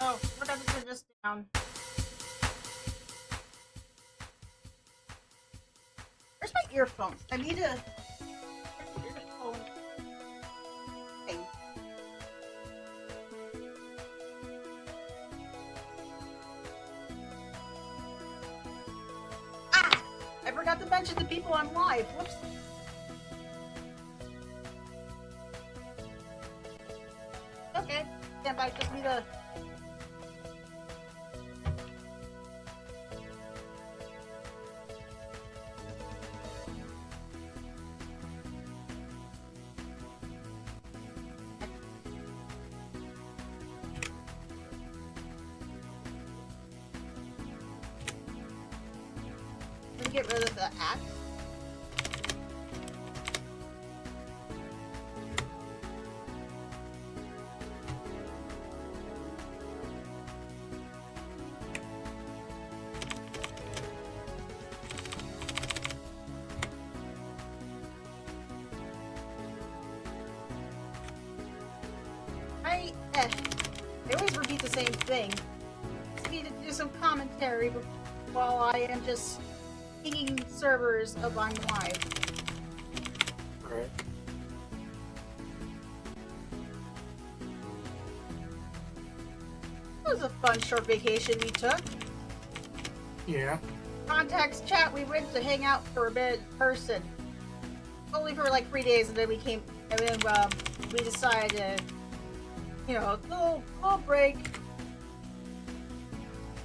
Oh, we're gonna turn this down. Where's my earphones? I need a earphone thing. Ah! I forgot to mention the people on live. Whoops. Okay. Stand by. Just need a. Let me get rid of the axe. I always repeat the same thing. Just need to do some commentary while I am just pinging servers of I'm live. Right. It was a fun short vacation we took. Yeah. Contacts chat, we went to hang out for a bit in person. Only for like 3 days, and then we decided, you know, little break.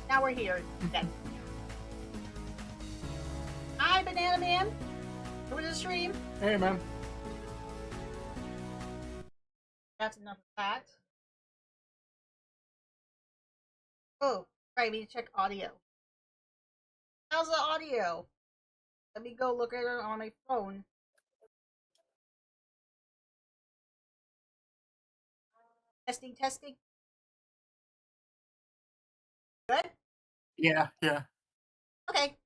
Now we're here. Okay. Hi, Banana Man. Over to the stream. Hey, man. That's enough of that. Oh, right, we need to check audio. How's the audio? Let me go look at it on my phone. Testing, testing. Good? Yeah, yeah. Okay.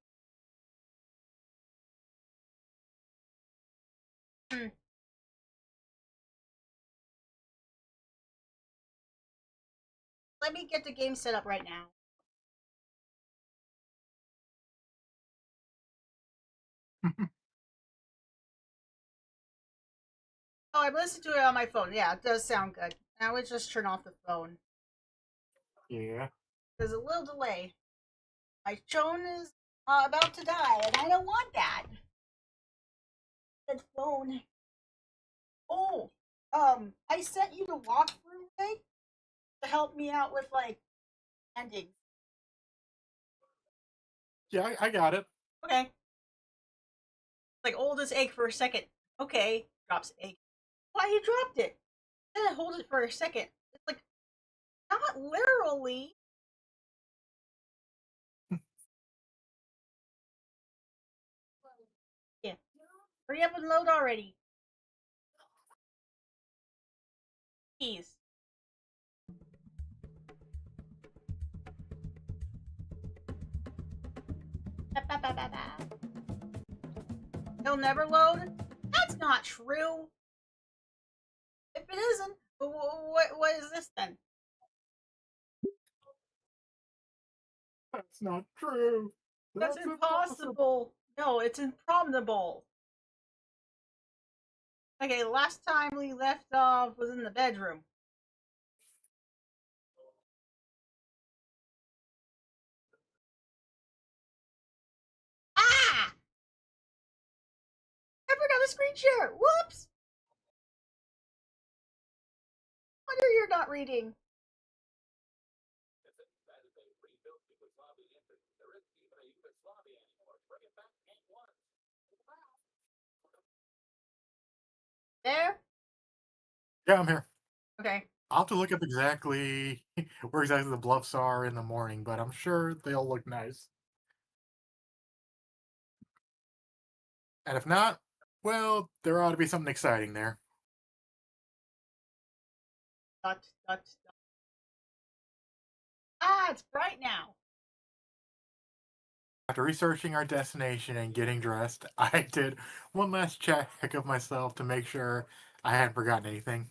Hmm. Let me get the game set up right now. Oh, I listened to it on my phone. Yeah, it does sound good. Now let's just turn off the phone. Yeah. There's a little delay. My phone is about to die, and I don't want that. That phone. Oh, I sent you the walkthrough thing to help me out with like endings. Yeah, I got it. Okay. Like hold this egg for a second. Okay, drops egg. Why you dropped it? Then hold it for a second. It's like not literally. Yeah. Hurry up and load already. Please. He'll never load? That's not true. If it isn't, what is this then? That's not true. That's impossible. No, it's improbable. Okay, last time we left off was in the bedroom. Ah! I forgot a screen share. Whoops! Wonder you're not reading. There? Yeah, I'm here. Okay. I'll have to look up exactly where exactly the bluffs are in the morning, but I'm sure they'll look nice. And if not, well, there ought to be something exciting there. Dot, dot, dot. Ah, it's bright now. After researching our destination and getting dressed, I did one last check of myself to make sure I hadn't forgotten anything.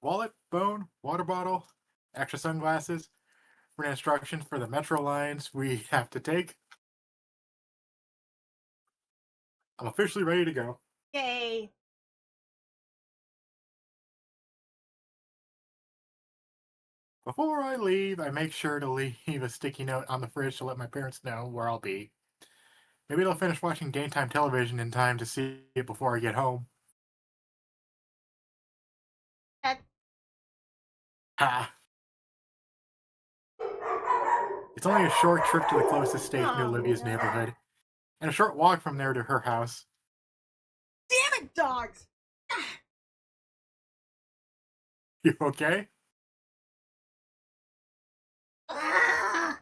wallet, phone, water bottle, extra sunglasses, for instructions for the metro lines we have to take. I'm officially ready to go. Yay. Before I leave, I make sure to leave a sticky note on the fridge to let my parents know where I'll be. Maybe they'll finish watching daytime television in time to see it before I get home. That, Ha! It's only a short trip to the closest station to oh Olivia's no. neighborhood, and a short walk from there to her house. Damn it, dogs! You okay? Ah!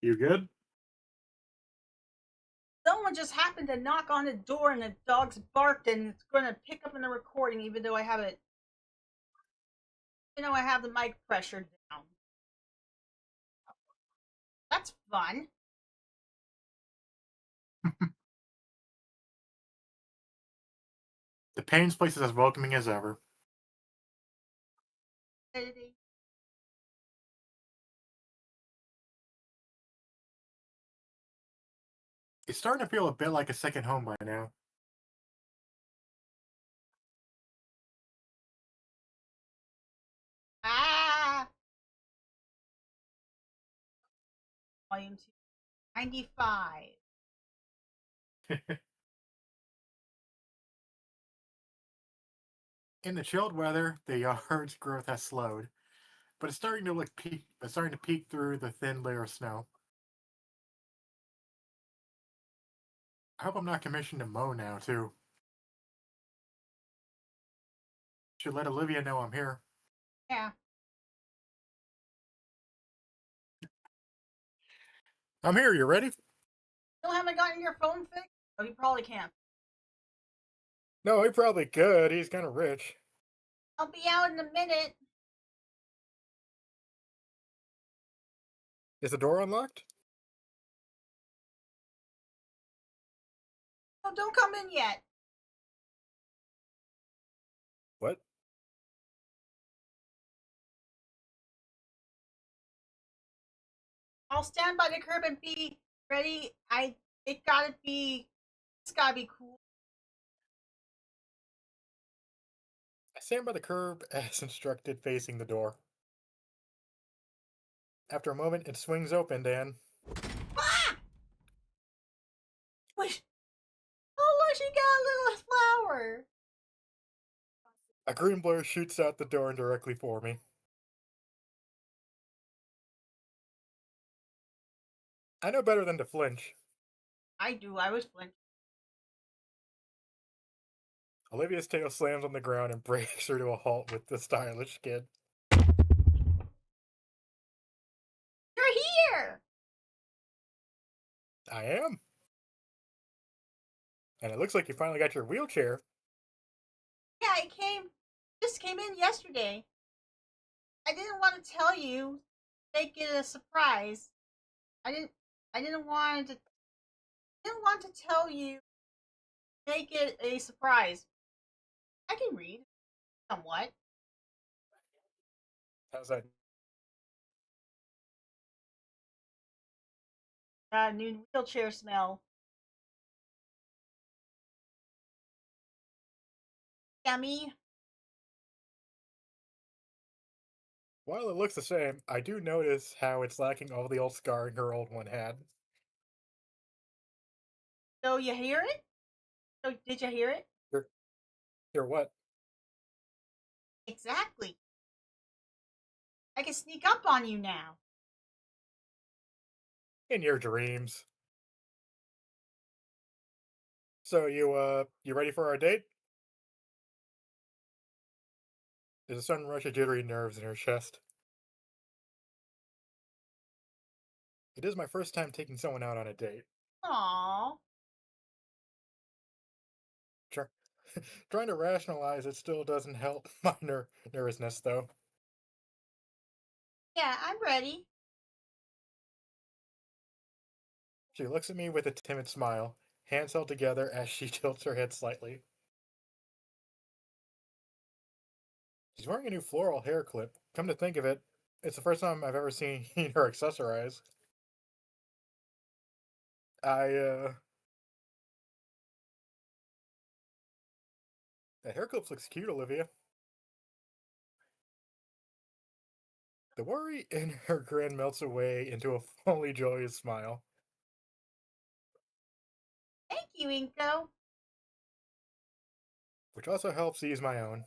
You good? Someone just happened to knock on the door and the dogs barked and it's going to pick up in the recording even though I have it, I have the mic pressure down. That's fun. The Payne's place is as welcoming as ever. It's starting to feel a bit like a second home by now. Ah! Volume 2. 95. In the chilled weather, the yard's growth has slowed, but it's starting to peek through the thin layer of snow. I hope I'm not commissioned to mow now, too. Should let Olivia know I'm here. Yeah. I'm here, you ready? Still haven't gotten your phone fixed? Oh, you probably can't. No, he probably could. He's kind of rich. I'll be out in a minute. Is the door unlocked? Oh, don't come in yet. What? I'll stand by the curb and be ready. It gotta be, it's gotta be cool. I stand by the curb as instructed, facing the door. After a moment, it swings open, Dan. Ah! Wait. Oh, look, she got a little flower. A green blur shoots out the door directly for me. I know better than to flinch. I do. I was flinching. Olivia's tail slams on the ground and breaks her to a halt with the stylish kid. You're here. I am. And it looks like you finally got your wheelchair. Yeah, I just came in yesterday. I didn't want to tell you, make it a surprise. I didn't. I didn't want to tell you, make it a surprise. I can read somewhat. How's that? New wheelchair smell. Yummy. While it looks the same, I do notice how it's lacking all the old scarring her old one had. So you hear it? So did you hear it? Here, here what? Exactly. I can sneak up on you now. In your dreams. So you ready for our date? There's a sudden rush of jittery nerves in her chest. It is my first time taking someone out on a date. Aww. Try, trying to rationalize it still doesn't help my nervousness, though. Yeah, I'm ready. She looks at me with a timid smile, hands held together as she tilts her head slightly. She's wearing a new floral hair clip. Come to think of it, it's the first time I've ever seen her accessorize. I, that hair clip looks cute, Olivia. The worry in her grin melts away into a fully joyous smile, Thank you, Inko. which also helps ease my own.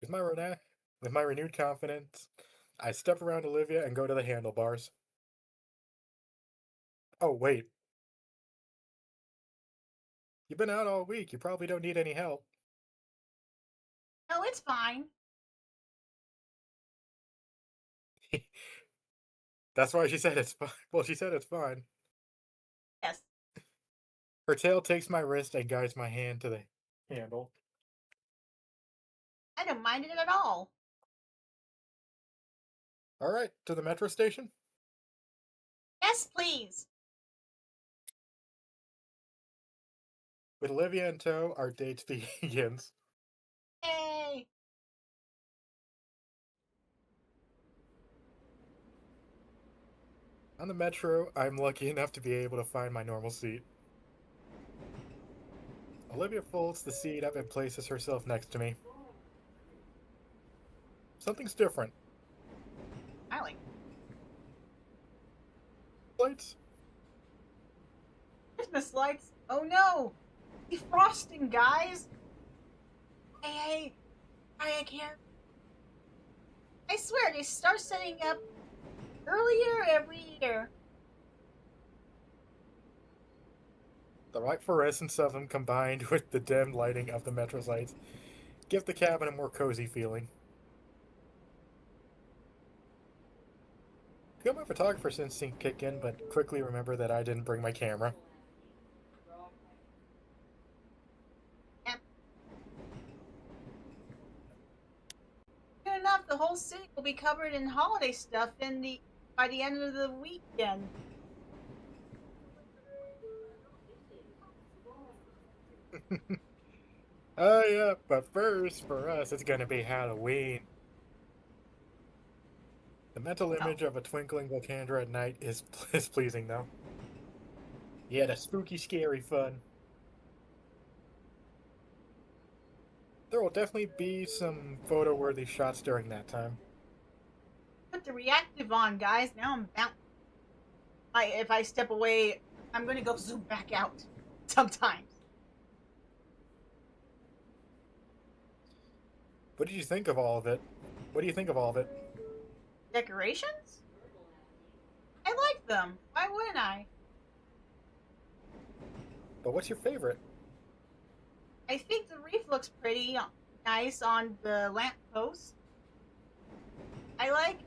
With my, with my renewed confidence, I step around Olivia and go to the handlebars. Oh, wait. You've been out all week. You probably don't need any help. No, it's fine. That's why she said it's fine. Well, she said it's fine. Yes. Her tail takes my wrist and guides my hand to the handle. I don't mind it at all. All right, to the metro station? Yes, please. With Olivia in tow, our date begins. Hey. On the metro, I'm lucky enough to be able to find my normal seat. Olivia folds the seat up and places herself next to me. Something's different. I like Lights? Christmas lights. Oh no. Defrosting, guys. Hey, I can't. I swear they start setting up earlier every year. The white fluorescence of them combined with the dim lighting of the metro's lights give the cabin a more cozy feeling. I feel my photographer's instinct kick in, but quickly remember that I didn't bring my camera. And soon enough, the whole city will be covered in holiday stuff by the end of the weekend. Oh yeah, but first, for us, it's gonna be Halloween. The mental Oh, image of a twinkling volcano at night is pleasing, though. Yeah, the spooky, scary fun. There will definitely be some photo-worthy shots during that time. put the reactive on, guys. Now I'm bound. If I step away, I'm gonna go zoom back out. Sometimes. What did you think of all of it? What do you think of all of it? Decorations? I like them. Why wouldn't I? But what's your favorite? I think the reef looks pretty nice on the lamppost. I like,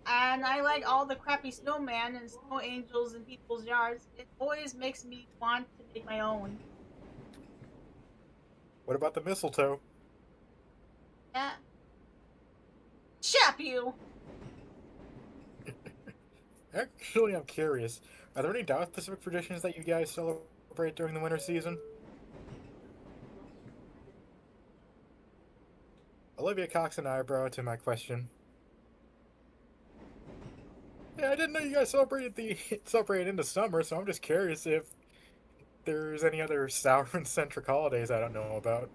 and I like all the crappy snowman and snow angels in people's yards. It always makes me want to make my own. What about the mistletoe? Yeah. Chap you! Actually, I'm curious. Are there any South-Pacific traditions that you guys celebrate during the winter season? Olivia cocks an eyebrow to my question. Yeah, I didn't know you guys celebrated into summer, so I'm just curious if there's any other Sauron-centric holidays I don't know about.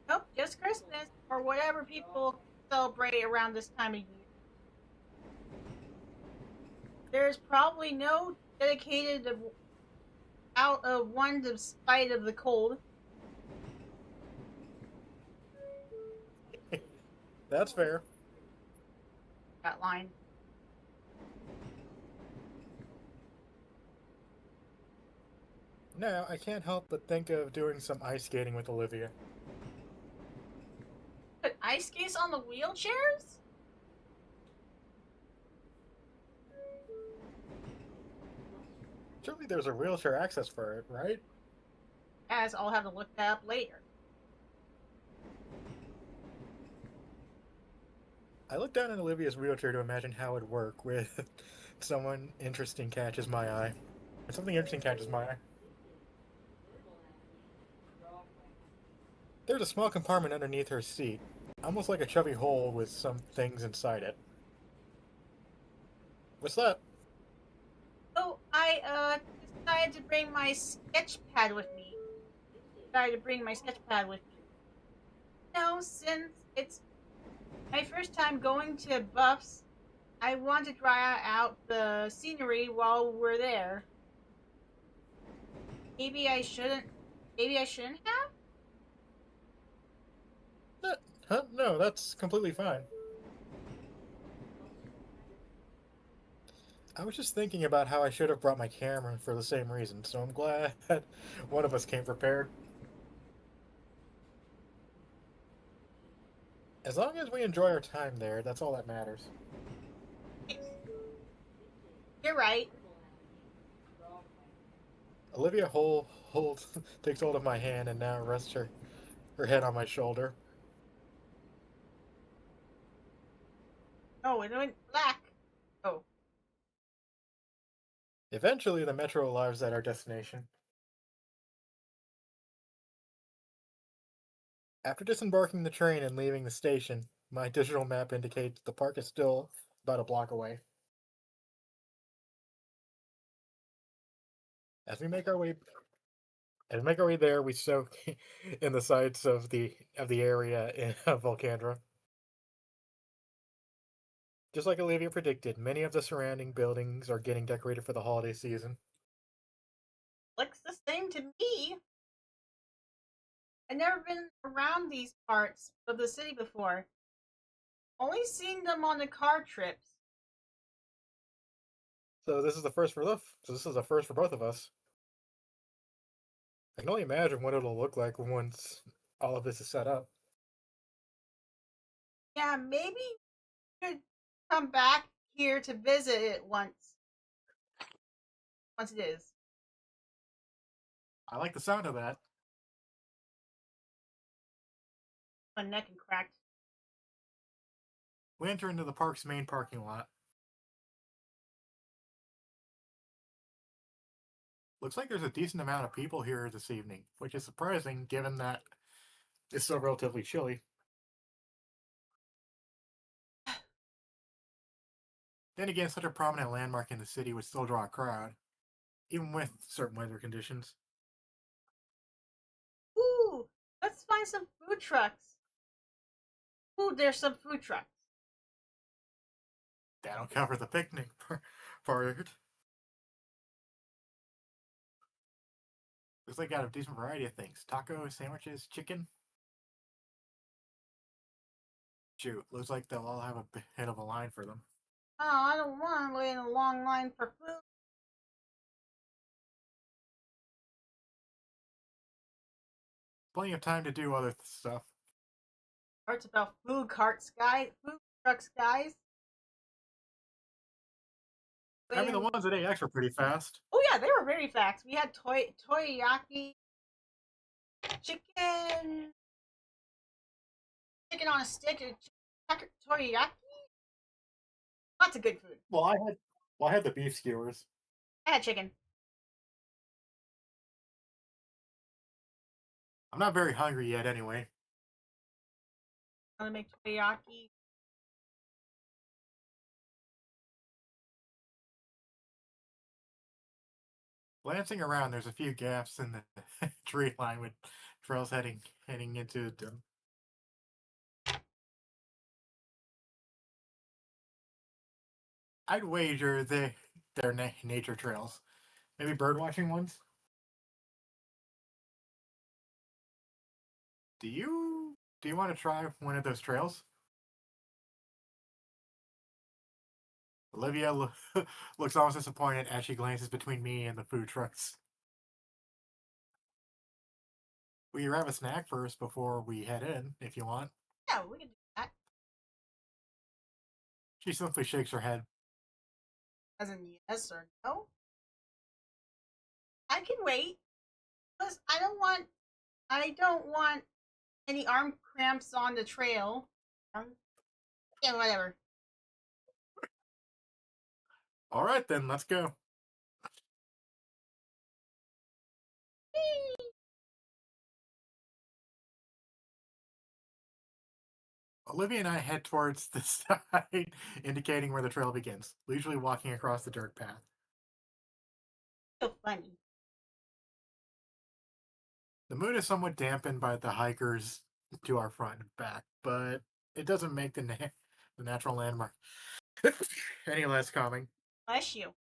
Nope, just Christmas or whatever people celebrate around this time of year. There's probably no dedicated out of one despite of the cold. That's fair. That line. Now, I can't help but think of doing some ice skating with Olivia. Put ice skates on the wheelchairs? Surely there's a wheelchair access for it, right? As I'll have to look that up later. I look down at Olivia's wheelchair to imagine how it'd work with someone interesting catches my eye. Or something interesting catches my eye. There's a small compartment underneath her seat, almost like a chubby hole with some things inside it. What's that? Oh, I decided to bring my sketch pad with me. Decided to bring my sketch pad with me. No, since it's my first time going to Buffs, I want to try out the scenery while we're there. Maybe I shouldn't. Maybe I shouldn't have. Huh? No, that's completely fine. I was just thinking about how I should have brought my camera for the same reason, so I'm glad one of us came prepared. As long as we enjoy our time there, that's all that matters. You're right. Olivia takes hold of my hand and now rests her head on my shoulder. Oh, it went black. Oh, Eventually, the metro arrives at our destination. After disembarking the train and leaving the station, my digital map indicates the park is still about a block away. As we make our way as we make our way there, we soak in the sights of the area of Volcandra. Just like Olivia predicted, many of the surrounding buildings are getting decorated for the holiday season. looks the same to me. I've never been around these parts of the city before. Only seen them on the car trips. So this is a first for both of us. I can only imagine what it'll look like once all of this is set up. Yeah, maybe we should come back here to visit it once it is. I like the sound of that. My neck and cracked. We enter into the park's main parking lot. Looks like there's a decent amount of people here this evening, which is surprising given that it's still relatively chilly. Then again, such a prominent landmark in the city would still draw a crowd, even with certain weather conditions. Ooh, let's find some food trucks. Ooh, there's some food trucks. That'll cover the picnic part. Looks like got a decent variety of things. Tacos, sandwiches, chicken. Shoot, looks like they'll all have a bit of a line for them. Oh, I don't want to wait in a long line for food. Plenty of time to do other stuff. Parts about food trucks, guys. I mean, the Waiting. ones at AX are pretty fast. Oh yeah, they were very fast. We had toyaki, chicken, chicken on a stick, and toyaki. Lots of good food. Well, I had the beef skewers. I had chicken. I'm not very hungry yet, anyway. I'm gonna make toyaki. Glancing around, there's a few gaps in the tree line with trails heading into them. I'd wager they're nature trails. Maybe bird watching ones. Do you want to try one of those trails? Olivia looks almost disappointed as she glances between me and the food trucks. We grab a snack first before we head in, if you want. Yeah, we can do that. She simply shakes her head. As in yes or no. I can wait. Plus, I don't want any arm cramps on the trail. Yeah, whatever. All right, then, let's go. Olivia and I head towards the side, indicating where the trail begins, leisurely walking across the dirt path. So funny. The mood is somewhat dampened by the hikers to our front and back, but it doesn't make the natural landmark any less calming. Bless you.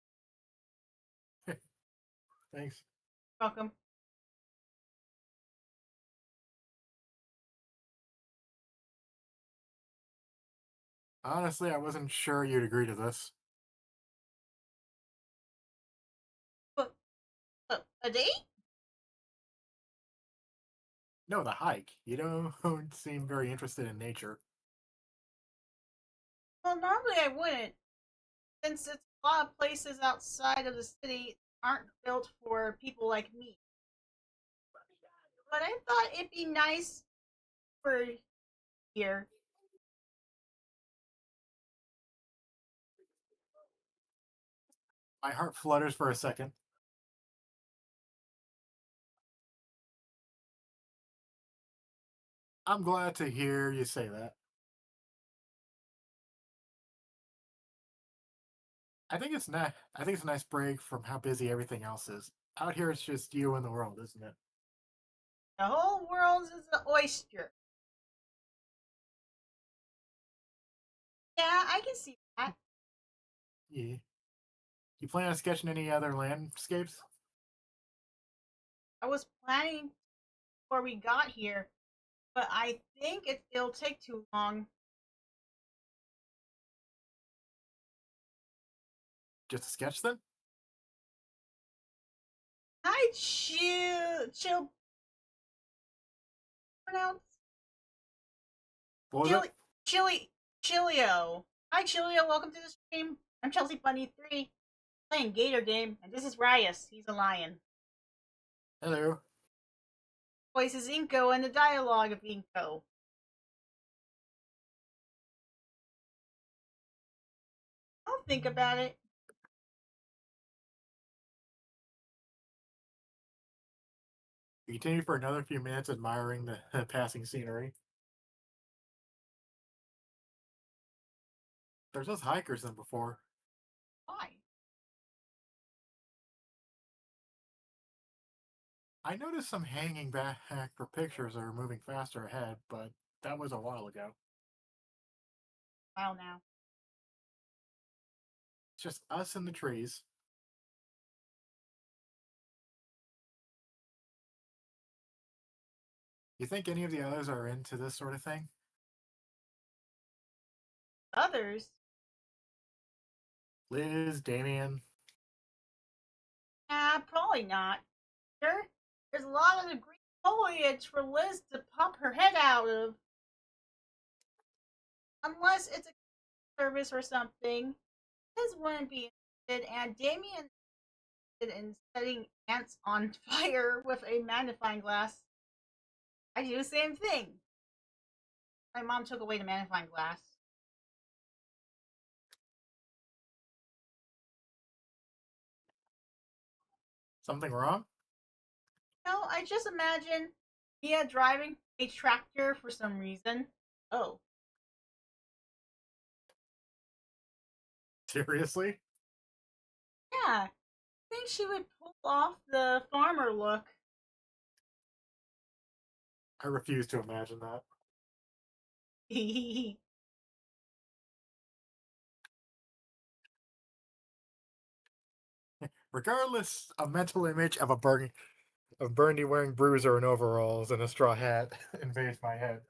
Thanks. Welcome. Honestly, I wasn't sure you'd agree to this. But a date? No, the hike. You don't seem very interested in nature. Well, normally I wouldn't, since it's a lot of places outside of the city aren't built for people like me. But I thought it'd be nice for here. My heart flutters for a second. I'm glad to hear you say that. I think it's a nice break from how busy everything else is. Out here, it's just you and the world, isn't it? The whole world is an oyster. Yeah, I can see that. Yeah. You plan on sketching any other landscapes? I was planning before we got here, but I think it'll take too long. Just a sketch then? Hi, chill, pronounce What was it? chili, chilio. Hi, Chilio. Welcome to the stream. I'm Chelsea Bunny 3, playing Gator game, and this is Rias. He's a lion. Hello. Voice is Inko, and the dialogue of Inko. I'll think about it. We continue for another few minutes admiring the passing scenery. There's less hikers than before. Why? I noticed some hanging back for pictures are moving faster ahead, but that was a while ago. Well, now. It's just us and the trees. You think any of the others are into this sort of thing? Others? Liz, Damien. Nah, probably not. Sure, there's a lot of the green foliage for Liz to pop her head out of. Unless it's a service or something. Liz wouldn't be interested, and Damien is in setting ants on fire with a magnifying glass. I do the same thing. My mom took away the magnifying glass. Something wrong? No, I just imagine Mia driving a tractor for some reason. Oh, Seriously? yeah. I think she would pull off the farmer look. I refuse to imagine that. Regardless, a mental image of a Bernie wearing bruiser and overalls and a straw hat invades my head.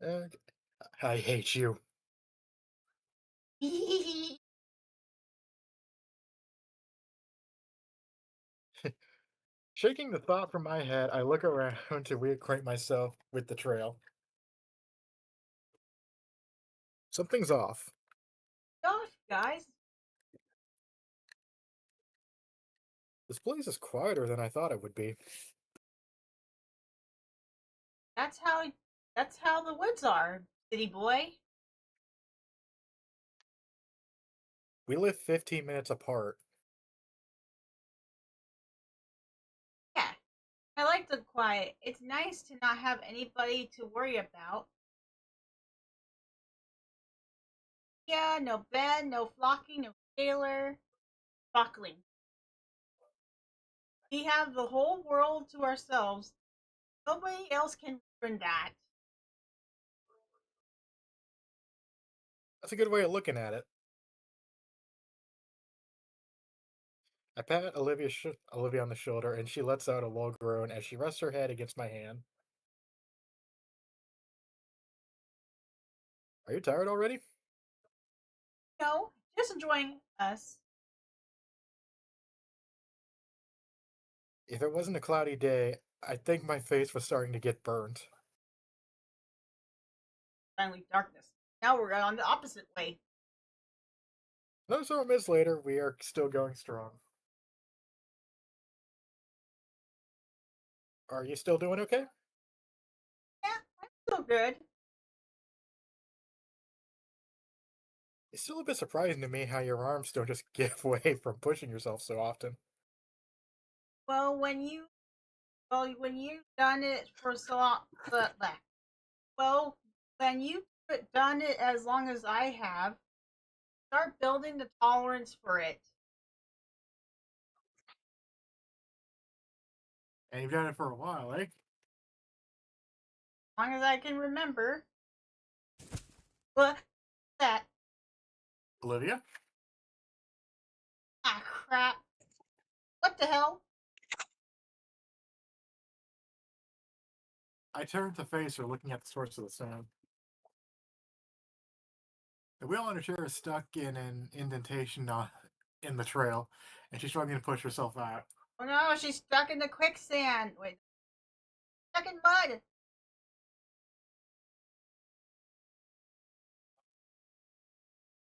Uh, I hate you. Shaking the thought from my head, I look around to reacquaint myself with the trail. Something's off. Gosh, guys, This place is quieter than I thought it would be. that's how that's how the woods are, city boy. We live 15 minutes apart. Yeah, I like get the quiet. It's nice to not have anybody to worry about. Yeah, no bed, no flocking, no tailor. Flockling. We have the whole world to ourselves. Nobody else can ruin that. That's a good way of looking at it. I pat Olivia on the shoulder, and she lets out a low groan as she rests her head against my hand. Are you tired already? No, just enjoying us. If it wasn't a cloudy day, I think my face was starting to get burnt. Finally, darkness. Now we're on the opposite way. Another several minutes later, we are still going strong. Are you still doing okay? Yeah, I'm still good. It's still a bit surprising to me how your arms don't just give way from pushing yourself so often. Well, when you've done it for so long, well, when you've done it as long as I have, start building the tolerance for it. And you've done it for a while, eh? As long as I can remember. But that, Olivia? crap. What the hell? I turned to face her, looking at the source of the sound. The wheel on her chair is stuck in an indentation in the trail, and she's struggling to push herself out. Oh no, she's stuck in the quicksand. Wait, stuck in mud.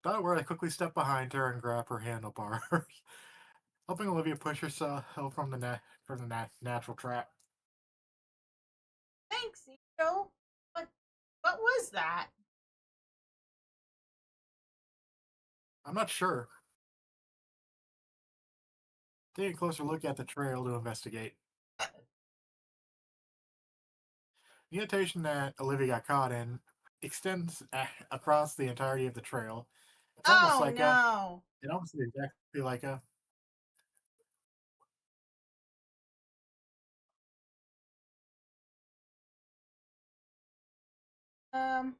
Without a word, I quickly step behind her and grab her handlebars, helping Olivia push herself from the natural trap. Thanks, Ito. But what was that? I'm not sure. Taking a closer look at the trail to investigate. The indentation that Olivia got caught in extends across the entirety of the trail. It's almost Oh like a. no. It almost is exactly like a. Um,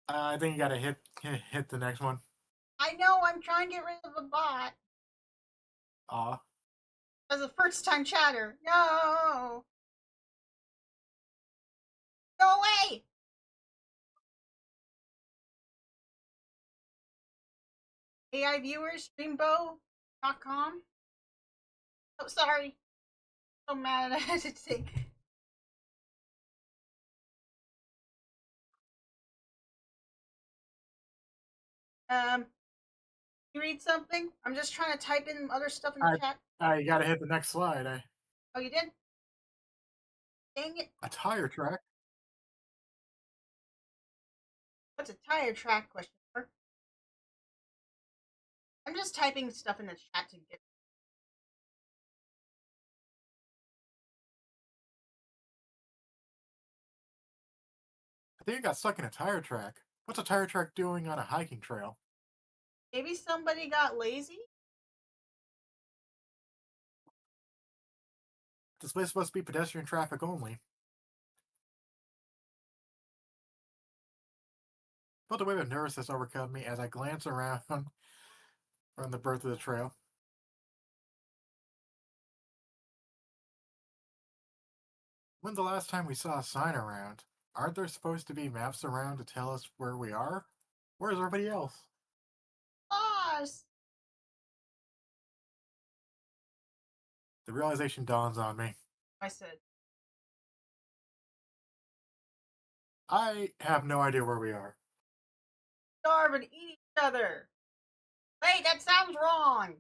I think you gotta hit the next one. I know I'm trying to get rid of the bot Aw. as a first time chatter. No. Go away. AI viewers, streambo.com. Oh, sorry. So mad at editing. Um, you read something? I'm just trying to type in other stuff in the I, chat. you gotta hit the next slide. Oh, you did? Dang it. A tire track. What's a tire track? Question mark. I'm just typing stuff in the chat to get. I think it got stuck in a tire track. What's a tire track doing on a hiking trail? Maybe somebody got lazy? This place supposed to be pedestrian traffic only. But the wave of nervousness overcome me as I glance around from the birth of the trail. When's the last time we saw a sign around? Aren't there supposed to be maps around to tell us where we are? Where's everybody else? Boss! The realization dawns on me. I said. I have no idea where we are. Starve and eat each other. Wait, that sounds wrong.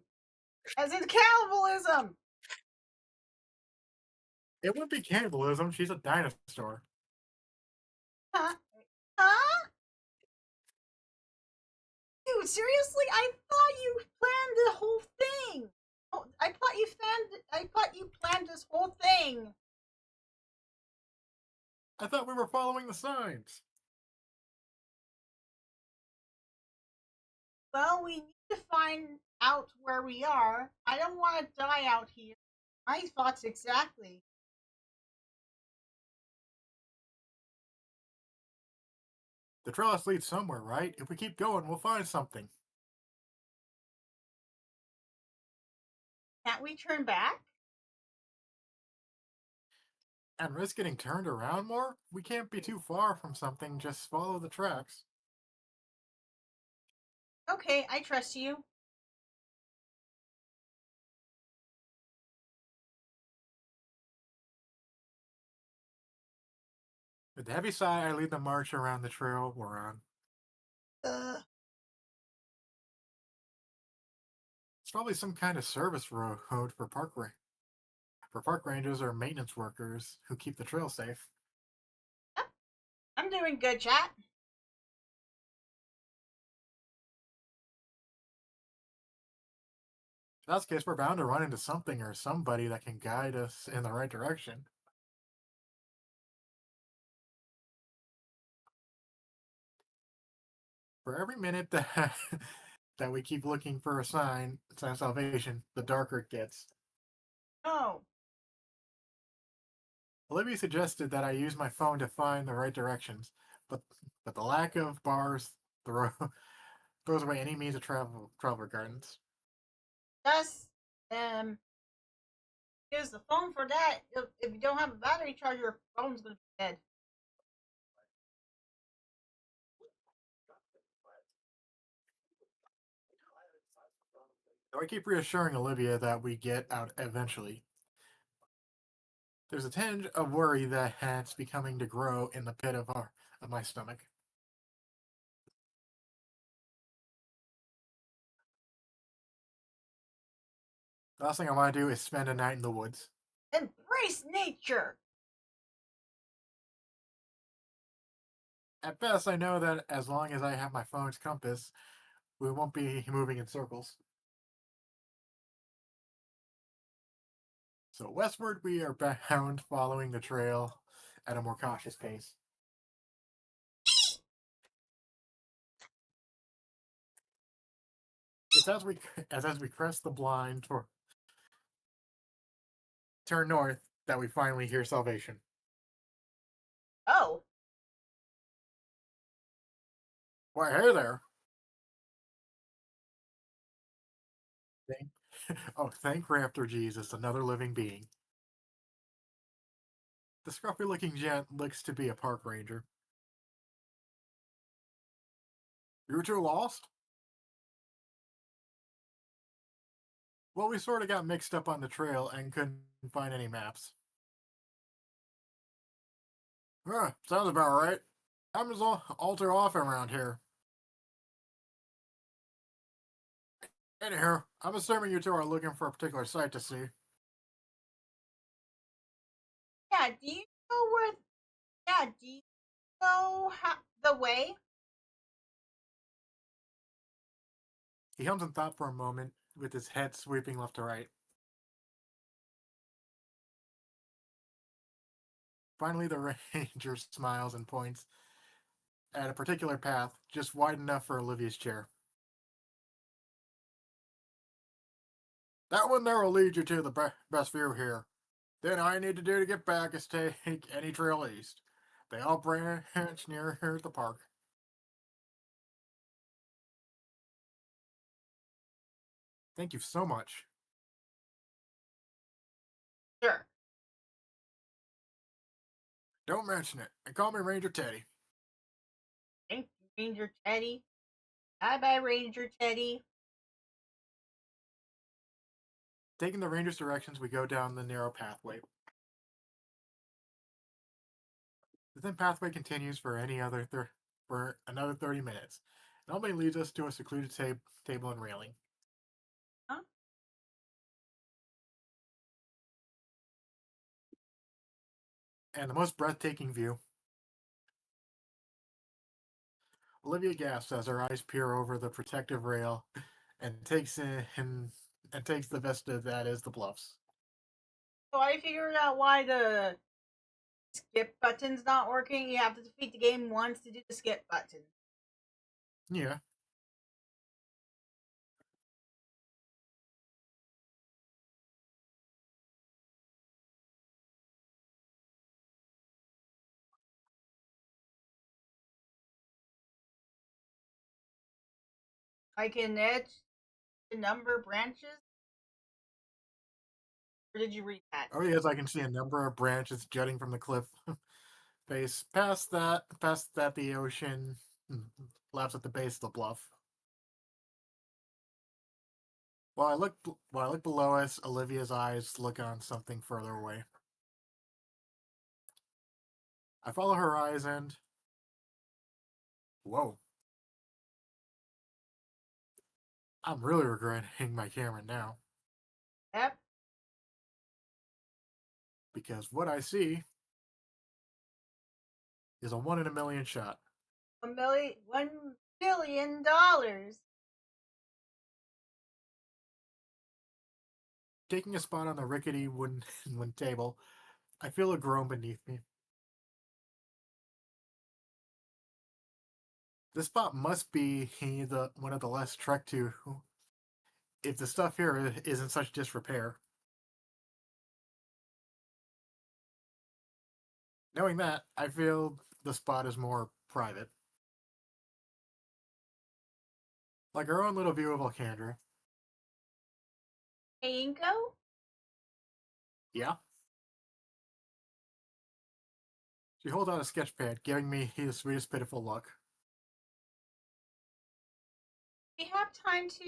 As in cannibalism. It wouldn't be cannibalism. She's a dinosaur. Huh? Huh? Dude, seriously? I thought you planned the whole thing. Oh, I thought you planned this whole thing. I thought we were following the signs. Well, we need to find out where we are. I don't want to die out here. My thoughts exactly. The trail has to lead somewhere, right? If we keep going, we'll find something. Can't we turn back? And risk getting turned around more? We can't be too far from something, just follow the tracks. Okay, I trust you. With a heavy sigh, I lead the march around the trail we're on. Uh, It's probably some kind of service road for park rangers or maintenance workers who keep the trail safe. I'm doing good, chat. If that's the case, we're bound to run into something or somebody that can guide us in the right direction. For every minute that that we keep looking for sign of salvation, the darker it gets. Oh, Olivia suggested that I use my phone to find the right directions, but but the lack of bars throw, throws away any means of travel gardens. just um use the phone for that. If you don't have a battery charger, your phone's gonna be dead. So I keep reassuring Olivia that we get out eventually. There's a tinge of worry that's becoming to grow in the pit of my stomach. The last thing I want to do is spend a night in the woods. Embrace nature. At best, I know that as long as I have my phone's compass, we won't be moving in circles. So westward, we are bound following the trail at a more cautious pace. It's as we crest the blind or turn north that we finally hear salvation. Oh, Why, hey there! Thank, thank Raptor Jesus, another living being. The scruffy-looking gent looks to be a park ranger. You two lost? Well, we sort of got mixed up on the trail and couldn't find any maps. Sounds about right. I'm as alter off around here. Anyhow, I'm assuming you two are looking for a particular site to see. yeah. Do you know where? Yeah. Do you know the way? He hums in thought for a moment, with his head sweeping left to right. Finally, the ranger smiles and points at a particular path, just wide enough for Olivia's chair. That one there will lead you to the best view here. Then all you need to do to get back is take any trail east. They all branch near here at the park. Thank you so much. Sure. Don't mention it. And call me Ranger Teddy. Thank you, Ranger Teddy. Bye bye, Ranger Teddy. Taking the ranger's directions, we go down the narrow pathway. The thin pathway continues for another 30 minutes. It only leads us to a secluded table and railing. Huh? And the most breathtaking view. Olivia gasps as her eyes peer over the protective rail and takes in and takes the vista that is the bluffs. So I figured out why the skip button's not working. You have to defeat the game once to do the skip button. Yeah. I can edge the number of branches. Or did you read that? Oh yes, I can see a number of branches jutting from the cliff face. Past that, the ocean laps at the base of the bluff. While I look below us, Olivia's eyes look on something further away. I follow her eyes and whoa! I'm really regretting my camera now Yep. because what I see is a 1 in a million shot. $1 billion. Taking a spot on the rickety wooden table, I feel a groan beneath me. This spot must be the one of the less trekked to if the stuff here is in such disrepair. Knowing that, I feel the spot is more private. Like our own little view of Alcandra. Hey, Inko? Yeah? She holds out a sketch pad, giving me the sweetest pitiful look. We have time to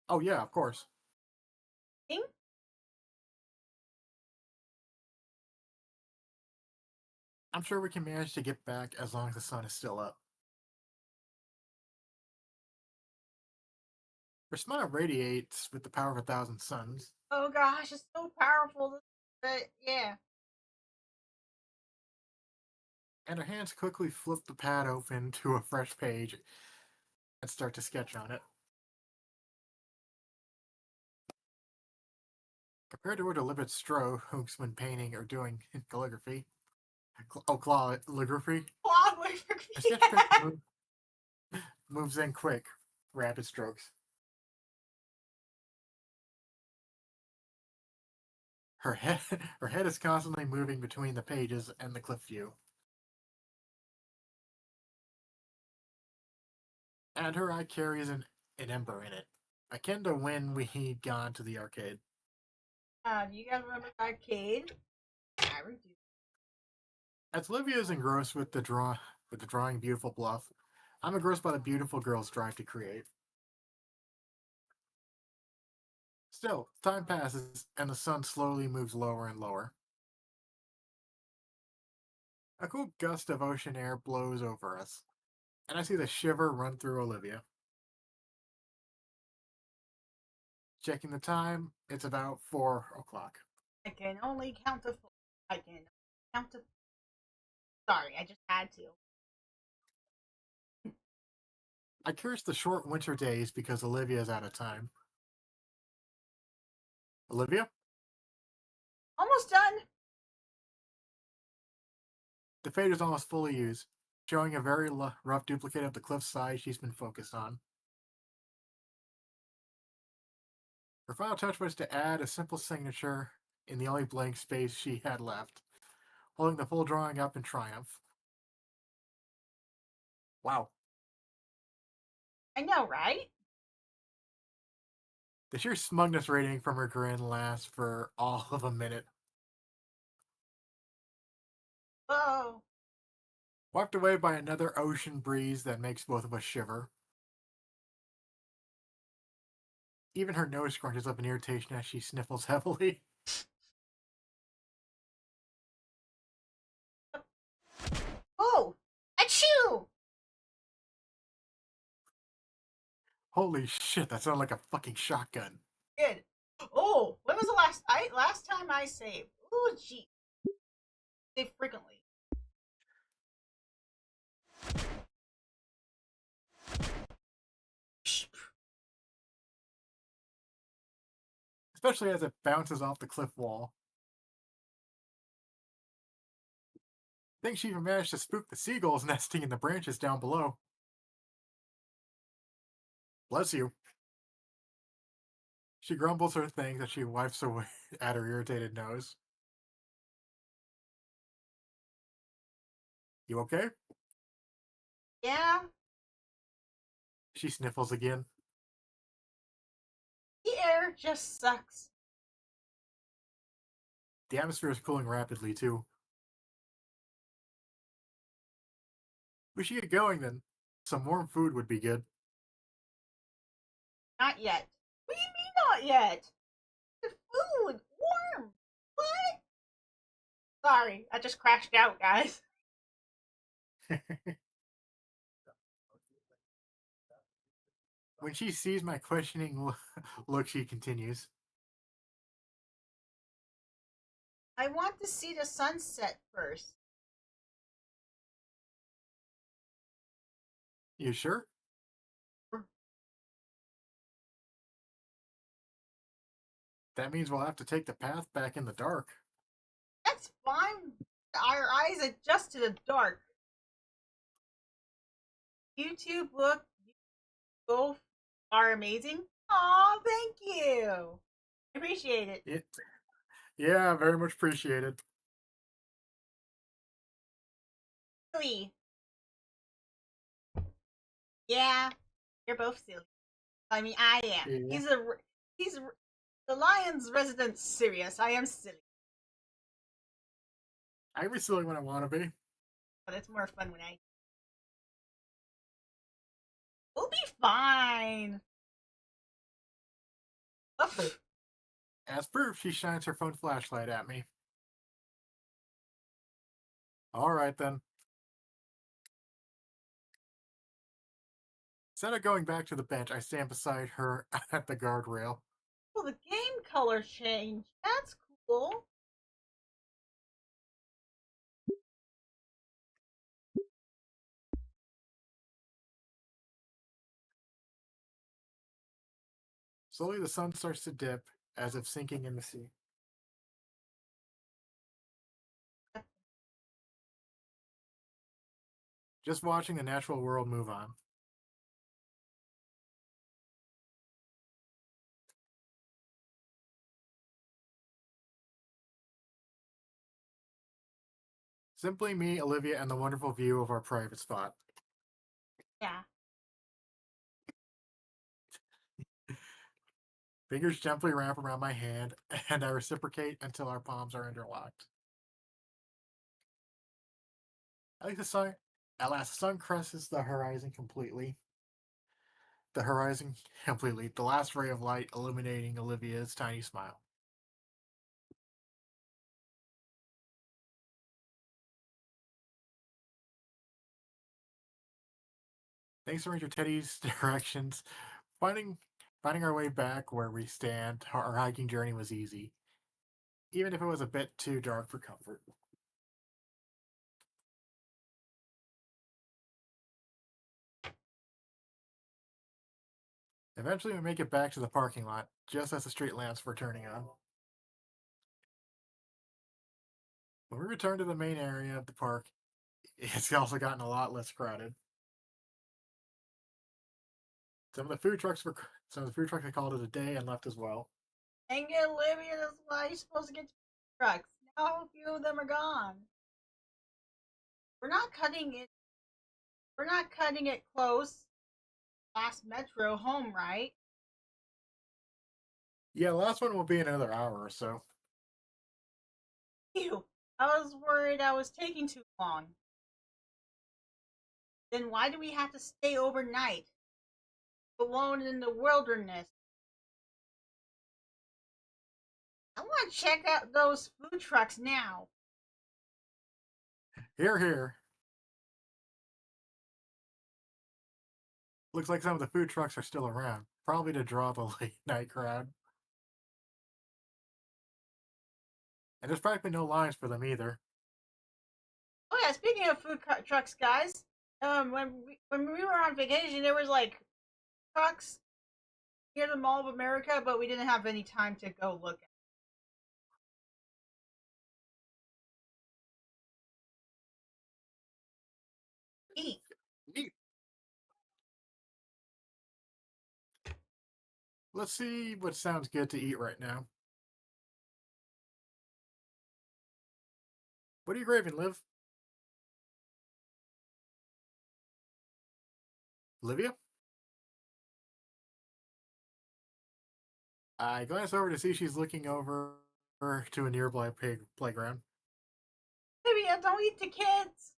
Oh yeah, of course. think? I'm sure we can manage to get back as long as the sun is still up. Her smile radiates with the power of 1,000 suns. Oh gosh, it's so powerful. But yeah. And her hands quickly flip the pad open to a fresh page and start to sketch on it. Compared to her deliberate strokes when painting or doing calligraphy, calligraphy, her sketch pad moves in quick, rapid strokes. Her head, her head is constantly moving between the pages and the cliff view. And her eye carries an ember in it, akin to when we'd gone to the arcade. Do you guys remember the arcade? I do. As Olivia is engrossed with the drawing beautiful bluff, I'm engrossed by the beautiful girl's drive to create. Still, time passes and the sun slowly moves lower and lower. A cool gust of ocean air blows over us, and I see the shiver run through Olivia. Checking the time, it's about 4 o'clock. I can only count to four. I can count to. Sorry, I just had to. I curse the short winter days because Olivia is out of time. Olivia? Almost done. The fade is almost fully used, showing a very rough duplicate of the cliff side she's been focused on. Her final touch was to add a simple signature in the only blank space she had left, holding the full drawing up in triumph. Wow. I know, right? The sheer smugness radiating from her grin lasts for all of a minute. Whoa. Wiped away by another ocean breeze that makes both of us shiver. Even her nose scrunches up in irritation as she sniffles heavily. Whoa. Achoo! Holy shit, that sounded like a fucking shotgun. Good. Oh, when was the last time I saved? Oh, gee. Save frequently. especially as it bounces off the cliff wall. I think she even managed to spook the seagulls nesting in the branches down below. Bless you. She grumbles her things as she wipes away at her irritated nose. You okay? Yeah, She sniffles again. the air just sucks. The atmosphere is cooling rapidly, too. We should get going then. Some warm food would be good. Not yet. What do you mean not yet? The food, warm. What? Sorry, I just crashed out, guys. When she sees my questioning look, she continues. I want to see the sunset first. You sure? That means we'll have to take the path back in the dark. That's fine. Our eyes adjust to the dark. YouTube look, you both are amazing. Aw, thank you. I appreciate it. Yeah, very much appreciated. Silly. Yeah, you're both silly. I mean, I am. Yeah. He's the lion's resident serious. I am silly, I can be silly when I want to be. but it's more fun when I. We'll be fine. Ugh. As proof, she shines her phone flashlight at me. All right, then. Instead of going back to the bench, I stand beside her at the guardrail. Well, the game color changed. That's cool. Slowly, the sun starts to dip, as if sinking in the sea. Just watching the natural world move on. Simply me, Olivia, and the wonderful view of our private spot. Yeah. Fingers gently wrap around my hand, and I reciprocate until our palms are interlocked. I think the sun, at last, the sun crosses the horizon completely. The horizon completely. The last ray of light illuminating Olivia's tiny smile. Thanks to Ranger Teddy's directions, finding finding our way back where we stand, our hiking journey was easy, even if it was a bit too dark for comfort. Eventually, we make it back to the parking lot, just as the street lamps were turning on. When we return to the main area of the park, it's also gotten a lot less crowded. Some of the food trucks were some of the food trucks had called it a day and left as well. And get Olivia, that's why you're supposed to get trucks. Now a few of them are gone. We're not cutting it. We're not cutting it close. Last metro home, right? Yeah, the last one will be in another hour or so. Ew. I was worried I was taking too long. Then why do we have to stay overnight? Alone in the wilderness. I want to check out those food trucks now. Here, here. Looks like some of the food trucks are still around, probably to draw the late night crowd. And there's practically no lines for them either. Oh yeah, speaking of trucks, guys. When we were on vacation, there was like trucks near the Mall of America, but we didn't have any time to go look at eat. Neat. Let's see what sounds good to eat right now. What are you craving, Liv? Olivia? I glance over to see she's looking over to a nearby playground. Olivia, don't eat the kids.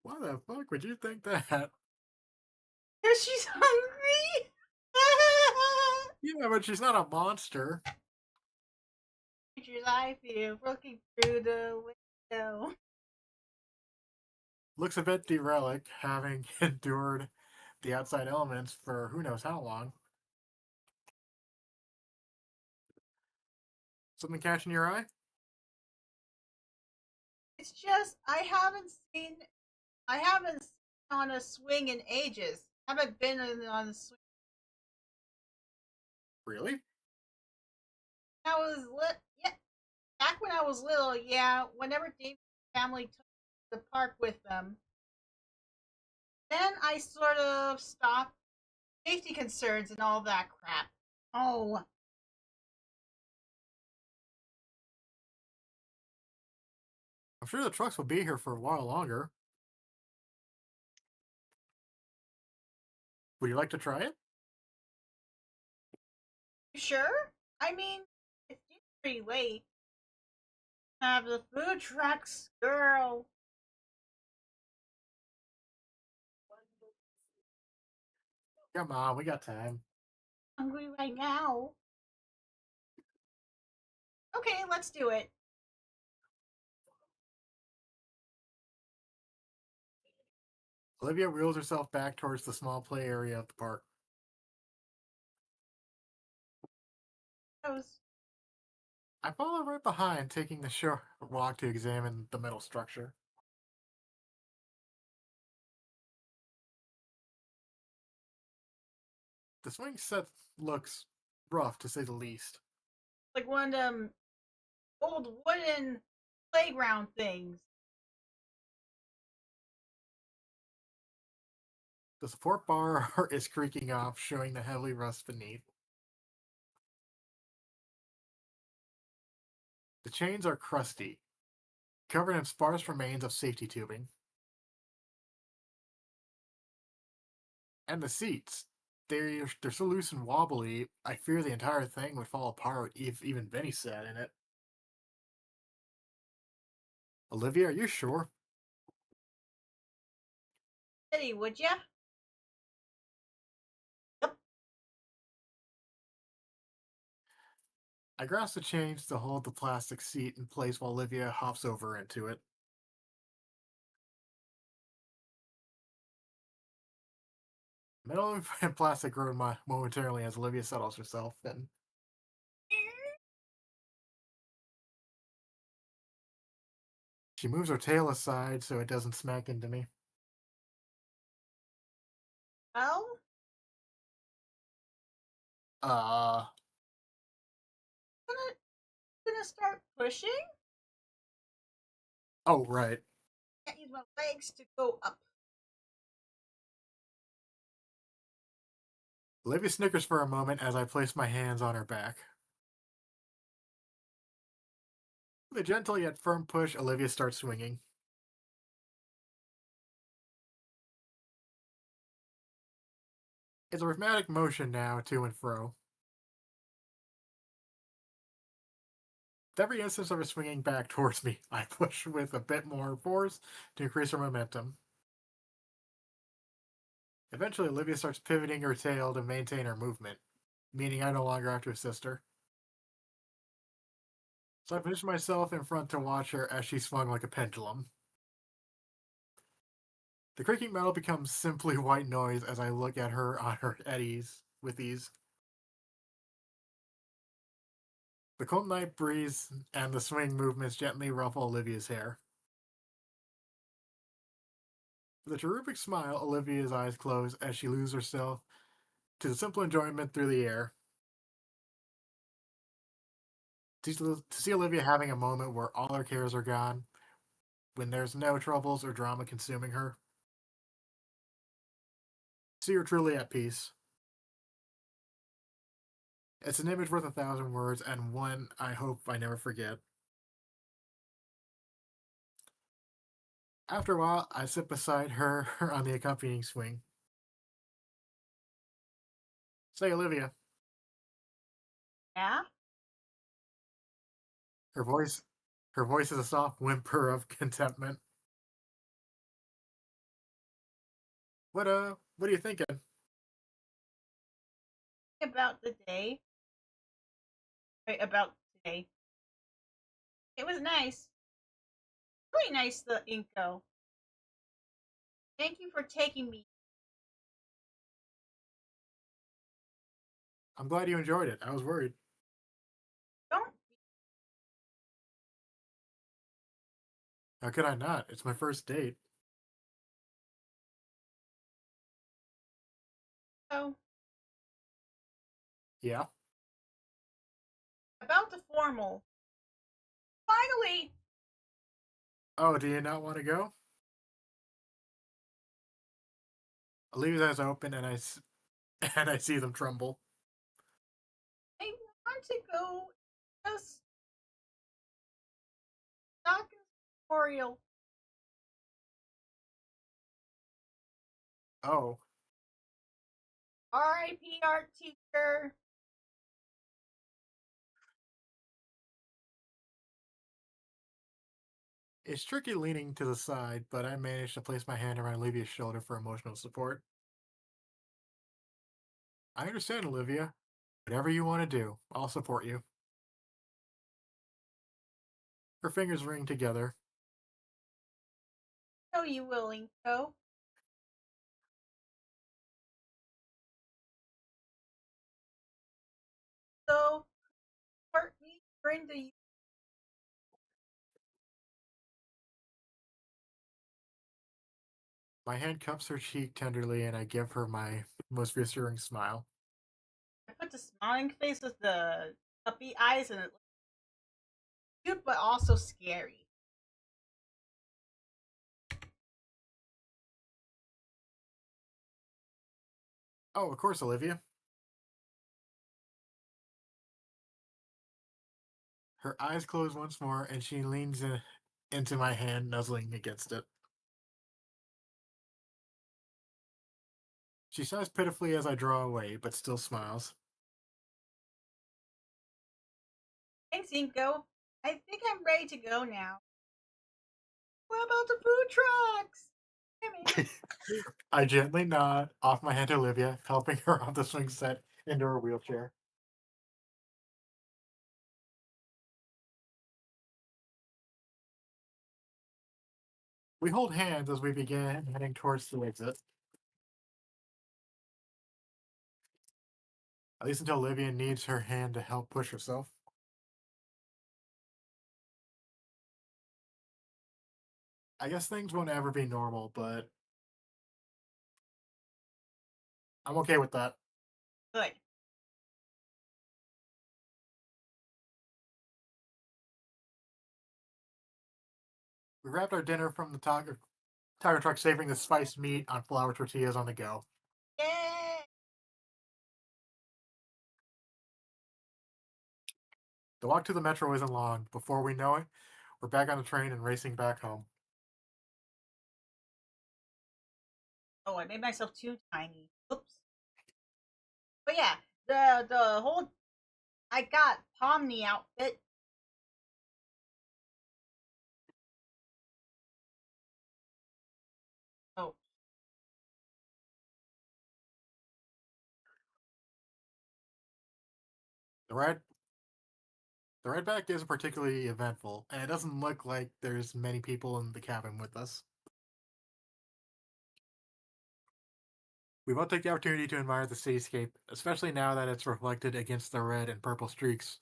Why the fuck would you think that? Cause she's hungry. Yeah, but she's not a monster. Picture's eye view, looking through the window. Looks a bit derelict, having endured the outside elements for who knows how long. Something catching your eye? It's just I haven't seen on a swing in ages. Haven't been on a swing. Really? I was yeah, back when I was little. Yeah, whenever David's family took the park with them, then I sort of stopped safety concerns and all that crap. Oh, I'm sure the trucks will be here for a while longer. Would you like to try it? you sure? I mean, it's pretty late. Have the food trucks, girl. Come on, we got time. Hungry right now. Okay, let's do it. Olivia wheels herself back towards the small play area of the park. Those I follow right behind, taking the short walk to examine the metal structure. The swing set looks rough, to say the least. like one of them old wooden playground things. The support bar is creaking off, showing the heavy rust beneath. The chains are crusty, covered in sparse remains of safety tubing. And the seats, they're so loose and wobbly, I fear the entire thing would fall apart if even Benny sat in it. Olivia, are you sure? Eddie, would ya? Yep. I grasp the chains to hold the plastic seat in place while Olivia hops over into it. Metal and plastic grow momentarily as Olivia settles herself in. She moves her tail aside so it doesn't smack into me. Well, Uh, gonna gonna start pushing. oh, right. Can't use my legs to go up. Olivia snickers for a moment as I place my hands on her back. With a gentle yet firm push, Olivia starts swinging. It's a rhythmic motion now, to and fro. With every instance of her swinging back towards me, I push with a bit more force to increase her momentum. Eventually, Olivia starts pivoting her tail to maintain her movement, meaning I no longer have to assist her. So I position myself in front to watch her as she swung like a pendulum. The creaking metal becomes simply white noise as I look at her on her eddies with ease. The cold night breeze and the swing movements gently ruffle Olivia's hair. With a cherubic smile, Olivia's eyes close as she loses herself to the simple enjoyment through the air. To see Olivia having a moment where all her cares are gone, when there's no troubles or drama consuming her. See her truly at peace. It's an image worth 1,000 words, and one I hope I never forget. After a while, I sit beside her on the accompanying swing. Say, Olivia. Yeah? Her voice, her voice is a soft whimper of contentment. What are you thinking? About the day. Right, about today. It was nice. Really nice, the Inko. Thank you for taking me. I'm glad you enjoyed it. I was worried. Don't How could I not? It's my first date. go. Yeah. About the formal. Finally! Oh, do you not want to go? Olivia's eyes open, and and I see them tremble. I want to go. Just stock Memorial. Oh, R.I.P. art teacher. it's tricky leaning to the side, but I managed to place my hand around Olivia's shoulder for emotional support. I understand, Olivia. Whatever you want to do, I'll support you. Her fingers ring together. Know you willing, go. So, part me, bring the. My hand cups her cheek tenderly, and I give her my most reassuring smile. I put the smiling face with the puppy eyes, and it looks cute but also scary. Oh, of course, Olivia. Her eyes close once more, and she leans into my hand, nuzzling against it. She sighs pitifully as I draw away, but still smiles. Thanks, Inko. I think I'm ready to go now. What about the food trucks? Damn it. I gently nod off my hand to Olivia, helping her off the swing set into her wheelchair. We hold hands as we begin heading towards the exit, at least until Olivia needs her hand to help push herself. I guess things won't ever be normal, but I'm okay with that. Good. We grabbed our dinner from the taco truck, saving the spiced meat on flour tortillas on the go. Yay! The walk to the metro isn't long. Before we know it, we're back on the train and racing back home. Oh, I made myself too tiny. Oops. But yeah, the whole I got Pomni outfit. Oh, The ride, the ride back isn't particularly eventful, and it doesn't look like there's many people in the cabin with us. We both take the opportunity to admire the cityscape, especially now that it's reflected against the red and purple streaks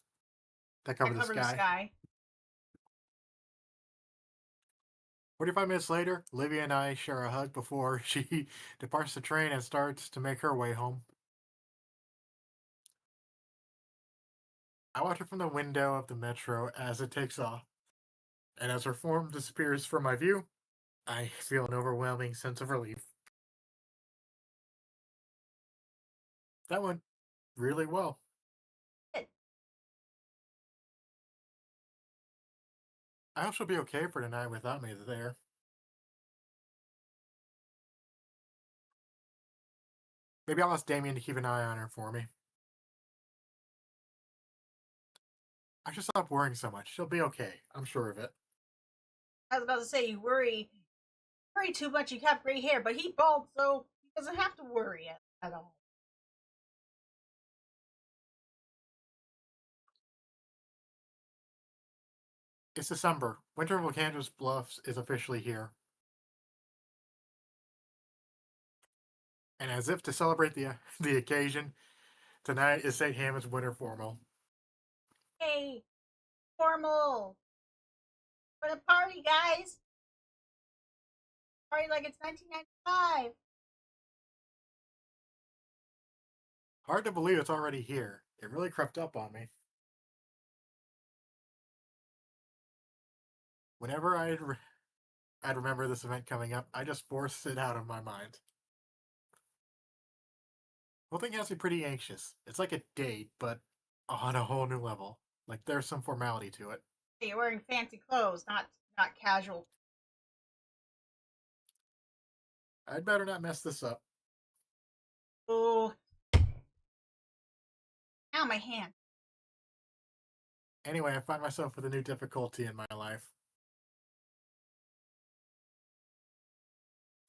that I cover the covered the sky. sky. 45 minutes later, Livia and I share a hug before she departs the train and starts to make her way home. I watch her from the window of the metro as it takes off, and as her form disappears from my view, I feel an overwhelming sense of relief. That went really well. Good. I hope she'll be okay for tonight without me there. Maybe I'll ask Damien to keep an eye on her for me. I should stop worrying so much. She'll be okay. I'm sure of it. I was about to say you worry too much. You have gray hair, but he bald, so he doesn't have to worry at all. It's December. Winter of Volcano's Bluffs is officially here. And as if to celebrate the the occasion, tonight is St. Hammond's Winter Formal. Hey, formal for the party, guys. Party like it's 1995. Hard to believe it's already here. It really crept up on me. Whenever I'd remember this event coming up, I just forced it out of my mind. Whole thing has me pretty anxious. It's like a date, but on a whole new level. Like there's some formality to it. Hey, you're wearing fancy clothes, not casual. I'd better not mess this up. Oh, now my hand. Anyway, I find myself with a new difficulty in my life.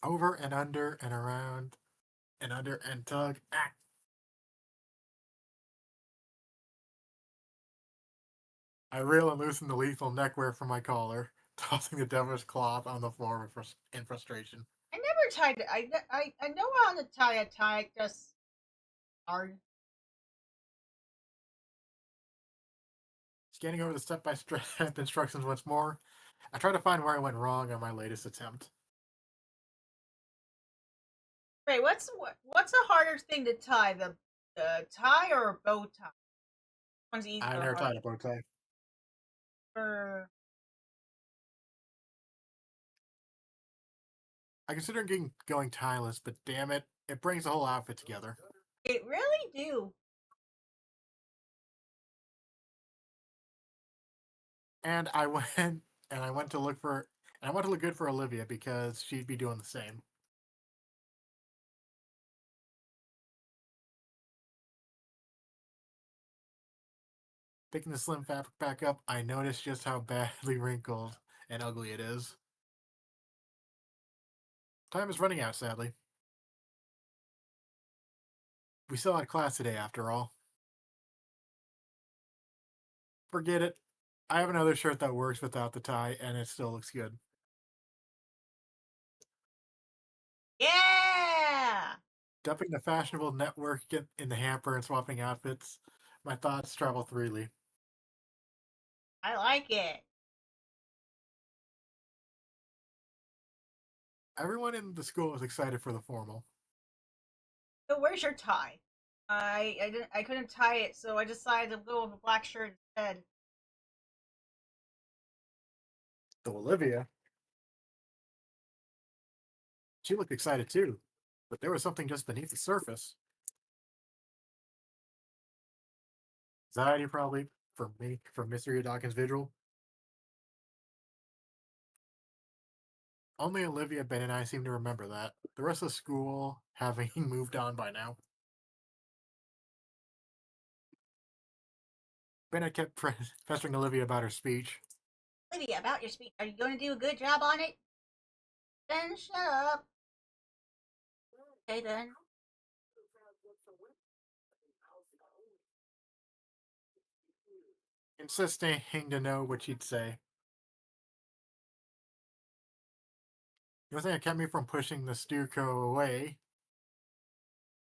Over and under and around and under and tug. Ah! I reel and loosen the lethal neckwear from my collar, tossing the devilish cloth on the floor in frustration. I never tied it. I know how to tie a tie. Just hard. Scanning over the step-by-step instructions once more, I try to find where I went wrong on my latest attempt. Wait, what's a harder thing to tie? The tie or a bow tie? One's I easier. never tied a bow tie. Or I consider going tieless, but damn it, it brings the whole outfit together. it really do. And I went to look for and I want to look good for Olivia because she'd be doing the same. Picking the slim fabric back up, I noticed just how badly wrinkled and ugly it is. Time is running out, sadly. We still had class today, after all. Forget it. I have another shirt that works without the tie, and it still looks good. Yeah, Dumping the fashionable network in the hamper and swapping outfits, my thoughts travel freely. I like it. Everyone in the school is excited for the formal. So where's your tie? I couldn't tie it, so I decided to go with a black shirt instead. Though Olivia, she looked excited too, but there was something just beneath the surface. Anxiety, probably, for me, from Mystery Dawkins' vigil. Only Olivia, Ben, and I seem to remember that. The rest of school having moved on by now. Ben had kept pestering Olivia about her speech. Lydia, about your speech. Are you going to do a good job on it? Then shut up. Okay then. Insisting to know what she'd say. The only thing that kept me from pushing the Stuco away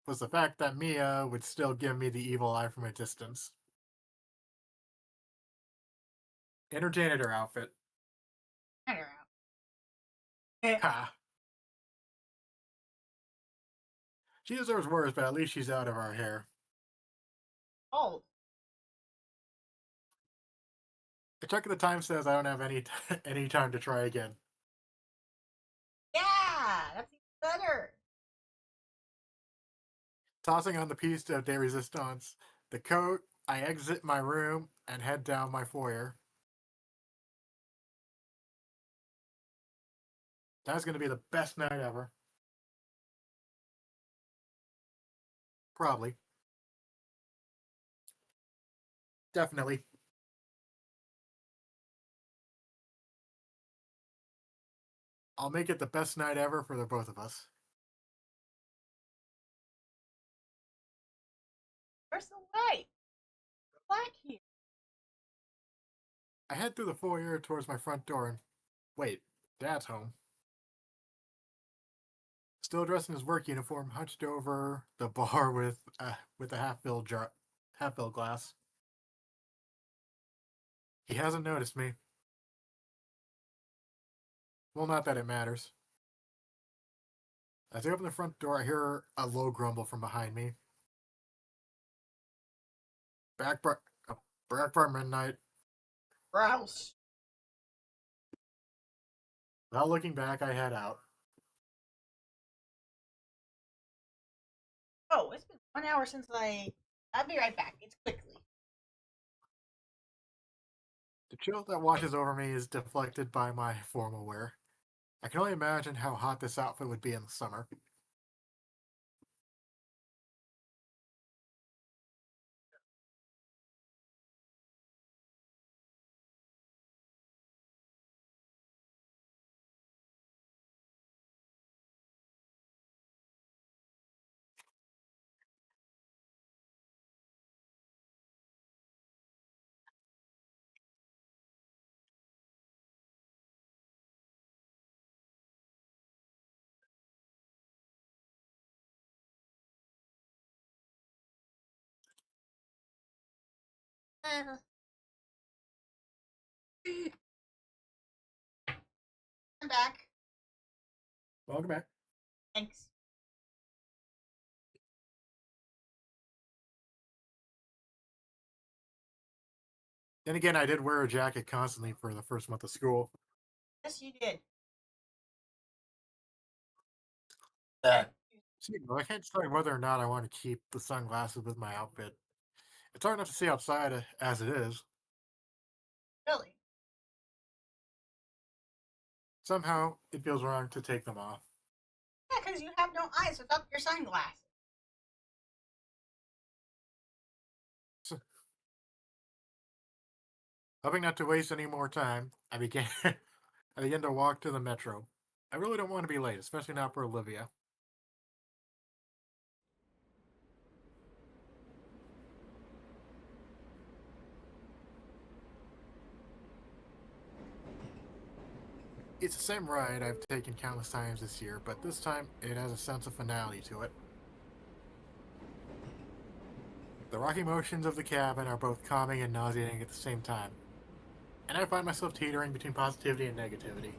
was the fact that Mia would still give me the evil eye from a distance. In her janitor outfit. I don't know. Ha! She deserves worse, but at least she's out of our hair. Old. A check of the time says I don't have any time to try again. Yeah, that's even better. Tossing on the piece de resistance, the coat, I exit my room and head down my foyer. That's going to be the best night ever. Probably. Definitely. I'll make it the best night ever for the both of us. Where's the light? Black here. I head through the foyer towards my front door and wait, Dad's home. Still dressed in his work uniform, hunched over the bar with a half filled glass. He hasn't noticed me. Well, not that it matters. As I open the front door, I hear a low grumble from behind me. Back bar, back bar midnight. Grouse. Without looking back, I head out. Oh, it's been 1 hour since I'll be right back. It's quickly. The chill that washes over me is deflected by my formal wear. I can only imagine how hot this outfit would be in the summer. Uh, I'm back. Welcome back. Thanks. Then again, I did wear a jacket constantly for the first month of school. Yes, you did. So, I can't decide whether or not I want to keep the sunglasses with my outfit. It's hard enough to see outside as it is. Really? Somehow, it feels wrong to take them off. Yeah, because you have no eyes without your sunglasses. So, hoping not to waste any more time, I began I began to walk to the metro. I really don't want to be late, especially not for Olivia. It's the same ride I've taken countless times this year, but this time it has a sense of finality to it. The rocky motions of the cabin are both calming and nauseating at the same time, and I find myself teetering between positivity and negativity.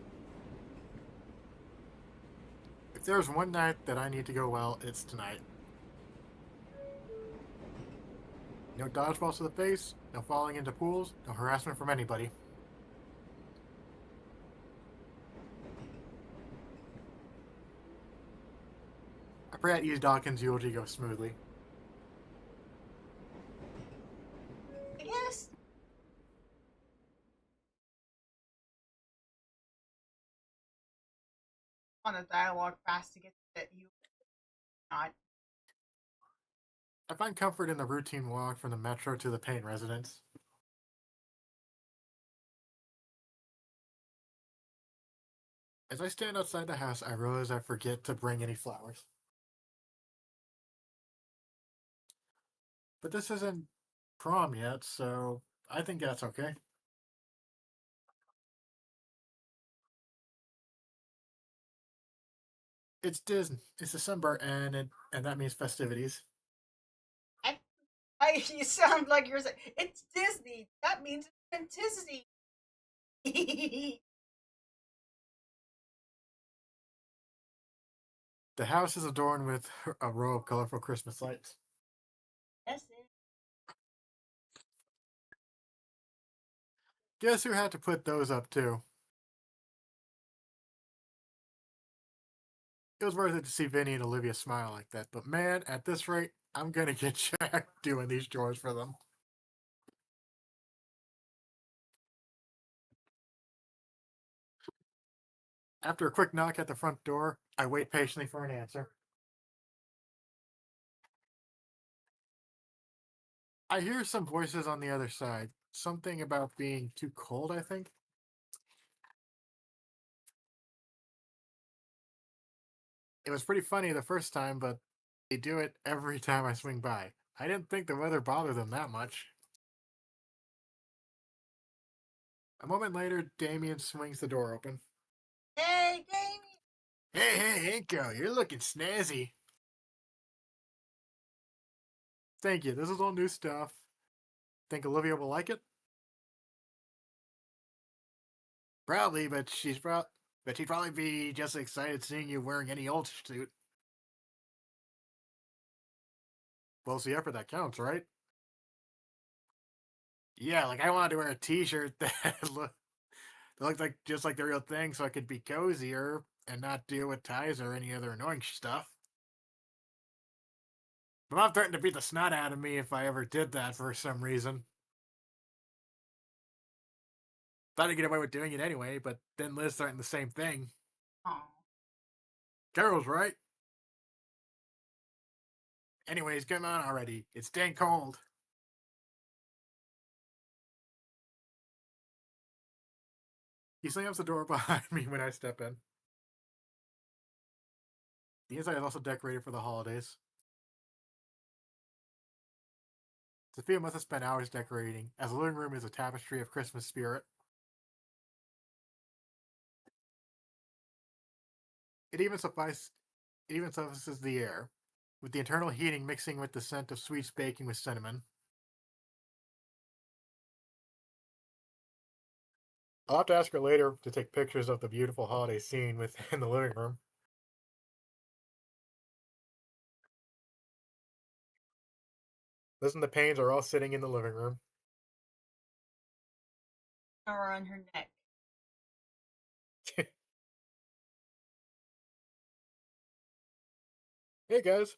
If there's one night that I need to go well, it's tonight. No dodgeballs to the face, no falling into pools, no harassment from anybody. I pray that East Dawkins' eulogy goes smoothly. I guess. On a dialogue fast to get that you not. I find comfort in the routine walk from the metro to the Payne residence. As I stand outside the house, I realize I forget to bring any flowers. But this isn't prom yet, so I think that's okay. It's Disney. It's December, and that means festivities. I, you sound like you're saying it's Disney. That means it's Disney. Yes, The house is adorned with a row of colorful Christmas lights. it. Guess who had to put those up too? It was worth it to see Vinny and Olivia smile like that, but man, at this rate, I'm gonna get jacked doing these chores for them. After a quick knock at the front door, I wait patiently for an answer. I hear some voices on the other side. Something about being too cold, I think. It was pretty funny the first time, but they do it every time I swing by. I didn't think the weather bothered them that much. A moment later, Damien swings the door open. Hey, Damien! Hey, Inko, you're looking snazzy. Thank you. This is all new stuff. Think Olivia will like it? Probably, but she'd probably be just excited seeing you wearing any old suit. Well, it's the effort that counts, right? Yeah, like I wanted to wear a T-shirt that looked like just like the real thing, so I could be cozier and not deal with ties or any other annoying stuff. But I'm threatened to beat the snot out of me if I ever did that for some reason. Thought I'd get away with doing it anyway, but then Liz threatened the same thing. Aw. Carol's right. Anyways, come on already. It's dang cold. He slams the door behind me when I step in. The inside is also decorated for the holidays. Sophia must have spent hours decorating, as the living room is a tapestry of Christmas spirit. It even suffices it even suffices the air, with the internal heating mixing with the scent of sweets baking with cinnamon. I'll have to ask her later to take pictures of the beautiful holiday scene within the living room. Listen, the pains are all sitting in the living room. Or on her neck. Hey guys.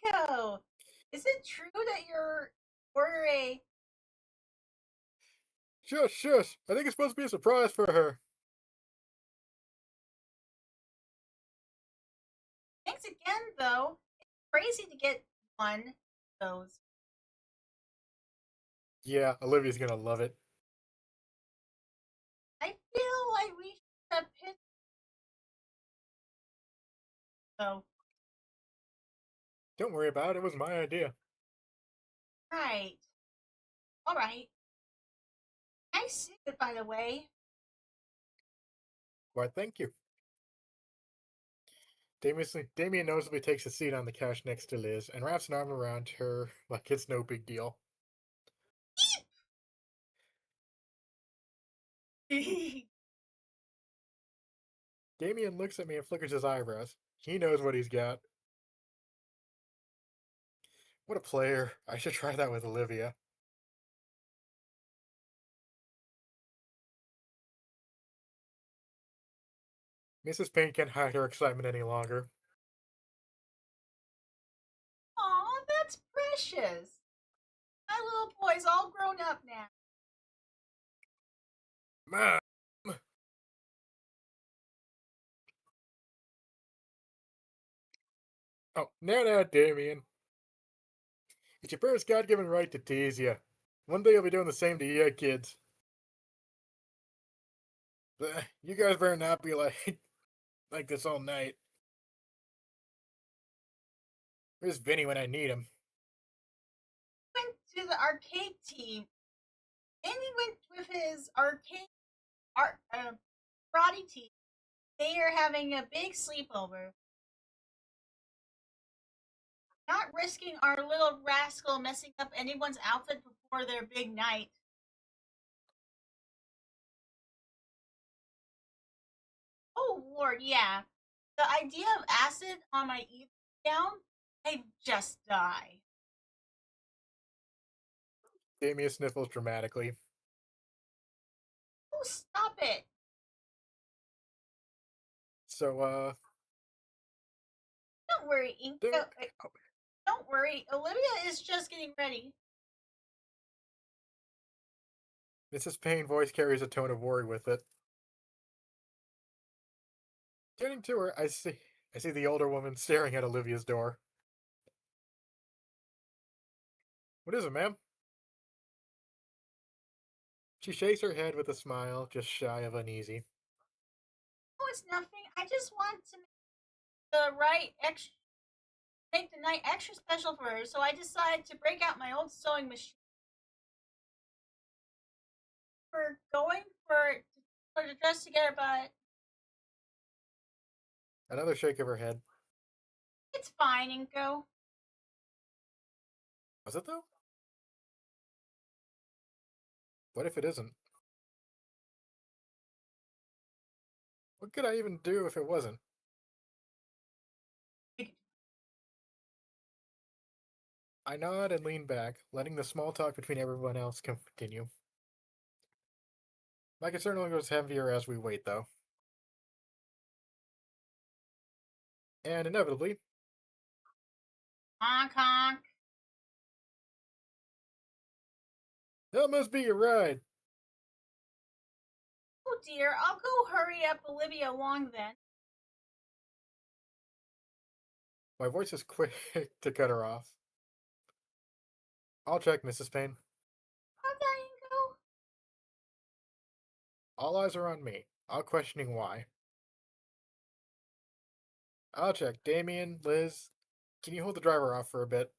Nico! Is it true that you're a Shush, shush. I think it's supposed to be a surprise for her. thanks again though? It's crazy to get one of those. Yeah, Olivia's gonna love it. I feel like we should have pitched though. Don't worry about it, it was my idea. Right. Alright. Nice suit, by the way. Why, thank you. Damien noticeably takes a seat on the couch next to Liz and wraps an arm around her like it's no big deal. Damien looks at me and flickers his eyebrows. He knows what he's got. What a player. I should try that with Olivia. Mrs. Payne can't hide her excitement any longer. Aw, that's precious. My little boy's all grown up now. Mom! Oh, now, Damien. It's your parents' God given right to tease you. One day you'll be doing the same to your kids. You guys better not be like this all night. Where's Vinny when I need him? Went to the arcade team, and he went with his arcade art karate team. They are having a big sleepover. Not risking our little rascal messing up anyone's outfit before their big night. Oh Lord, yeah. The idea of acid on my evening gown, I just die. Damien sniffles dramatically. Oh, stop it! So, Don't worry, don't. Inko. Don't worry. Olivia is just getting ready. Mrs. Payne's voice carries a tone of worry with it. Turning to her, I see the older woman staring at Olivia's door. What is it, ma'am? She shakes her head with a smile, just shy of uneasy. Oh, it's nothing. I just want to make the night extra special for her, so I decided to break out my old sewing machine. We're going for the dress together, but Another shake of her head. it's fine, Inko. Was it though? What if it isn't? What could I even do if it wasn't? I nod and lean back, letting the small talk between everyone else continue. My concern only grows heavier as we wait, though. And inevitably, Honk honk. that must be your ride. Oh dear, I'll go hurry up Olivia along then. My voice is quick to cut her off. I'll check, Mrs. Payne. How'd that Inko? All eyes are on me. All questioning why. I'll check. Damien, Liz, can you hold the driver off for a bit?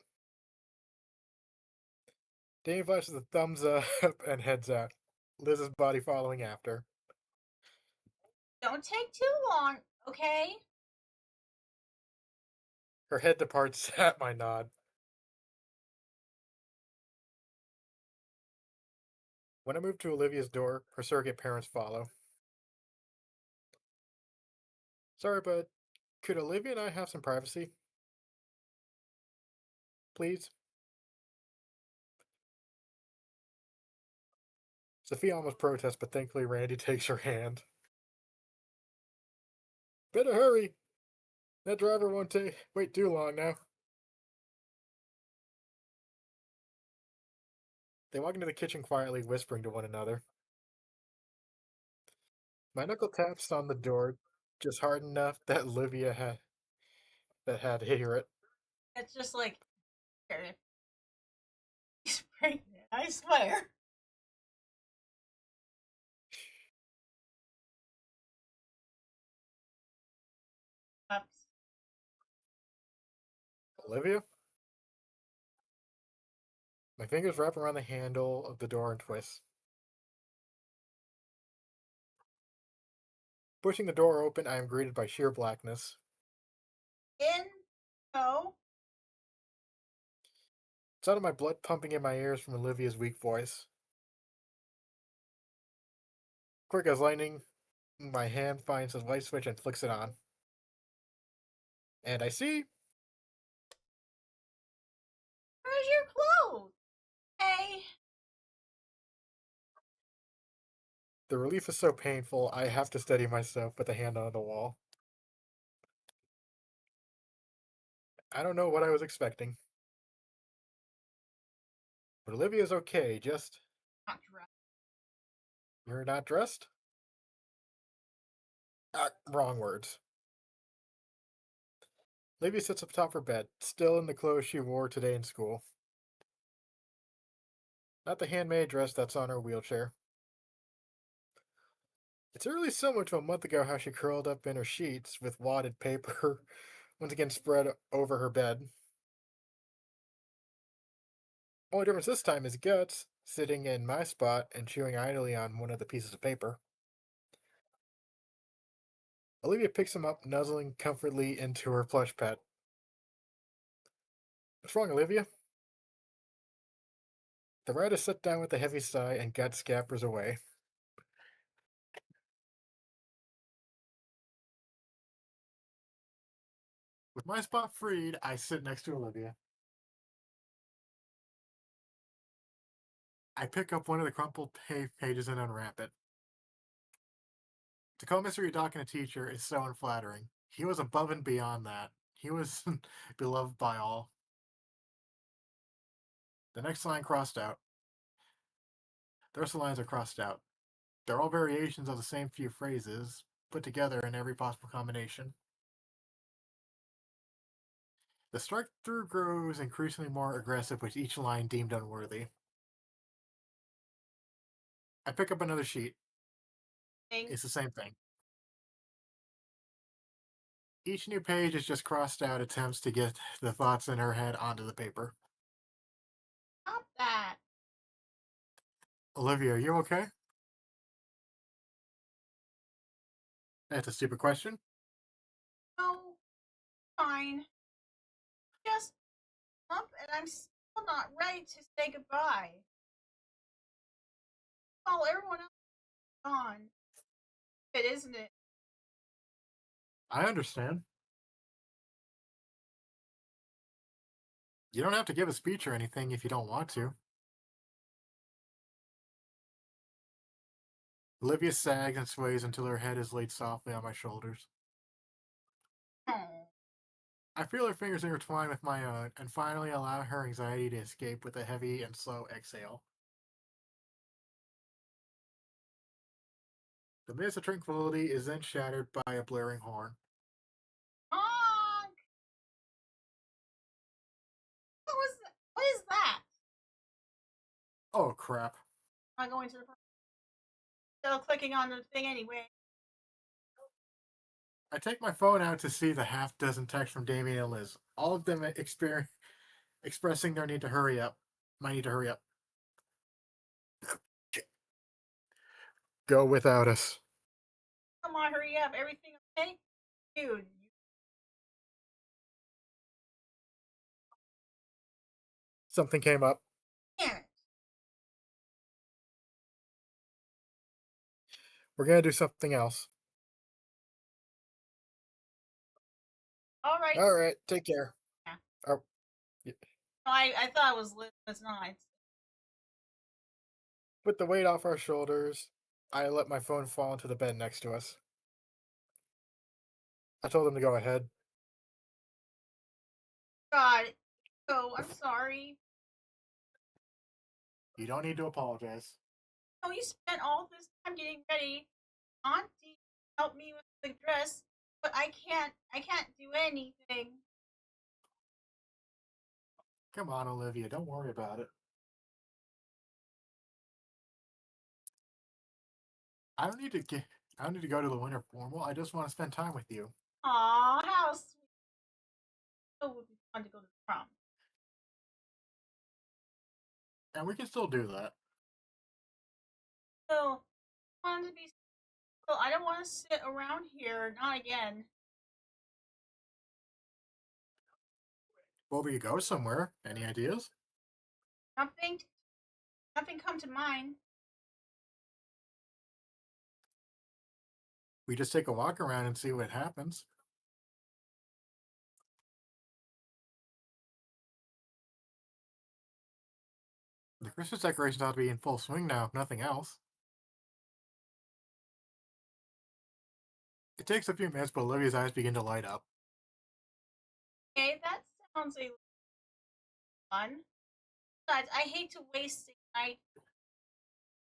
Damien flashes a thumbs up and heads out. Liz's body following after. Don't take too long, okay? Her head departs at my nod. When I move to Olivia's door, her surrogate parents follow. Sorry, but could Olivia and I have some privacy? Please? Sophia almost protests, but thankfully Randy takes her hand. Better hurry! That driver won't wait too long now. They walk into the kitchen quietly, whispering to one another. My knuckle taps on the door just hard enough that Olivia had to hear it. It's just like, he's pregnant, I swear. Oops. Olivia? My fingers wrap around the handle of the door and twist. Pushing the door open, I am greeted by sheer blackness. No. Sound of my blood pumping in my ears from Olivia's weak voice. Quick as lightning, my hand finds the light switch and flicks it on. And I see Where's your clothes? Hey. the relief is so painful, I have to steady myself with a hand on the wall. I don't know what I was expecting. But Olivia's okay, just. Not dressed. You're not dressed? Wrong words. Olivia sits up top her bed, still in the clothes she wore today in school. Not the handmade dress that's on her wheelchair. It's really similar to a month ago how she curled up in her sheets with wadded paper once again spread over her bed. Only difference this time is Guts sitting in my spot and chewing idly on one of the pieces of paper. Olivia picks him up, nuzzling comfortably into her plush pet. What's wrong, Olivia? The rider sat down with a heavy sigh and Guts scampers away. With my spot freed, I sit next to Olivia. I pick up one of the crumpled pages and unwrap it. To call Mr. Udaka a teacher is so unflattering. He was above and beyond that. He was beloved by all. The next line crossed out. The rest of the lines are crossed out. They're all variations of the same few phrases, put together in every possible combination. The strike through grows increasingly more aggressive with each line deemed unworthy. I pick up another sheet. Thing. It's the same thing. Each new page is just crossed out attempts to get the thoughts in her head onto the paper. Stop that. Olivia, are you okay? That's a stupid question. No, fine. Just up and I'm still not ready to say goodbye. Well, everyone else is gone. It isn't it? I understand. You don't have to give a speech or anything if you don't want to. Olivia sags and sways until her head is laid softly on my shoulders. Oh. I feel her fingers intertwine with my own and finally allow her anxiety to escape with a heavy and slow exhale. The mist of tranquility is then shattered by a blaring horn. Honk! What is that? Oh crap. I'm going to the still clicking on the thing anyway. I take my phone out to see the half dozen texts from Damien and Liz, all of them expressing their need to hurry up. My need to hurry up. Go without us. Come on, hurry up. Everything okay? Dude, you Something came up. can't. We're gonna do something else. Alright. All right, take care. Yeah. Oh, No, I thought it was Liz, but it's not. with the weight off our shoulders, I let my phone fall into the bed next to us. I told him to go ahead. God. Oh, I'm sorry. You don't need to apologize. No, you spent all this time getting ready. Auntie helped me with the dress, but I can't do anything. Come on, Olivia, don't worry about it. I don't need to get. I don't need to go to the winter formal. I just want to spend time with you. Aw, how sweet. Oh, it would be fun to go to the prom. And we can still do that. So, I wanted to be still. I don't want to sit around here. Not again. Well, we could go somewhere. Any ideas? Nothing, nothing come to mind. We just take a walk around and see what happens. The Christmas decorations ought to be in full swing now, if nothing else. It takes a few minutes, but Olivia's eyes begin to light up. Okay, that sounds a fun. Besides, I hate to waste a night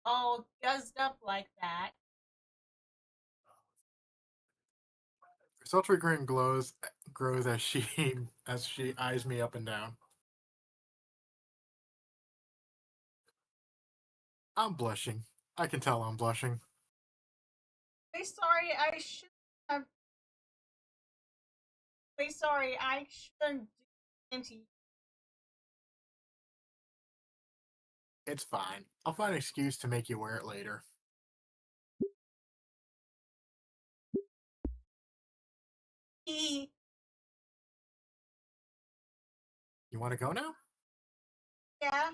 all guzzed up like that. Her sultry grin grows as she as she eyes me up and down. I'm blushing. I can tell I'm blushing. I'm sorry, I should have. I'm sorry, I shouldn't do anything to you. It's fine. I'll find an excuse to make you wear it later. You want to go now? Yeah,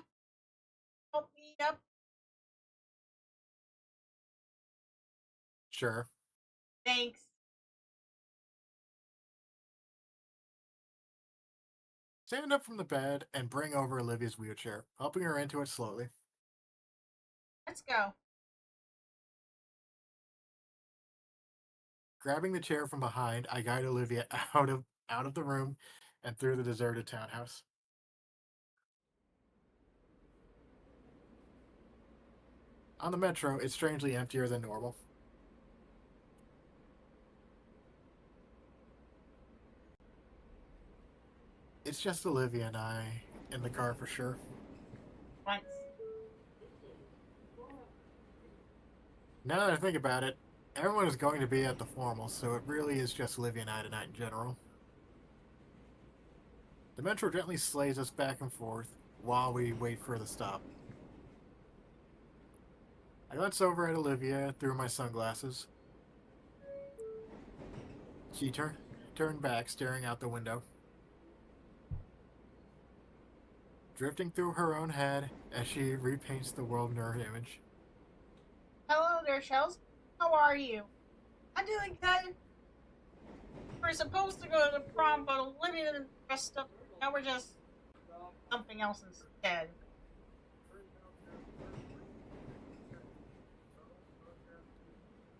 help me up. Sure. Thanks. Stand up from the bed and bring over Olivia's wheelchair, helping her into it slowly. Let's go. Grabbing the chair from behind, I guide Olivia out of the room and through the deserted townhouse. On the metro, it's strangely emptier than normal. It's just Olivia and I in the car for sure. Once. Now that I think about it, everyone is going to be at the formal, so it really is just Olivia and I tonight in general. The metro gently slays us back and forth while we wait for the stop. I glance over at Olivia through my sunglasses. She turned back, staring out the window, drifting through her own head as she repaints the world in her image. Hello there, Shells. How are you? I'm doing good. We're supposed to go to the prom, but Olivia didn't dress up. Now we're just something else instead.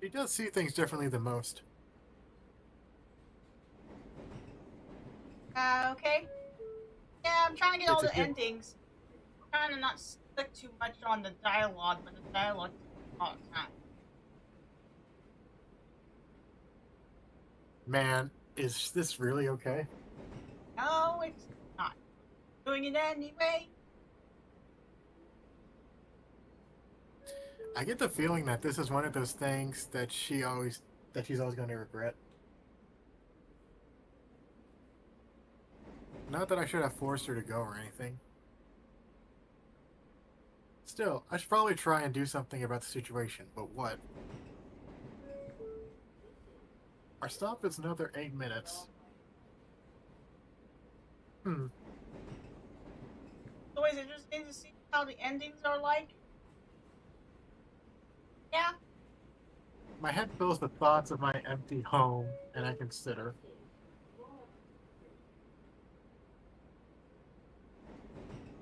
She does see things differently than most. Okay. Yeah, I'm trying to get all It's a the good endings. I'm trying to not stick too much on the dialogue, but the dialogue all the time. man. Is this really okay? No, it's not. Doing it anyway. I get the feeling that this is one of those things that she's always going to regret. Not that I should have forced her to go or anything. Still, I should probably try and do something about the situation, but what? Our stop is another 8 minutes. Hmm. So is it just need to see how the endings are like? Yeah. My head fills with thoughts of my empty home, and I consider.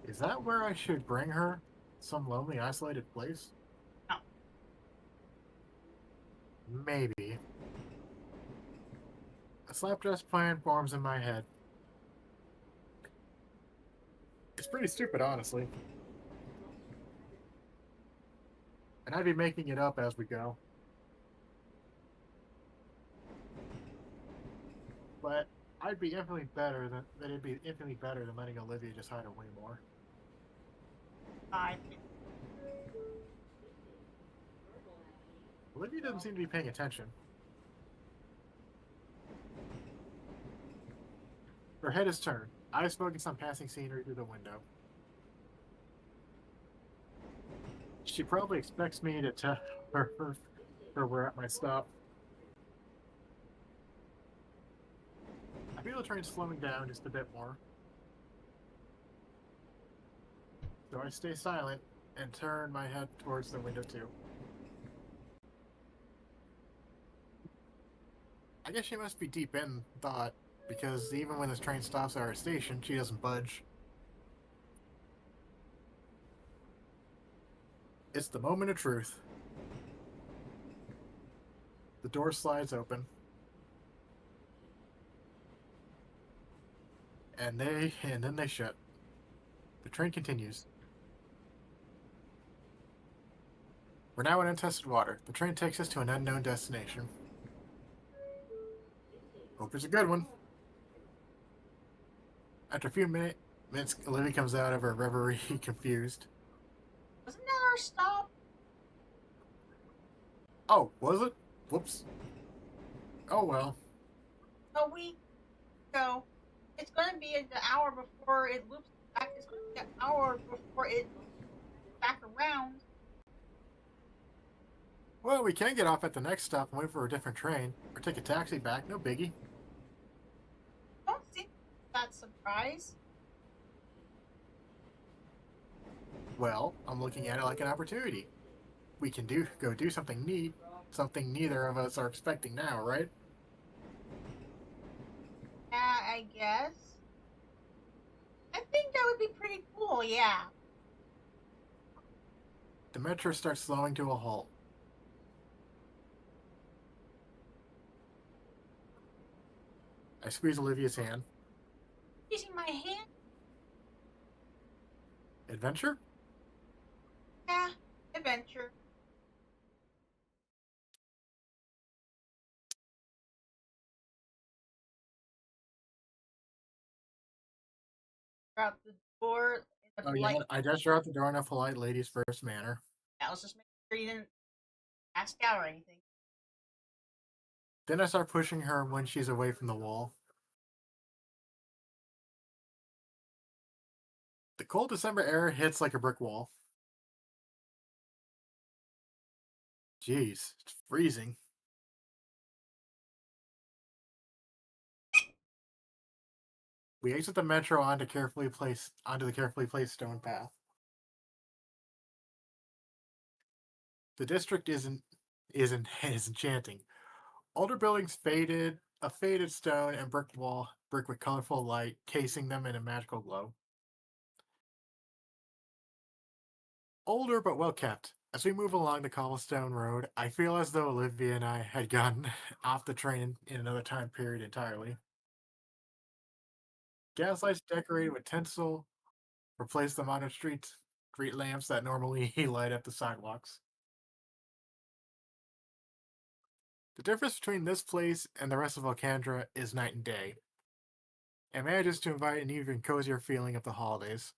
Is that where I should bring her? Some lonely, isolated place? No. Maybe. A slapdash plan forms in my head. It's pretty stupid, honestly. And I'd be making it up as we go. But I'd be infinitely better than it'd be infinitely better than letting Olivia just hide away more. I Olivia doesn't seem to be paying attention. Her head is turned, eyes focused on passing scenery through the window. She probably expects me to tell her we're at my stop. I feel the train slowing down just a bit more. So I stay silent and turn my head towards the window too. I guess she must be deep in thought, because even when this train stops at our station, she doesn't budge. It's the moment of truth. The door slides open. And then they shut. The train continues. We're now in untested water. The train takes us to an unknown destination. Hope it's a good one. After a few minutes, Olivia comes out of her reverie confused. wasn't that our stop? Oh, was it? Whoops. Oh well. A week ago. It's gonna be an hour before it loops back. It's gonna be an hour before it loops back around. Well, we can get off at the next stop and wait for a different train, or take a taxi back, no biggie. Don't seem that surprised. Well, I'm looking at it like an opportunity. We can go do something neat, something neither of us are expecting now, right? Yeah, I guess. I think that would be pretty cool, yeah. The metro starts slowing to a halt. I squeeze Olivia's hand. Using my hand? Adventure? Yeah, adventure. Out the door in a Oh, yeah. polite. I gesture out the door in a polite ladies' first manner. I was just making sure you didn't ask out or anything. Then I start pushing her when she's away from the wall. The cold December air hits like a brick wall. Jeez, it's freezing. We exit the metro onto the carefully placed stone path. The district is enchanting. Older buildings faded, a faded stone and brick with colorful light, casing them in a magical glow. Older but well kept. As we move along the cobblestone road, I feel as though Olivia and I had gotten off the train in another time period entirely. Gaslights decorated with tinsel replace the modern street lamps that normally light up the sidewalks. The difference between this place and the rest of Alcandra is night and day. It manages to invite an even cozier feeling of the holidays.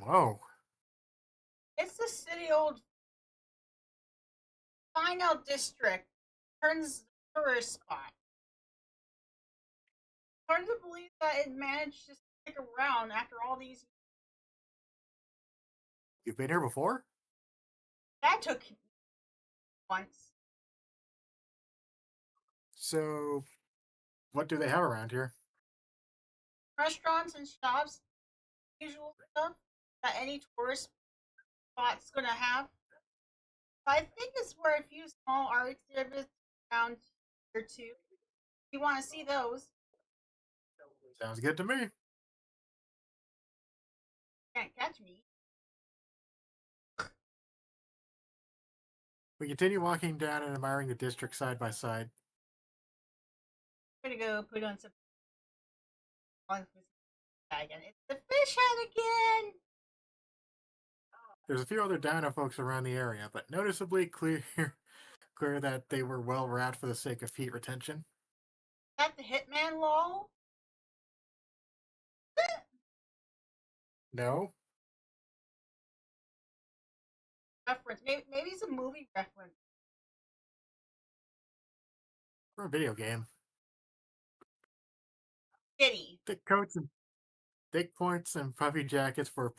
Whoa. It's the city old final district. Turns tourist spot. Hard to believe that it managed to stick around after all these. You've been here before? That took once. So, what do they have around here? Restaurants and shops, usual stuff that any tourist spot's gonna have. I think it's where a few small art exhibits around here too. If you want to see those, Sounds good to me. can't catch me. We continue walking down and admiring the district side by side. I'm gonna go put on some again. It's the fish head again. There's a few other dino folks around the area, but noticeably clear that they were well wrapped for the sake of heat retention. Is that the Hitman lol No, reference? Maybe it's a movie reference. for a video game. Kitty. Thick coats and thick points and puffy jackets for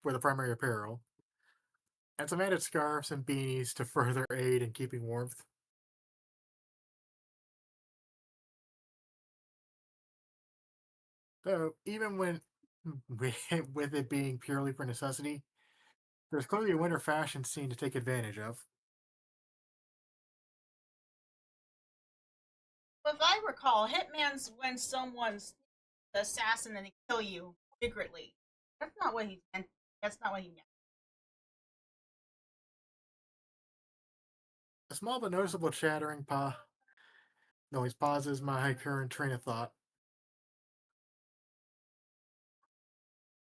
the primary apparel, and some added scarves and beanies to further aid in keeping warmth. Though, even when with it being purely for necessity, there's clearly a winter fashion scene to take advantage of. If I recall, Hitman's when someone's the assassin and they kill you secretly. That's not what he meant. That's not what he meant. A small but noticeable chattering noise pauses my current train of thought.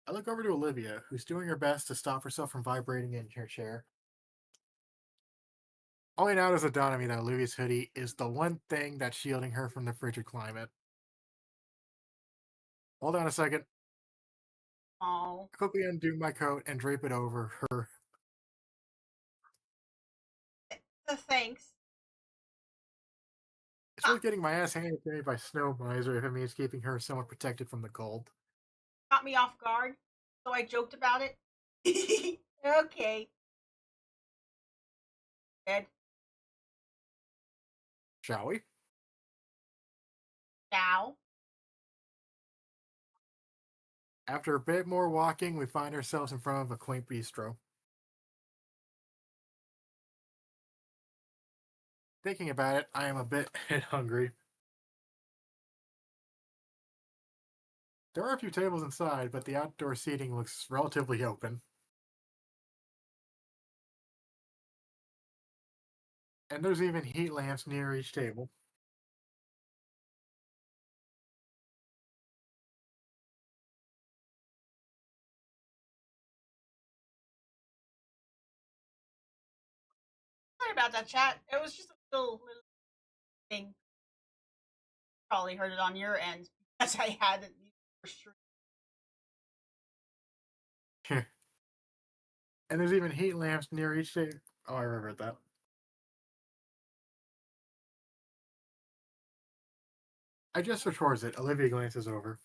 I look over to Olivia, who's doing her best to stop herself from vibrating in her chair. Only now does it dawn on me that Olivia's hoodie is the one thing that's shielding her from the frigid climate. Hold on a second. Oh, I quickly undo my coat and drape it over her. the thanks. It's worth getting my ass handed to me by Snow Miser if it means keeping her somewhat protected from the cold. Caught me off guard, so I joked about it. Okay, Ed. Shall we? Now, After a bit more walking, we find ourselves in front of a quaint bistro. Thinking about it, I am a bit hungry. There are a few tables inside, but the outdoor seating looks relatively open. And there's even heat lamps near each table. Sorry about that, chat. It was just a little thing. Probably heard it on your end because I had it for stream. And there's even heat lamps near each table. Oh, I remember that. I gesture towards it. Olivia glances over.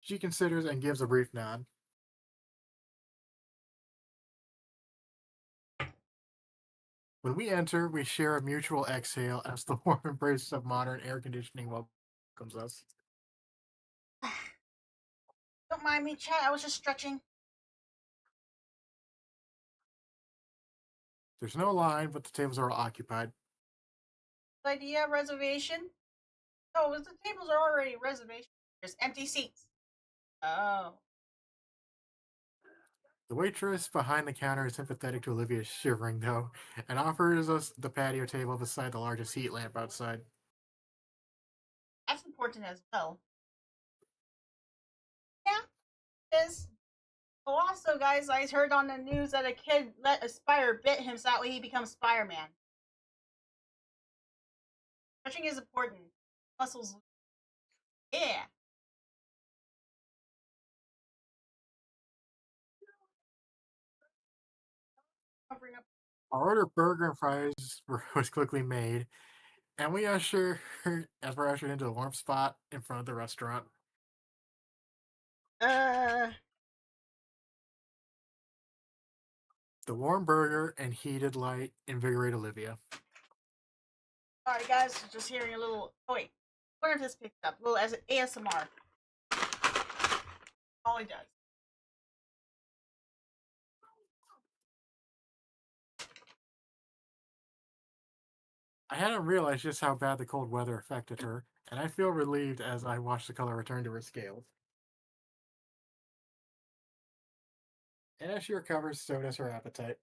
She considers and gives a brief nod. When we enter, we share a mutual exhale as the warm embrace of modern air conditioning welcomes us. Don't mind me, chat. I was just stretching. There's no line, but the tables are all occupied. Idea reservation. Oh, the tables are already reservation. There's empty seats. Oh. The waitress behind the counter is sympathetic to Olivia's shivering, though, and offers us the patio table beside the largest heat lamp outside. That's important as well. Yeah, it is. Oh, also, guys, I heard on the news that a kid let a spider bit him so that way he becomes Spider-Man. Stretching is important. Muscles. Yeah. Covering up. Our order of burger and fries was quickly made, and as we're ushered into the warm spot in front of the restaurant. Uh. The warm burger and heated light invigorate Olivia. Sorry, guys. Just hearing a little. Oh wait. I wonder if this picks up. A little as ASMR. All he does. I hadn't realized just how bad the cold weather affected her, and I feel relieved as I watch the color return to her scales. And as she recovers, so does her appetite.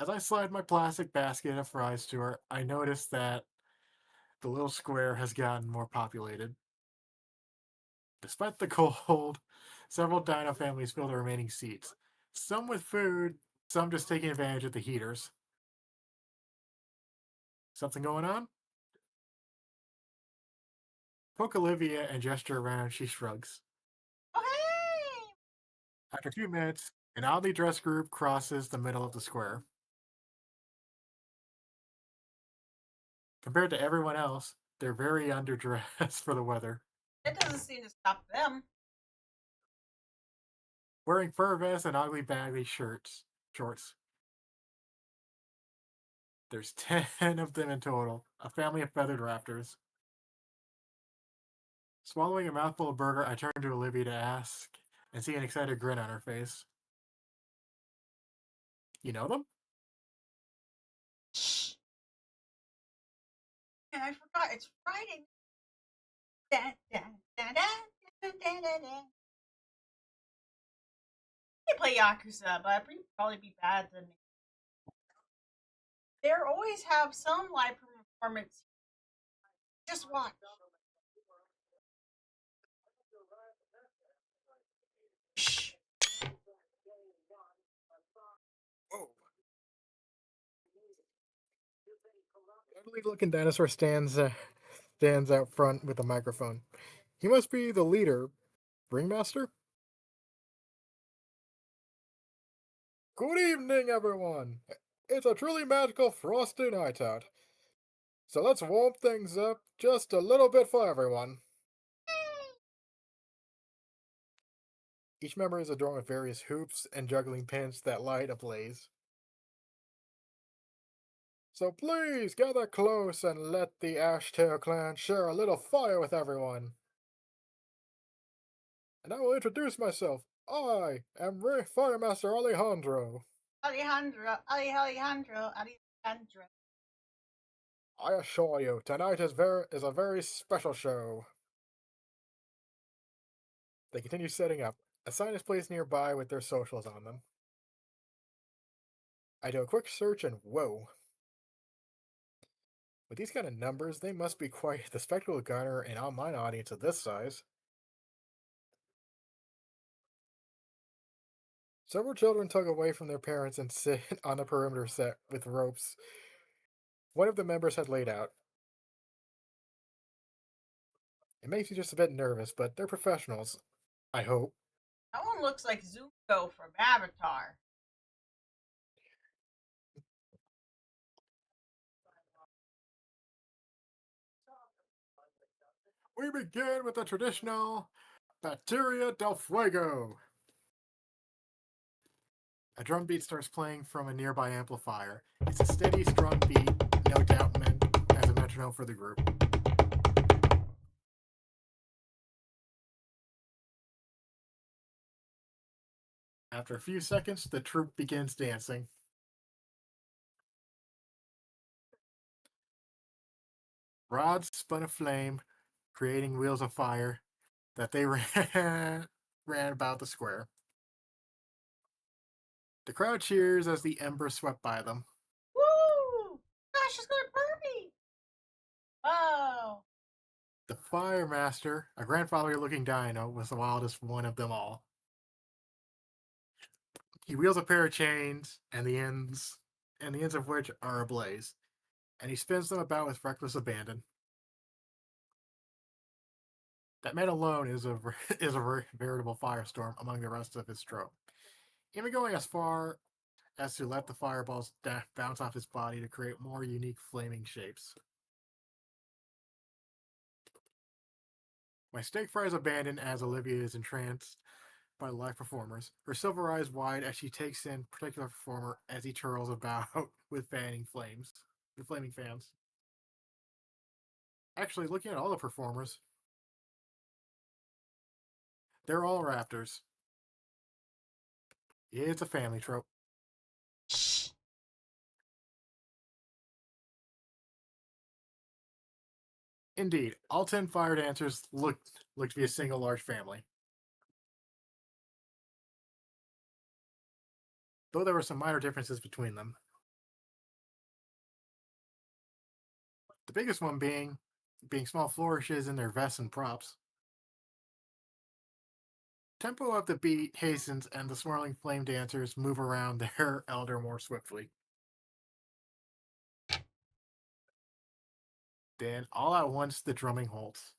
As I slide my plastic basket of fries to her, I notice that the little square has gotten more populated. Despite the cold, several dino families fill the remaining seats. Some with food, some just taking advantage of the heaters. Something going on? Poke Olivia and gesture around, she shrugs. Oh hey! After a few minutes, an oddly dressed group crosses the middle of the square. Compared to everyone else, they're very underdressed for the weather. It doesn't seem to stop them. Wearing fur vests and ugly baggy shorts. There's 10 of them in total, a family of feathered raptors. Swallowing a mouthful of burger, I turn to Olivia to ask and see an excited grin on her face. You know them? Shh. And I forgot it's Friday. Da, da, da, da, da, da, da, da. They play Yakuza, but it'd probably be bad than me. They always have some live performance. Just watch. Shh. Whoa. Ugly looking dinosaur stands out front with a microphone. He must be the leader, ringmaster? Good evening, everyone. It's a truly magical frosty night out. So let's warm things up just a little bit for everyone. Each member is adorned with various hoops and juggling pins that light a blaze. So please gather close and let the Ashtail clan share a little fire with everyone. And I will introduce myself. I am Firemaster Alejandro. Alejandro. I assure you, tonight is a very special show. They continue setting up. A sign is placed nearby with their socials on them. I do a quick search and whoa. With these kind of numbers, they must be quite the spectacle garner an online audience of this size. Several children tug away from their parents and sit on the perimeter set with ropes one of the members had laid out. It makes me just a bit nervous, but they're professionals, I hope. That one looks like Zuko from Avatar. We begin with the traditional Bateria del Fuego. A drum beat starts playing from a nearby amplifier. It's a steady, strong beat, no doubt meant as a metronome for the group. After a few seconds, the troupe begins dancing. Rods spun a flame, creating wheels of fire that they ran about the square. The crowd cheers as the embers swept by them. Woo! Gosh, she's gonna burn me! Oh, The fire master, a grandfather looking dino, was the wildest one of them all. He wields a pair of chains, and the ends of which are ablaze, and he spins them about with reckless abandon. That man alone is a is a veritable firestorm among the rest of his trope, even going as far as to let the fireballs bounce off his body to create more unique flaming shapes. My steak fries abandon as Olivia is entranced by the live performers, her silver eyes wide as she takes in particular performer as he twirls about with flaming fans. Actually, looking at all the performers, they're all raptors. It's a family trope. shh. Indeed, all 10 fire dancers look to be a single large family. Though there were some minor differences between them. The biggest one being small flourishes in their vests and props. Tempo of the beat hastens and the swirling flame dancers move around their elder more swiftly. Then, all at once, the drumming halts.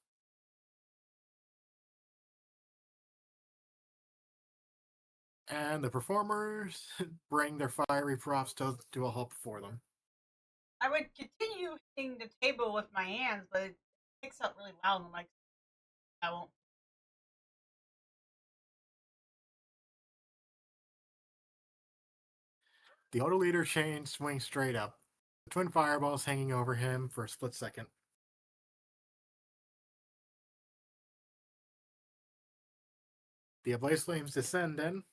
And the performers bring their fiery props to a halt before them. I would continue hitting the table with my hands, but it picks up really loud, and I'm like, I won't. The auto leader chain swings straight up, the twin fireballs hanging over him for a split second. The ablaze flames descend then.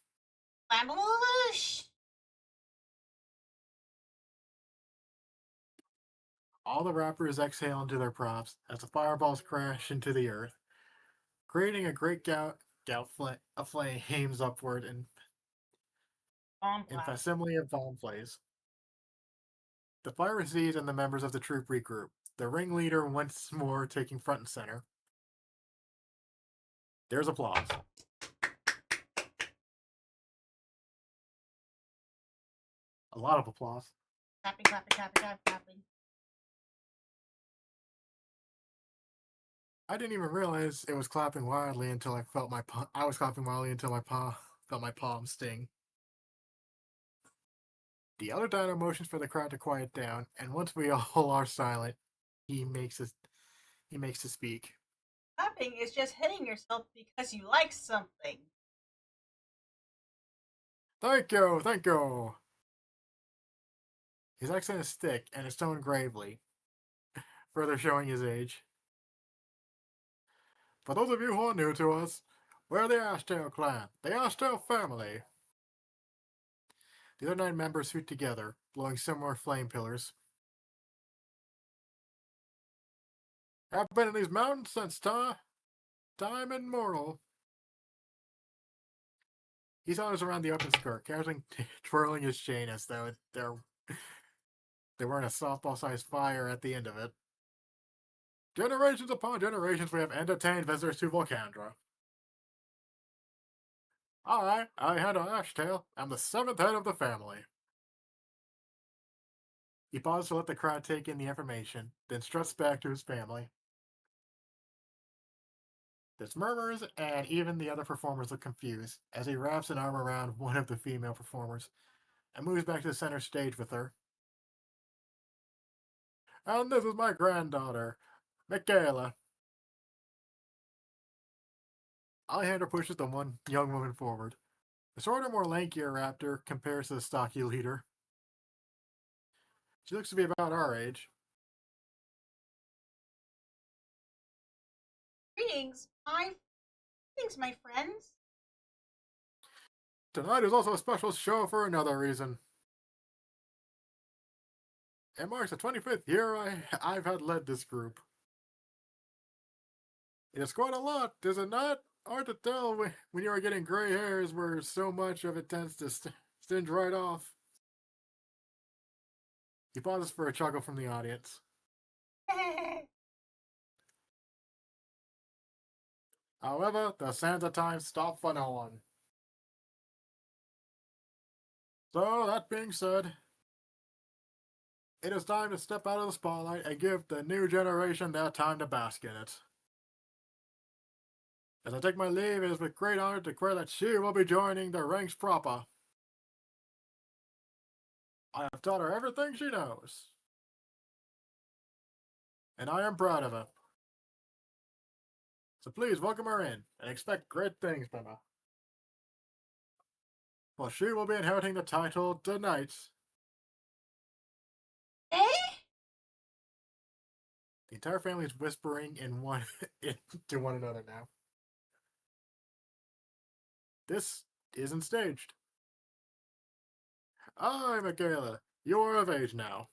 Flamouche! All the rappers exhale into their props as the fireballs crash into the earth, creating a great of flames upward Bomb in blast. facsimile of bomb flays. The fire recedes and the members of the troop regroup, the ringleader once more taking front and center. There's applause. A lot of applause. Clapping, clapping, clapping, clapping, clapping. I didn't even realize it was clapping wildly until I was clapping wildly until felt my palm sting. The other dino motions for the crowd to quiet down, and once we all are silent, he makes us he makes to speak. Clapping is just hitting yourself because you like something. Thank you, thank you. His accent is thick and his tone gravely, further showing his age. For those of you who are new to us, we're the Ashtail clan, the Ashtail family. The other 9 members hoot together, blowing similar flame pillars. I've been in these mountains since time immemorial. He saunters around the open skirt, casually twirling his chain as though they weren't a softball-sized fire at the end of it. Generations upon generations, we have entertained visitors to Volcandra. I Handle Ashtail, am the seventh head of the family. He pauses to let the crowd take in the information, then struts back to his family. There's murmurs, and even the other performers look confused as he wraps an arm around one of the female performers and moves back to the center stage with her. And this is my granddaughter, Michaela. Alejandro pushes the one young woman forward. The shorter, more lankier raptor compares to the stocky leader. She looks to be about our age. Greetings, my friends. Tonight is also a special show for another reason. It marks the 25th year I've had led this group. It's quite a lot, is it not? Hard to tell when you are getting gray hairs where so much of it tends to stinge right off. He pauses for a chuckle from the audience. However, the sands of time stop for no one. So, that being said, it is time to step out of the spotlight and give the new generation their time to bask in it. As I take my leave, it is with great honor to declare that she will be joining the ranks proper. I have taught her everything she knows, and I am proud of her. So please welcome her in and expect great things from her. For she will be inheriting the title tonight. Eh? The entire family is whispering into one another now. This isn't staged. I, Michaela, you are of age now.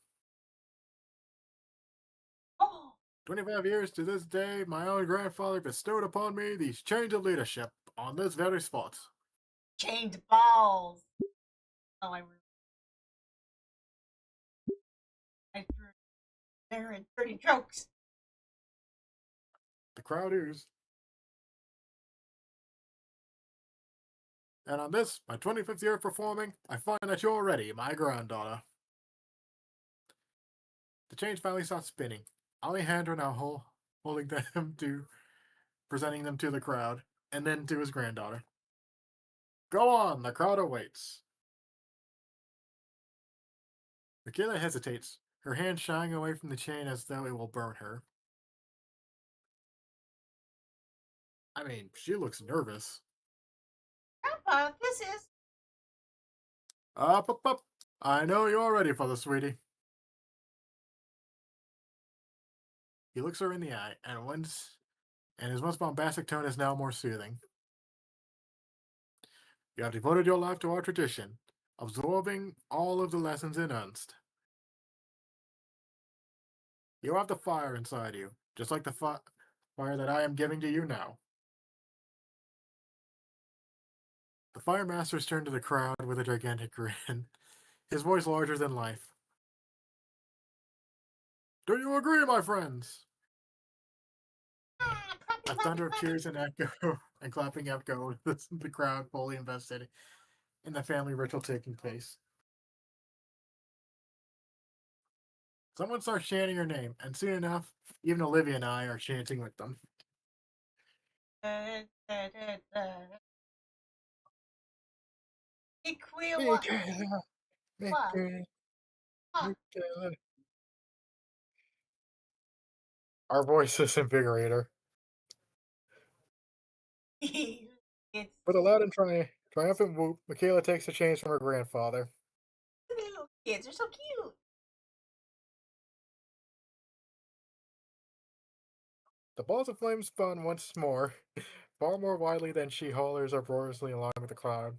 Oh, 25 years to this day, my own grandfather bestowed upon me these chains of leadership on this very spot. chained balls. Oh, I threw there in dirty jokes. The crowd oozed. And on this, my 25th year of performing, I find that you're ready, my granddaughter. The chains finally stop spinning. Alejandro now holding them to, presenting them to the crowd, and then to his granddaughter. Go on, the crowd awaits. Michaela hesitates, her hand shying away from the chain as though it will burn her. I mean, she looks nervous. Grandpa, this is. Up, up, up. I know you're ready for this, sweetie. He looks her in the eye, and his once bombastic tone is now more soothing. You have devoted your life to our tradition, absorbing all of the lessons in earnest. You have the fire inside you, just like the fire that I am giving to you now. The Fire Master's turned to the crowd with a gigantic grin, his voice larger than life. Do you agree, my friends? A thunder of cheers and echo and clapping echo, the crowd fully invested in the family ritual taking place. Someone starts chanting her name, and soon enough, even Olivia and I are chanting with them. Equila. Michaela, What? Michaela, Huh. Michaela. Our voices invigorate her. It's With a loud and triumphant whoop, Michaela takes the chains from her grandfather. little kids are so cute. The balls of flame spun once more, far more widely than she hollers uproariously along with the cloud.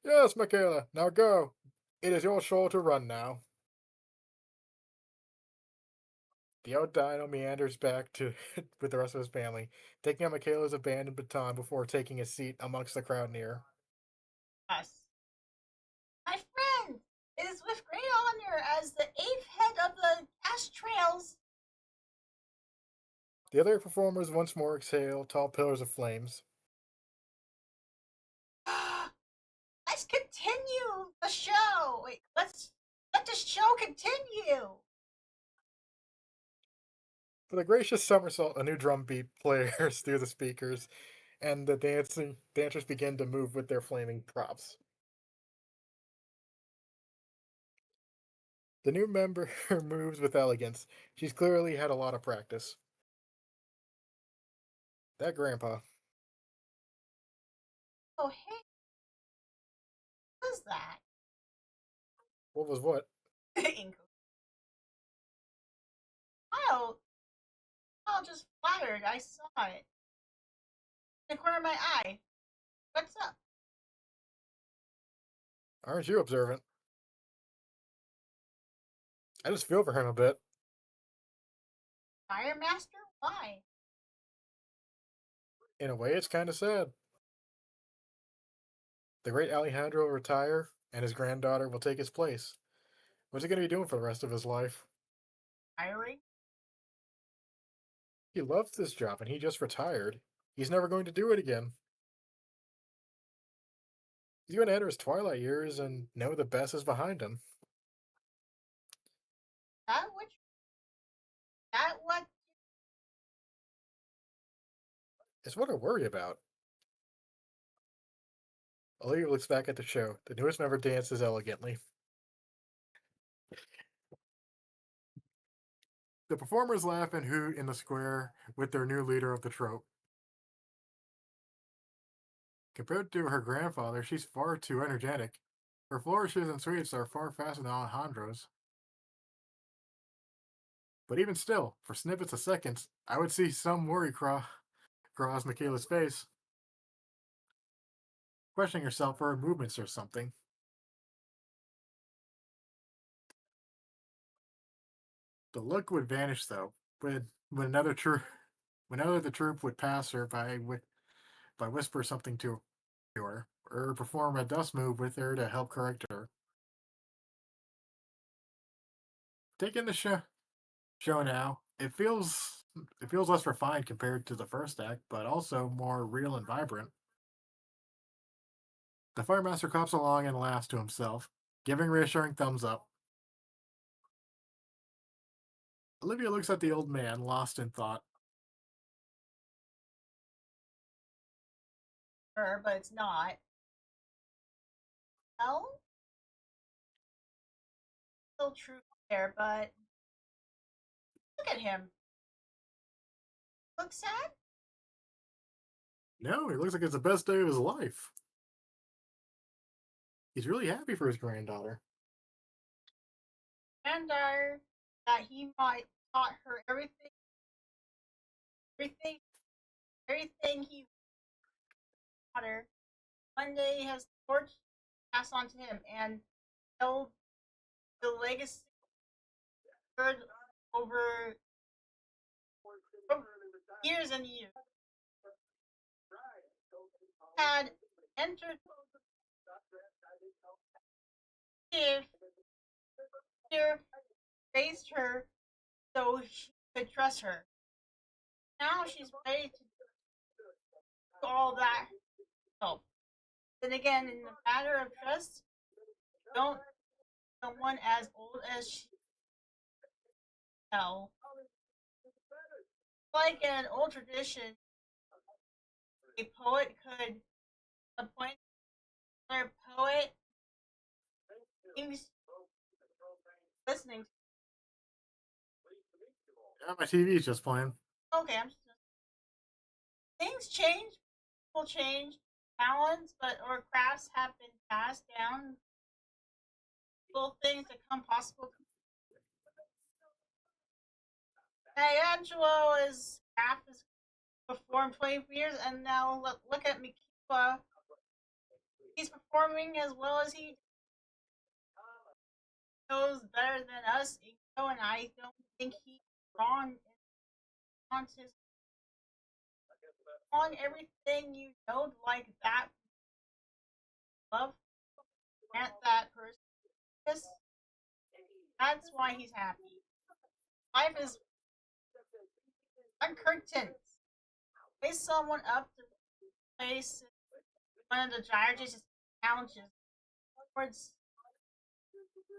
Yes, Michaela, now go. It is your show to run now. The old Dino meanders back to with the rest of his family, taking out Michaela's abandoned baton before taking a seat amongst the crowd near. Us. My friend is with great honor as the eighth head of the Ash Trails. The other performers once more exhale tall pillars of flames. Let's continue the show. Wait, let the show continue. With a gracious somersault, a new drum beat plays through the speakers, and the dancers begin to move with their flaming props. The new member moves with elegance. She's clearly had a lot of practice. That grandpa. Oh, hey, what's that? What was what? Oh, oh, just flattered. I saw it in the corner of my eye. What's up? Aren't you observant? I just feel for him a bit. Fire Master? Why? In a way, it's kind of sad. The great Alejandro will retire, and his granddaughter will take his place. What's he going to be doing for the rest of his life? Firing? He loves this job, and he just retired. He's never going to do it again. He's going to enter his twilight years and know the best is behind him. That which? That what? It's what I worry about. Olivia looks back at the show. The newest member dances elegantly. The performers laugh and hoot in the square with their new leader of the trope. Compared to her grandfather, she's far too energetic. Her flourishes and sweeps are far faster than Alejandro's. But even still, for snippets of seconds, I would see some worry cross Michaela's face, questioning herself for her movements or something. The look would vanish though, when another whenever the troop would pass her by whisper something to her, or perform a dust move with her to help correct her. Taking the show now, it feels less refined compared to the first act, but also more real and vibrant. The Firemaster cops along and laughs to himself, giving reassuring thumbs up. Olivia looks at the old man, lost in thought. Her, but it's not. Well, still true there, but look at him. Looks sad. No, he looks like it's the best day of his life. He's really happy for his granddaughter. And that he might taught her everything, everything he taught her. One day has torch passed on to him, and held the legacy bird over years and years. Had entered here, here, raised her so she could trust her. Now she's ready to do all that help. Then again, in the matter of trust, don't someone as old as she tell. Like an old tradition, a poet could appoint another poet. Things listening. Yeah, my TV's just playing. Okay, I'm just things change, people change, talents but or crafts have been passed down. Little things that come possible. Hey, Angelo is craft is performed 20 years, and now look at Mikiwa. He's performing as well as he knows better than us. And I don't think he wrong on his on everything you know like that love grant that person this. That's why he's happy. Life is uncurtained. Raise someone up to place one of the gyrations challenges towards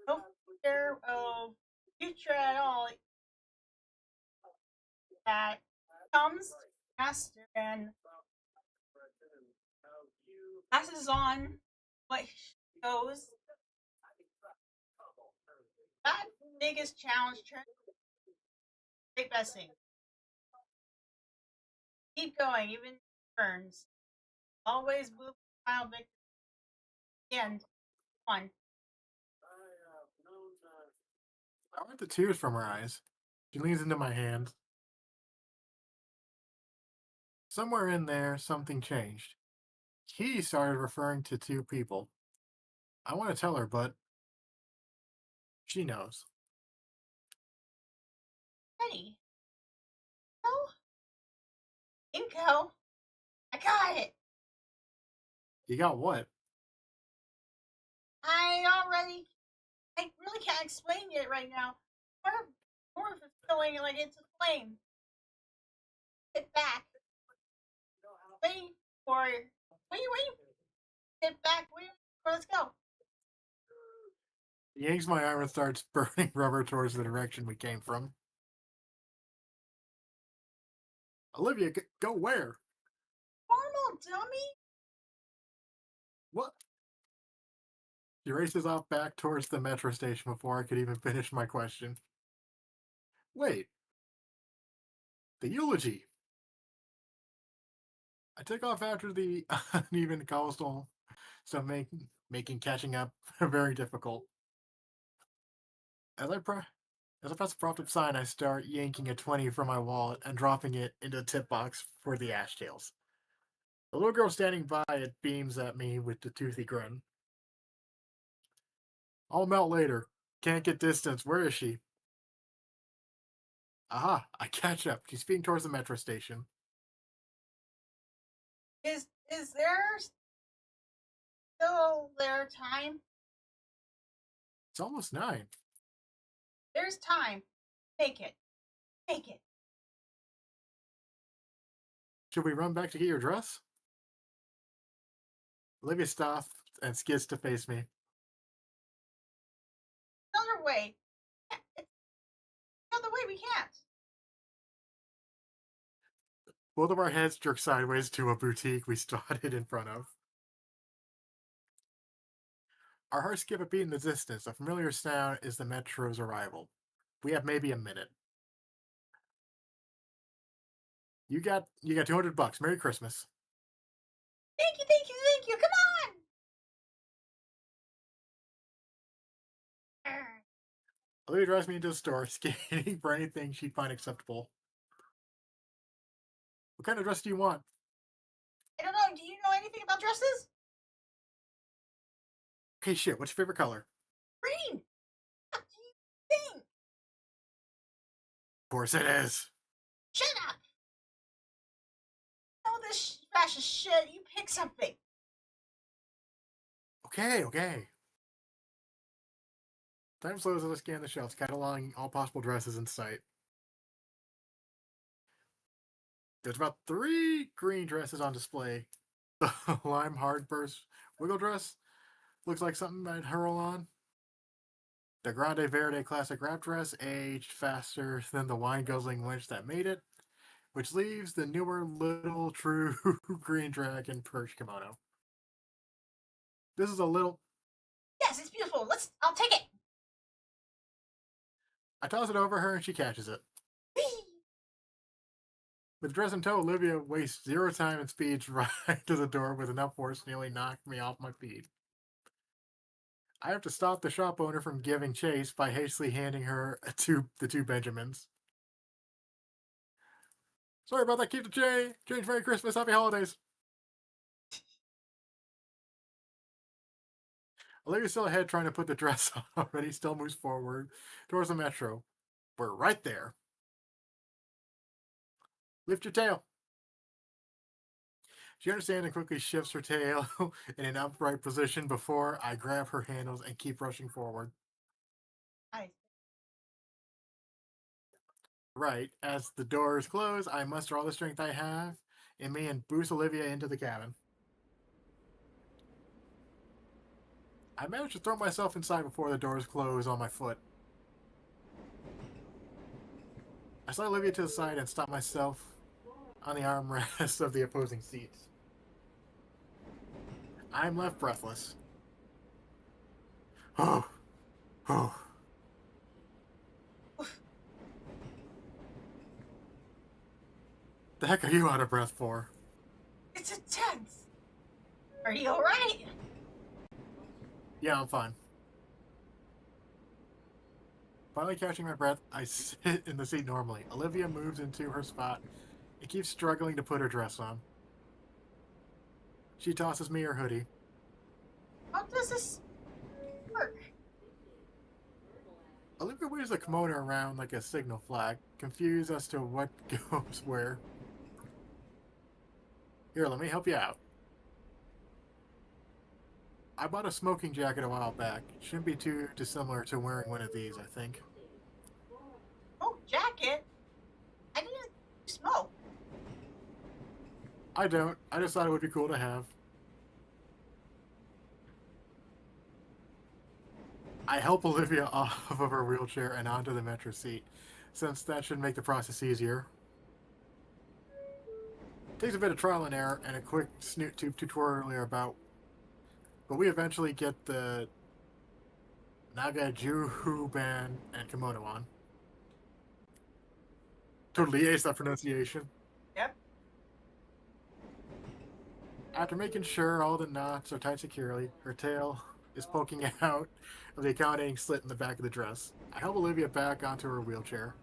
no fear of future at all that comes faster and passes on what goes. That biggest challenge turns great blessing. Keep going, even turns. Always move final victory. End. One. I wipe the tears from her eyes. She leans into my hand. Somewhere in there, something changed. He started referring to two people. I want to tell her, but she knows. Ready. Go. You go. I got it. You got what? I really can't explain it right now. More fulfilling, like it's a flame. Get back. Wait for it. Wait. Get back. Wait for let's go. He yanks my arm and starts burning rubber towards the direction we came from. Olivia, go where? Normal dummy. What? He races off back towards the metro station before I could even finish my question. Wait. The eulogy. I take off after the uneven cobblestone, so making catching up very difficult. As I press the profit sign, I start yanking a 20 from my wallet and dropping it into the tip box for the ashtails. The little girl standing by it beams at me with the toothy grin. I'll melt later. Can't get distance. Where is she? Aha, I catch up. She's speeding towards the metro station. Is there still there time? It's almost 9. There's time. Take it. Take it. Should we run back to get your dress? Olivia stops and skids to face me. Another way. Another way we can't. Both of our heads jerk sideways to a boutique we spotted in front of. Our hearts skip a beat in the distance. A familiar sound is the metro's arrival. We have maybe a minute. You got $200. Merry Christmas. Thank you. Come on. Olivia drives me into the store, scanning for anything she'd find acceptable. What kind of dress do you want? I don't know. Do you know anything about dresses? Okay, shit. What's your favorite color? Green. What do you think? Of course it is. Shut up. You know this fashion shit. You pick something. Okay. Time slows as I scan the shelves, cataloging all possible dresses in sight. There's about 3 green dresses on display. The lime hardburst wiggle dress looks like something I'd hurl on. The Grande Verde classic wrap dress aged faster than the wine guzzling wench that made it, which leaves the newer little true green dragon perch kimono. This is a little. Yes, it's beautiful. I'll take it. I toss it over her and she catches it. With the dress in tow, Olivia wastes 0 time and speeds right to the door with enough force to nearly knock me off my feet. I have to stop the shop owner from giving chase by hastily handing her the 2 Benjamins. Sorry about that. Keep the change. Change. Merry Christmas. Happy holidays. Olivia's still ahead trying to put the dress on already, still moves forward towards the metro. We're right there. Lift your tail. She understands and quickly shifts her tail in an upright position before I grab her handles and keep rushing forward. I Right, as the doors close, I muster all the strength I have in me and boost Olivia into the cabin. I managed to throw myself inside before the doors close on my foot. I slide Olivia to the side and stop myself on the armrest of the opposing seats. I'm left breathless. Oh, oh. The heck are you out of breath for? It's intense. Are you alright? Yeah, I'm fine. Finally catching my breath, I sit in the seat normally. Olivia moves into her spot and keeps struggling to put her dress on. She tosses me her hoodie. How does this work? Olivia waves the kimono around like a signal flag, confused as to what goes where. Here, let me help you out. I bought a smoking jacket a while back. Shouldn't be too dissimilar to wearing one of these, I think. Oh, jacket? I didn't smoke. I don't. I just thought it would be cool to have. I help Olivia off of her wheelchair and onto the metro seat, since that should make the process easier. Takes a bit of trial and error and a quick snoot tube tutorial about, but we eventually get the Naga Juhu band and kimono on. Totally aced that pronunciation. Yep. After making sure all the knots are tied securely, her tail is poking out of the accommodating slit in the back of the dress. I help Olivia back onto her wheelchair.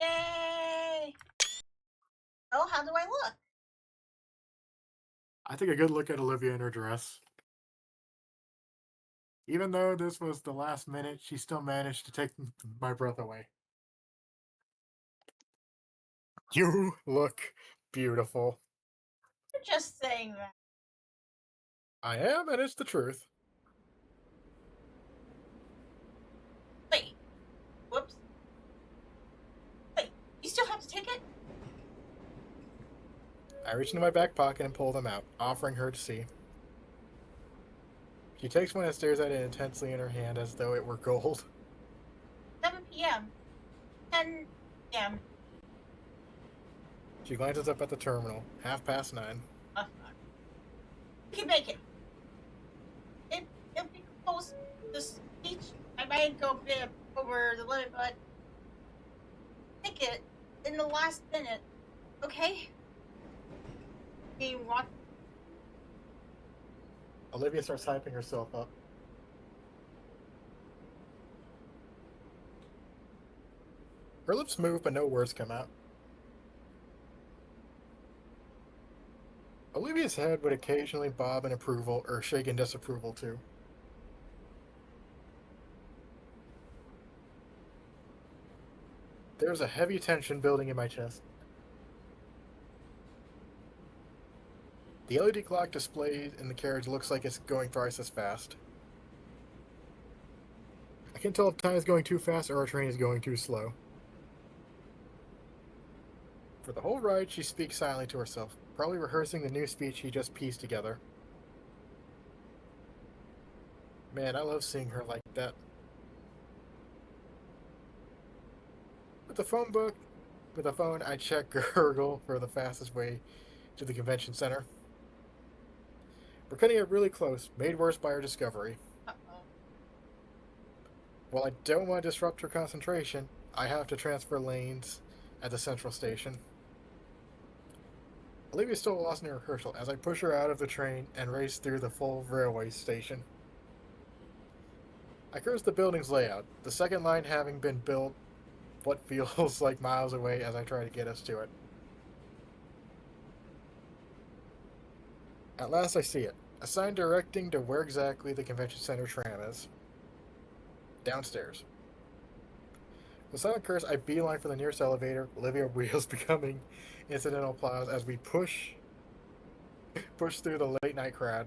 Yay! Oh, how do I look? I take a good look at Olivia in her dress. Even though this was the last minute, she still managed to take my breath away. You look beautiful. You're just saying that. I am, and it's the truth. Wait. Whoops. Wait. You still have to take it? I reach into my back pocket and pull them out, offering her to see. She takes one and stares at it intensely in her hand as though it were gold. 7 p.m. 10 p.m. She glances up at the terminal, 9:30. Fuck. You can make it. It'll be close to the speech. I might go a bit over the limit, but take it in the last minute, okay? You want? Olivia starts hyping herself up. Her lips move, but no words come out. Olivia's head would occasionally bob in approval or shake in disapproval, too. There's a heavy tension building in my chest. The LED clock displayed in the carriage looks like it's going thrice as fast. I can tell if time is going too fast or our train is going too slow. For the whole ride, she speaks silently to herself, probably rehearsing the new speech she just pieced together. Man, I love seeing her like that. With the phone, I check Gurgle for the fastest way to the convention center. We're cutting it really close, made worse by our discovery. Uh-oh. While I don't want to disrupt her concentration, I have to transfer lanes at the central station. Olivia's still lost in her rehearsal as I push her out of the train and race through the full railway station. I curse the building's layout, the second line having been built what feels like miles away as I try to get us to it. At last I see it, a sign directing to where exactly the convention center tram is. Downstairs. With silent curse, I beeline for the nearest elevator. Olivia wheels becoming incidental applause as we push through the late night crowd.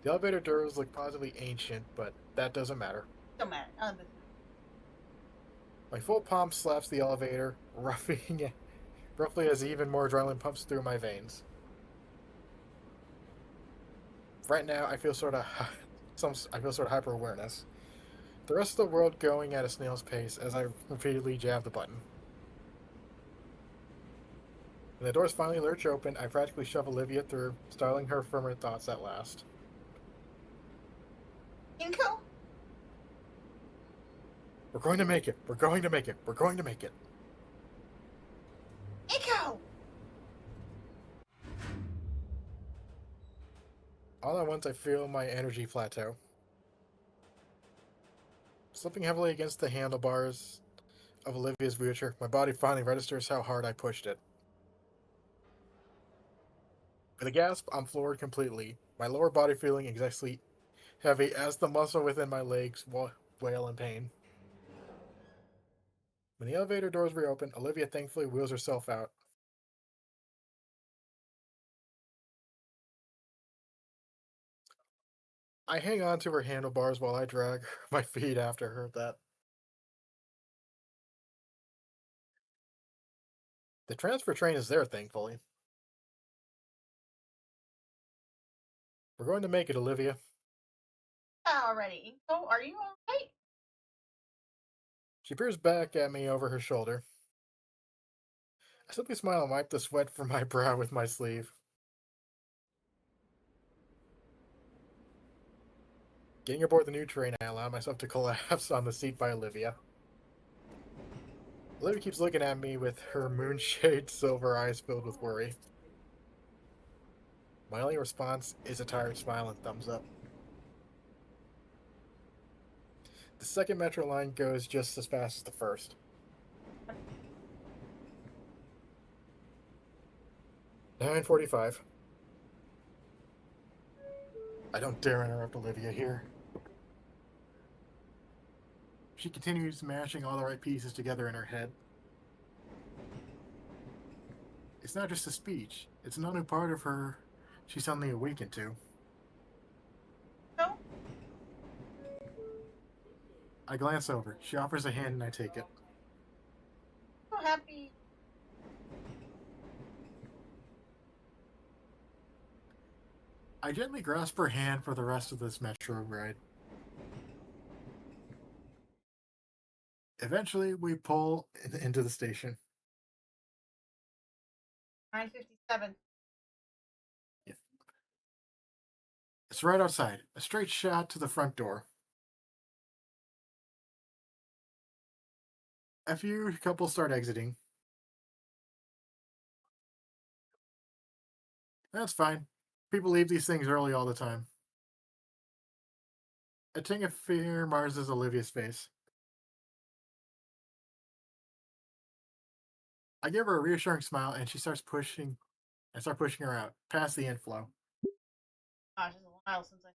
The elevator doors look positively ancient, but that doesn't matter. Don't matter. None of this. My full palm slaps the elevator, roughly as even more adrenaline pumps through my veins. Right now, I feel sort of hyper awareness. The rest of the world going at a snail's pace as I repeatedly jab the button. When the doors finally lurch open, I practically shove Olivia through, startling her from her thoughts at last. Inko? We're going to make it. We're going to make it. We're going to make it. Inko! All at once, I feel my energy plateau. Slipping heavily against the handlebars of Olivia's wheelchair, my body finally registers how hard I pushed it. With a gasp, I'm floored completely, my lower body feeling exactly heavy as the muscle within my legs wail in pain. When the elevator doors reopen, Olivia thankfully wheels herself out. I hang on to her handlebars while I drag my feet after her. The transfer train is there, thankfully. We're going to make it, Olivia. Already. Inko, are you alright? She peers back at me over her shoulder. I simply smile and wipe the sweat from my brow with my sleeve. Getting aboard the new train, I allow myself to collapse on the seat by Olivia. Olivia keeps looking at me with her moonshade silver eyes filled with worry. My only response is a tired smile and thumbs up. The second metro line goes just as fast as the first. 9:45. I don't dare interrupt Olivia here. She continues mashing all the right pieces together in her head. It's not just a speech, it's another part of her she suddenly awakened to. No? I glance over. She offers a hand and I take it. So happy. I gently grasp her hand for the rest of this metro ride. Eventually, we pull into the station. 9:57. It's right outside, a straight shot to the front door. A few couples start exiting. That's fine. People leave these things early all the time. A ting of fear mars Olivia's face. I give her a reassuring smile and she starts pushing. I start pushing her out, past the inflow. Gosh, it's a while since I.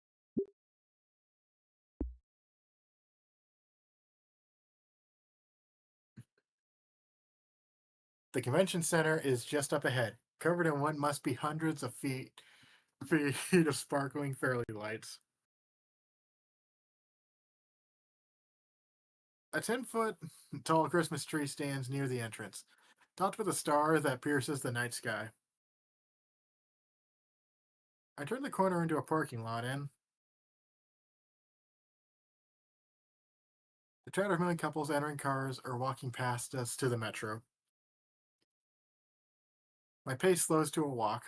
The convention center is just up ahead, covered in what must be hundreds of feet of sparkling fairy lights. A 10-foot tall Christmas tree stands near the entrance, topped with a star that pierces the night sky. I turn the corner into a parking lot and the chatter of million couples entering cars or walking past us to the metro. My pace slows to a walk.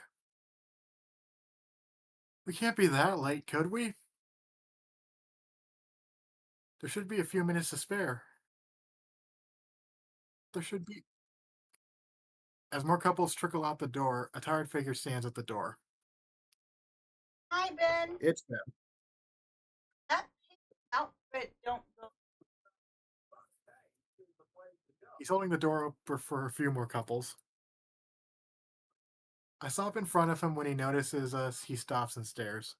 We can't be that late, could we? There should be a few minutes to spare. There should be. As more couples trickle out the door, a tired figure stands at the door. Hi, Ben. It's them. That pink outfit don't go. He's holding the door open for a few more couples. I stop in front of him when he notices us. He stops and stares.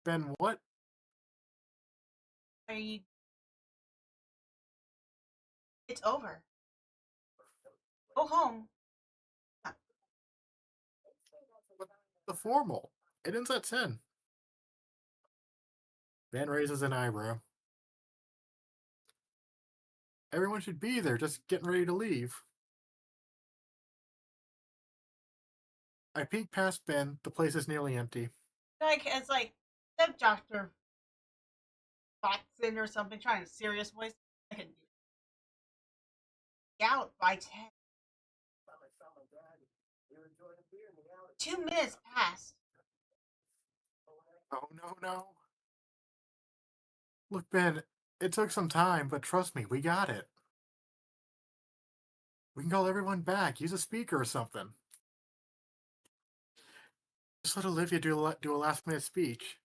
Ben, what? Are you? It's over. Go home. But the formal. It ends at 10. Ben raises an eyebrow. Everyone should be there, just getting ready to leave. I peek past Ben. The place is nearly empty. Like it's like the Doctor Watson or something, trying a serious voice. I can be out by 10. 2 minutes passed. Oh, no, no. Look, Ben, it took some time, but trust me, we got it. We can call everyone back. Use a speaker or something. Just let Olivia do a last minute speech.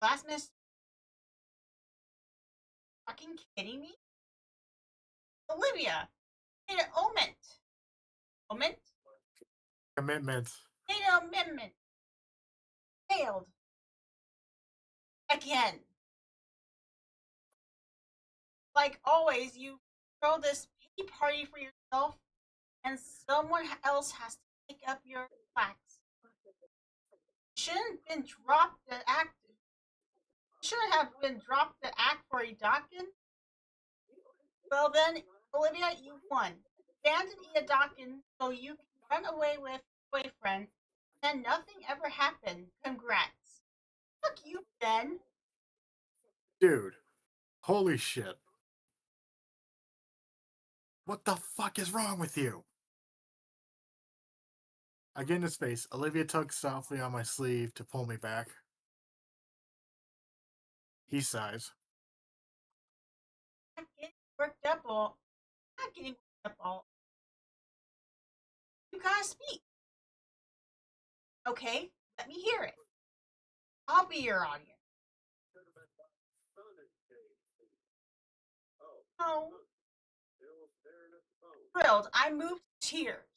Last minute. Fucking kidding me? Olivia made an omen. Omen? Commitment. Made an amendment. Failed. Again. Like always, you throw this pity party for yourself, and someone else has to pick up your plaques. Shouldn't been dropped the act. Shouldn't have been dropped the act for Edakin. Well then, Olivia, you won. Abandon Edakin so you can run away with your boyfriend, and nothing ever happened. Congrats. Fuck you, Ben. Dude, holy shit. What the fuck is wrong with you? I get into space. Olivia tugs softly on my sleeve to pull me back. He sighs. Not getting worked up all. Not getting worked up all. You gotta speak. Okay, let me hear it. I'll be your audience. No. Thrilled. I moved to tears.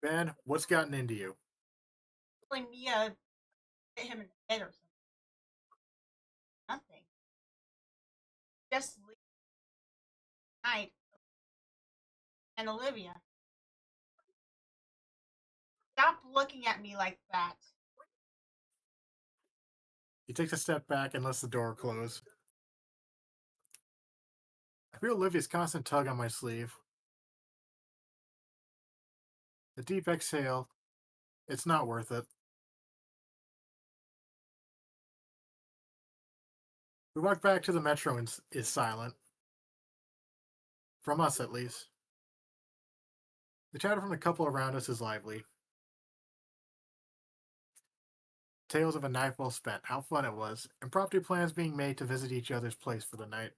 Ben, what's gotten into you? Like Mia hit him in the head or something. Nothing. Just leave night. And Olivia. Stop looking at me like that. He takes a step back and lets the door close. I feel Olivia's constant tug on my sleeve. A deep exhale. It's not worth it. We walk back to the metro and is silent. From us, at least. The chatter from the couple around us is lively. Tales of a night well spent, how fun it was, impromptu plans being made to visit each other's place for the night.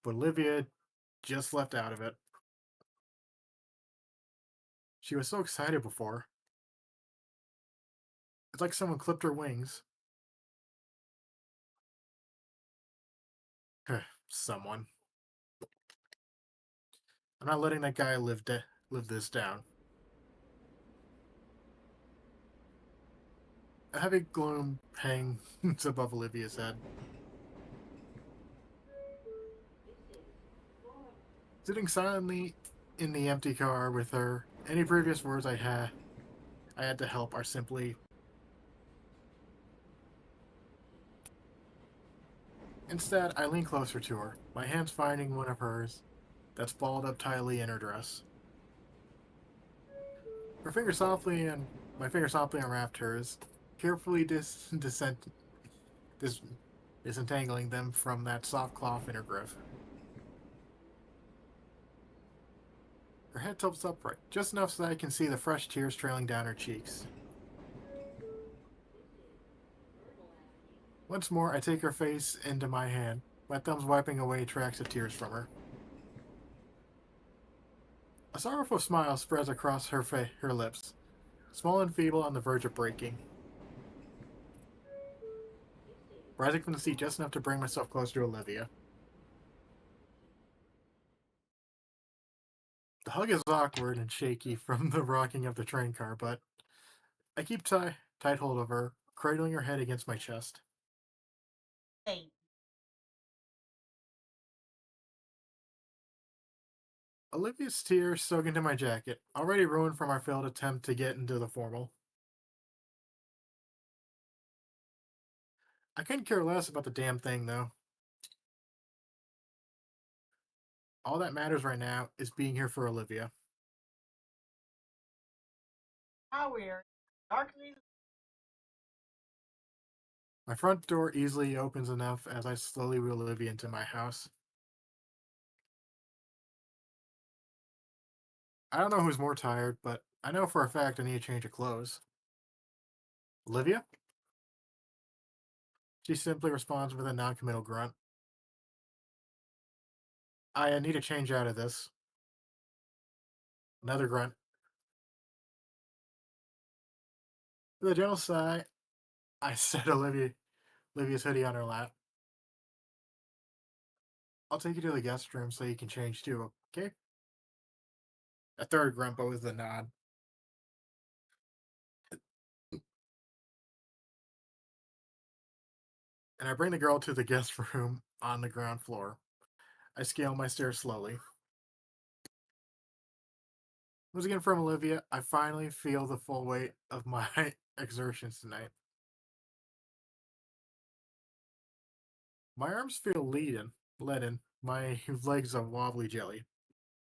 But Olivia just left out of it. She was so excited before. It's like someone clipped her wings. Someone. I'm not letting that guy live this down. A heavy gloom hangs above Olivia's head. Sitting silently in the empty car with her, any previous words I had to help are simply. Instead, I lean closer to her, my hands finding one of hers that's balled up tightly in her dress. Her finger softly and my finger softly unwrapped hers, carefully disentangling them from that soft cloth in her grip. Her head tilts upright, just enough so that I can see the fresh tears trailing down her cheeks. Once more, I take her face into my hand, my thumbs wiping away tracks of tears from her. A sorrowful smile spreads across her lips, small and feeble on the verge of breaking. Rising from the seat just enough to bring myself closer to Olivia. The hug is awkward and shaky from the rocking of the train car, but I keep tight hold of her, cradling her head against my chest. Hey, Olivia's tears soak into my jacket, already ruined from our failed attempt to get into the formal. I couldn't care less about the damn thing, though. All that matters right now is being here for Olivia. how weird. Darkly. My front door easily opens enough as I slowly wheel Olivia into my house. I don't know who's more tired, but I know for a fact I need a change of clothes. Olivia? She simply responds with a non-committal grunt. I need to change out of this. Another grunt. With a gentle sigh, I set Olivia's hoodie on her lap. I'll take you to the guest room so you can change too, okay? A third grunt, but with a nod. And I bring the girl to the guest room on the ground floor. I scale my stairs slowly. Once again from Olivia, I finally feel the full weight of my exertions tonight. My arms feel leaden. My legs are wobbly jelly.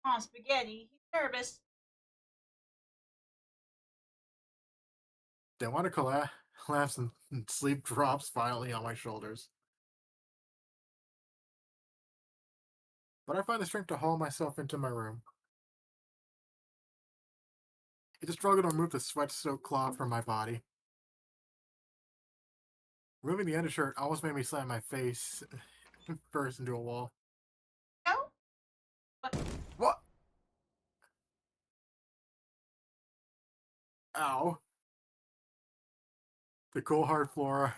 Come on, spaghetti. He's nervous. They want to collapse and sleep drops violently on my shoulders. But I find the strength to haul myself into my room. It's a struggle to remove the sweat-soaked cloth from my body. Removing the undershirt almost made me slam my face first into a wall. No? But What? Ow. The cool hard floor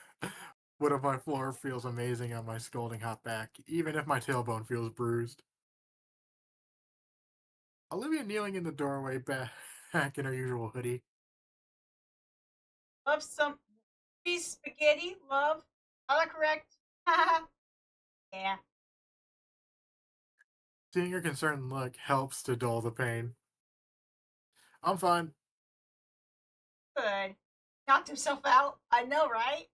wood of my floor feels amazing on my scalding hot back, even if my tailbone feels bruised. Olivia kneeling in the doorway back in her usual hoodie. love some beef spaghetti. Love. Correct. Yeah. Seeing her concerned look helps to dull the pain. I'm fine. Good. Knocked himself out. I know, right?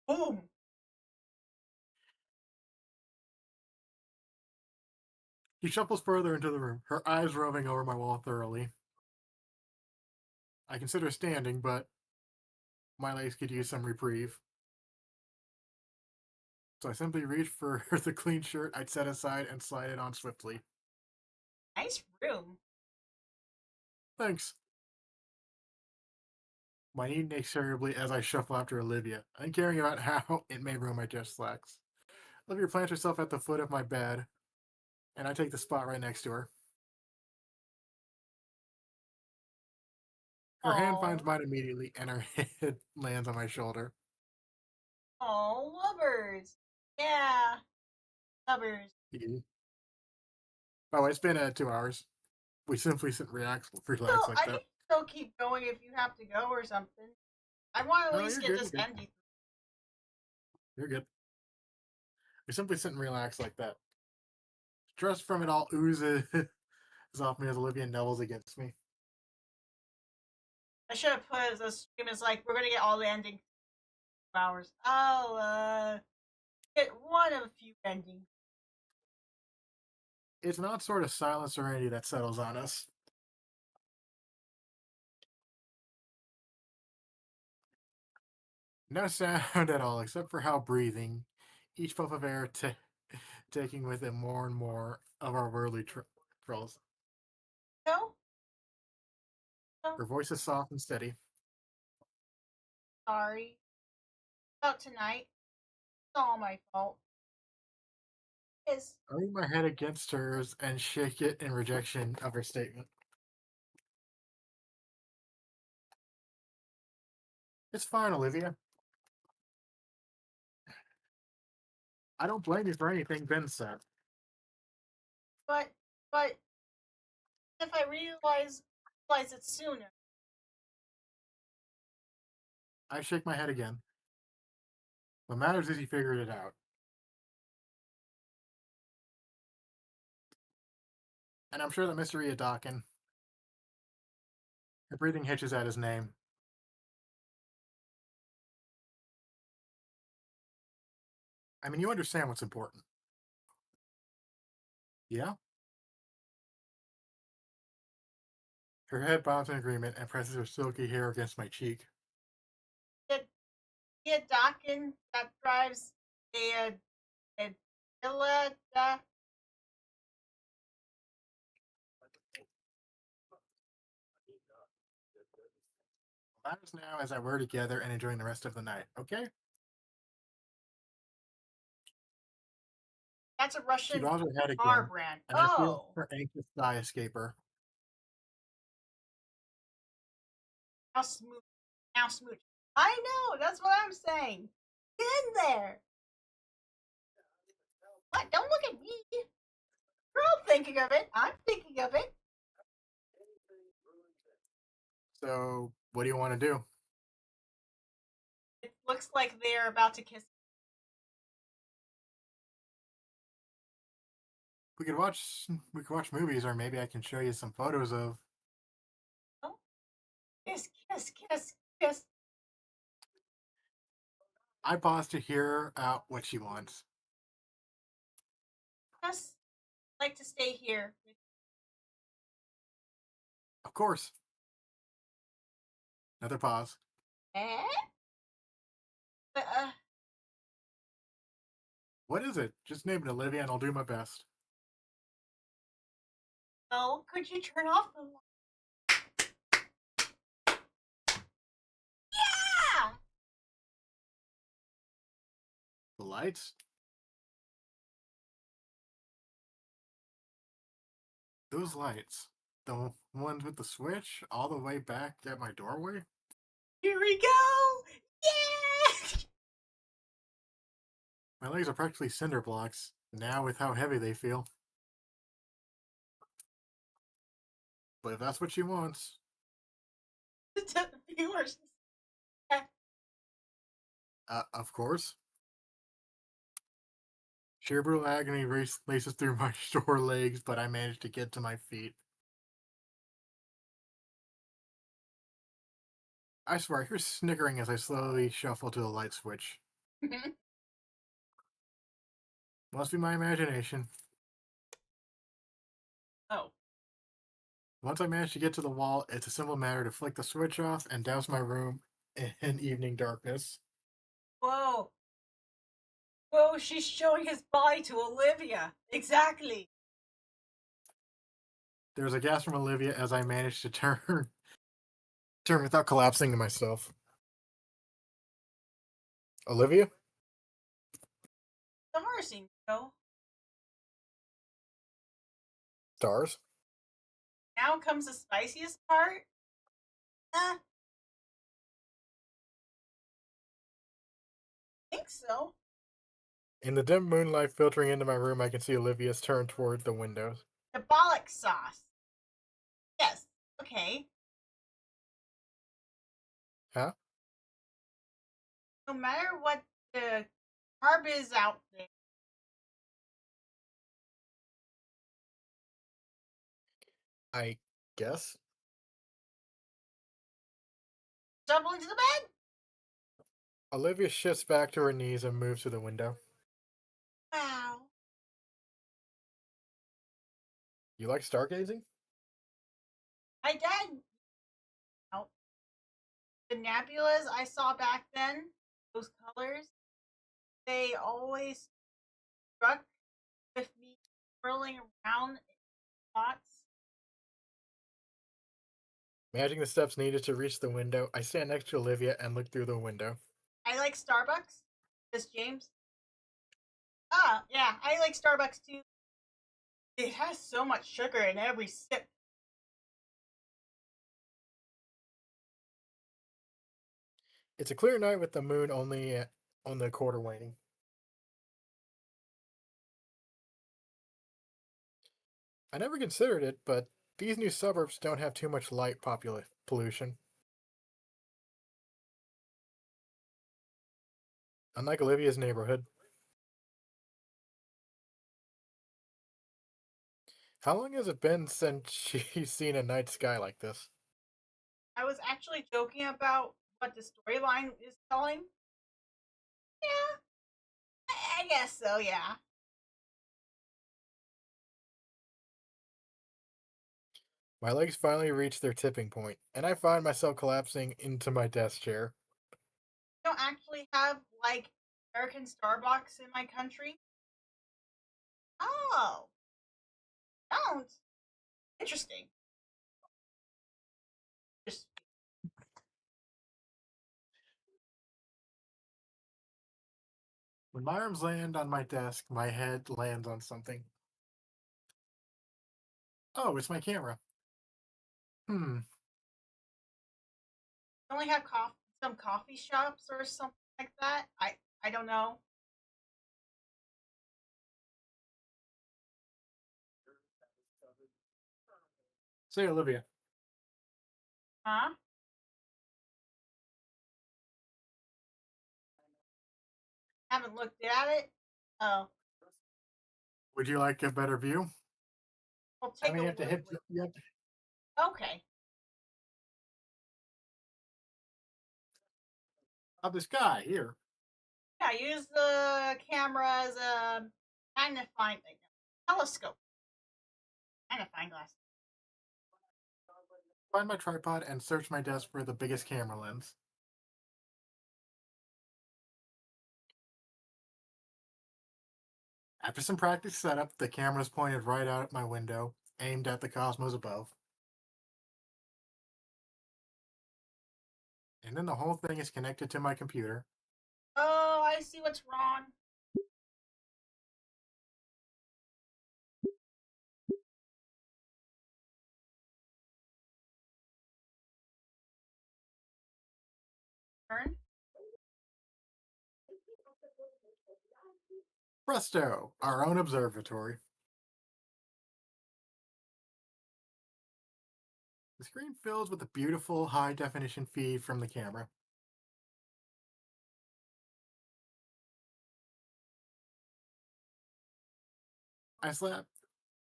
Boom. She shuffles further into the room, her eyes roving over my wall thoroughly. I consider standing, but my legs could use some reprieve. So I simply reach for the clean shirt I'd set aside and slide it on swiftly. Nice room. Thanks. My knee aches terribly as I shuffle after Olivia, uncaring about how it may ruin my dress slacks. Olivia plants herself at the foot of my bed, and I take the spot right next to her. Her hand finds Oh, mine immediately, and her head lands on my shoulder. oh, lovers. Yeah, lovers. Mhm. Oh, it's been 2 hours. We simply sit relax So like I that. can still keep going if you have to go or something. I want to at No, least you're get good. this You're good. ending. You're good. We simply sit and relax like that. Stress from it all oozes off me as Olivia nubbles against me. I should have put as a stream as like we're gonna get all the ending hours. I'll get one of a few endings. It's not sort of silent serenity that settles on us. No sound at all, except for how breathing, each puff of air taking with it more and more of our worldly troubles. No, no, Her voice is soft and steady. sorry about tonight. It's all my fault. It's I lean my head against hers and shake it in rejection of her statement. It's fine, Olivia. I don't blame you for anything Ben said. but but if I realize it sooner. I shake my head again. What matters is he figured it out. And I'm sure that Mr. Iadakin, her breathing hitches at his name. I mean, you understand what's important. Yeah? Her head bows in agreement and presses her silky hair against my cheek. Get get Dawkins that drives a Dilla. What matters now is that we're together and enjoying the rest of the night, okay? That's a She Russian bows her head car again, brand. and I feel Oh, her anxious sigh escape her. how smooth. How smooth. I know. That's what I'm saying. Get in there. What? Don't look at me. You're thinking of it. I'm thinking of it. So, what do you want to do? It looks like they're about to kiss. We could watch movies, or maybe I can show you some photos of. Oh, kiss, kiss, kiss, kiss. I pause to hear out what she wants. Just like to stay here. Of course. Another pause. Eh? What is it? Just name it, Olivia, and I'll do my best. Oh, could you turn off the light? Yeah! The lights? Those lights. The ones with the switch all the way back at my doorway? Here we go! Yeah! My legs are practically cinder blocks, now with how heavy they feel. But if that's what she wants. To the viewers. Of course. Sheer brutal agony races through my sore legs, but I manage to get to my feet. I swear, I hear snickering as I slowly shuffle to the light switch. Must be my imagination. Oh. Once I manage to get to the wall, it's a simple matter to flick the switch off and douse my room in evening darkness. Whoa. Whoa, she's showing his body to Olivia. Exactly. There's a gasp from Olivia as I manage to turn without collapsing to myself. Olivia? Stars, Nico. Stars? Now comes the spiciest part. I think so. In the dim moonlight filtering into my room, I can see Olivia's turned toward the windows. The bollock sauce. Yes. Okay. Huh? No matter what the carb is out there, I guess? stumble into the bed. Olivia shifts back to her knees and moves to the window. Wow. You like stargazing? I did. Oh, the nebulas I saw back then, those colors, they always struck with me swirling around in thoughts. Managing the steps needed to reach the window, I stand next to Olivia and look through the window. I like Starbucks. This James. Ah, yeah, I like Starbucks too. It has so much sugar in every sip. It's a clear night with the moon only on the quarter waning. I never considered it, but these new suburbs don't have too much light pollution. unlike Olivia's neighborhood. How long has it been since she's seen a night sky like this? I was actually joking about what the storyline is telling. Yeah, I guess so. Yeah. My legs finally reach their tipping point, and I find myself collapsing into my desk chair. We don't actually have like American Starbucks in my country. Oh, don't. Interesting. Just When my arms land on my desk, my head lands on something. Oh, it's my camera. Hmm. only have some coffee shops or something like that. I don't know. Say, Olivia, Huh? Haven't looked at it. Oh, would you like a better view? we'll I take mean, a you have to look. hit. You have to, Okay. of the sky here. Yeah, use the camera as a magnifying thing. Telescope. Magnifying glass. Find my tripod and search my desk for the biggest camera lens. After some practice setup, the camera's pointed right out at my window, aimed at the cosmos above. And then the whole thing is connected to my computer. Oh, I see what's wrong. Turn. Presto! Our own observatory. The screen fills with a beautiful high definition feed from the camera. I slap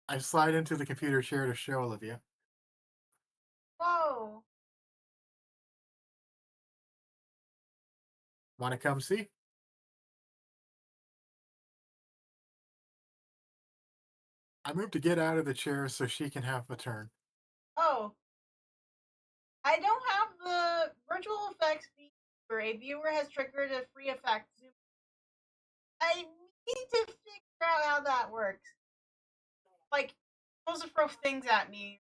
I slide into the computer chair to show Olivia. Whoa. Want to come see? I move to get out of the chair so she can have a turn. Oh, I don't have the virtual effects feature. A viewer has triggered a free effect. I need to figure out how that works. Like, supposed to throw things at me,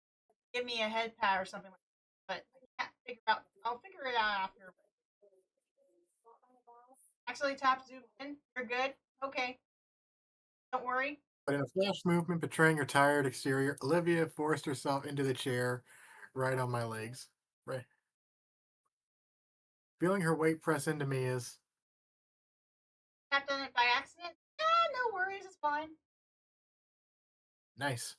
give me a head pat or something like that, but I can't figure out. I'll figure it out after. Actually, tap zoom in. You're good. Okay, don't worry. But in a flash movement betraying her tired exterior, Olivia forced herself into the chair right on my legs. Right. Feeling her weight press into me is Tapped on it by accident. Yeah, no worries. It's fine. nice.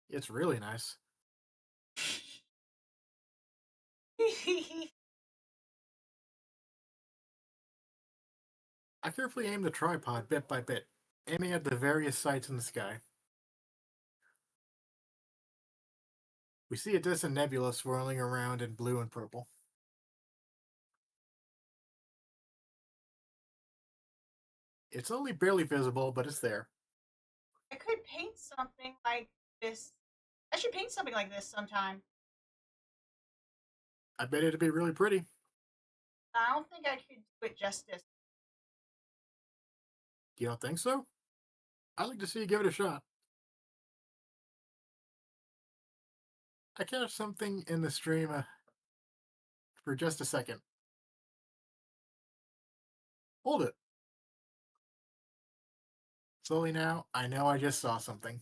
It's really nice. I carefully aim the tripod bit by bit, aiming at the various sights in the sky. We see a distant nebula swirling around in blue and purple. It's only barely visible, but it's there. I could paint something like this. I should paint something like this sometime. I bet it'd be really pretty. I don't think I could do it justice. You don't think so? I'd like to see you give it a shot. I catch something in the stream for just a second. Hold it. Slowly now, I know I just saw something.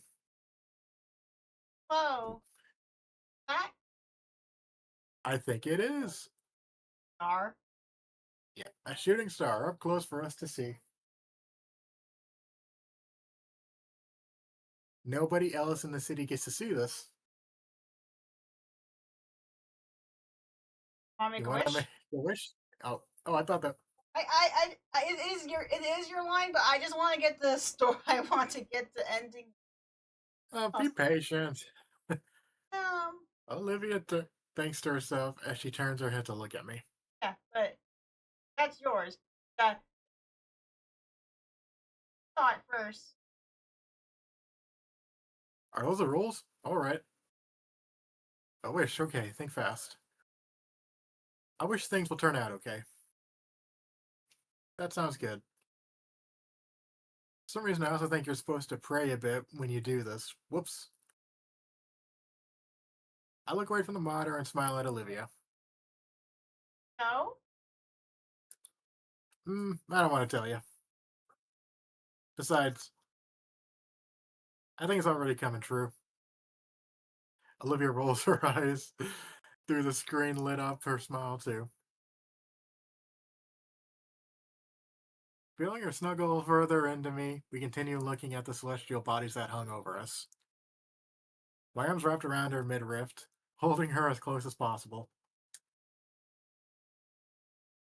Whoa, that I think it is. star. Yeah, a shooting star up close for us to see. Nobody else in the city gets to see this. Want to make You a want to make wish? a wish? Oh, I thought that. it is your line, but I just want to get the story. I want to get the ending. Be patient. Um, Olivia thinks to herself as she turns her head to look at me. yeah, but that's yours. That thought first. Are those the rules? All right. I wish. Okay, think fast. I wish things will turn out okay. That sounds good. For some reason, I also think you're supposed to pray a bit when you do this. Whoops. I look away from the monitor and smile at Olivia. No, I don't want to tell you. Besides, I think it's already coming true. Olivia rolls her eyes through the screen, lit up her smile too. Feeling her snuggle further into me, we continue looking at the celestial bodies that hung over us. My arms wrapped around her midriff, holding her as close as possible.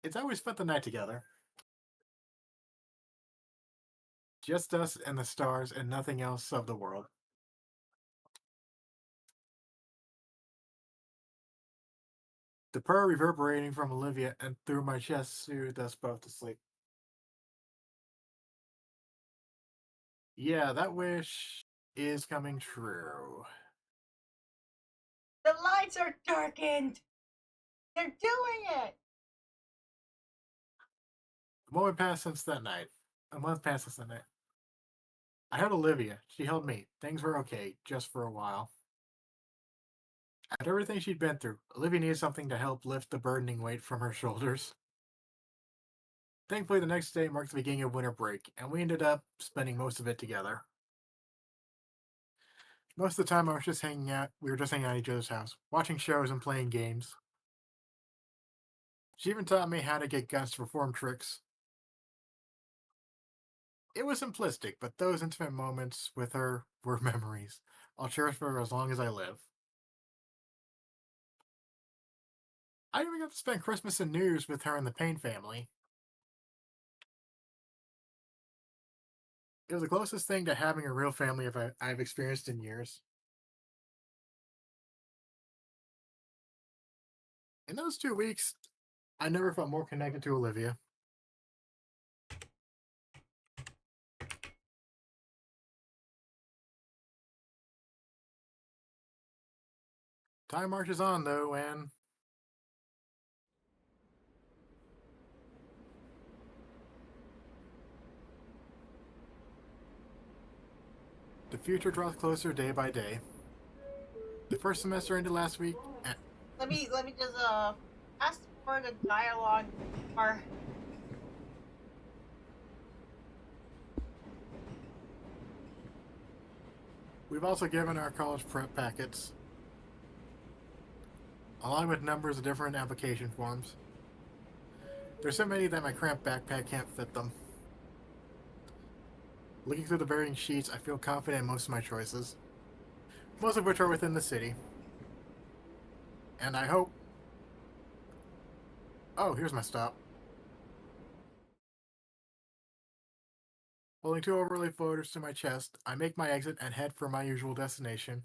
It's how we spent the night together. Just us and the stars and nothing else of the world. The purr reverberating from Olivia and through my chest soothed us both to sleep. Yeah, that wish is coming true. the lights are darkened. They're doing it. A moment passed since that night. A month passed since that night. I held Olivia. She held me. Things were okay, just for a while. After everything she'd been through, Olivia needed something to help lift the burdening weight from her shoulders. Thankfully, the next day marked the beginning of winter break, and we ended up spending most of it together. Most of the time, I was just hanging out. We were just hanging out at each other's house, watching shows and playing games. She even taught me how to get guns to perform tricks. It was simplistic, but those intimate moments with her were memories. I'll cherish for as long as I live. I even got to spend Christmas and New Year's with her and the Payne family. It was the closest thing to having a real family I've experienced in years. In those 2 weeks, I never felt more connected to Olivia. Time marches on, though, and the future draws closer day by day. The first semester ended last week, and Let me just ask for the dialogue or we've also given our college prep packets, along with numbers of different application forms. There's so many that my cramped backpack can't fit them. Looking through the varying sheets, I feel confident in most of my choices, most of which are within the city. And I hope. Oh, here's my stop. Holding two overlay photos to my chest, I make my exit and head for my usual destination.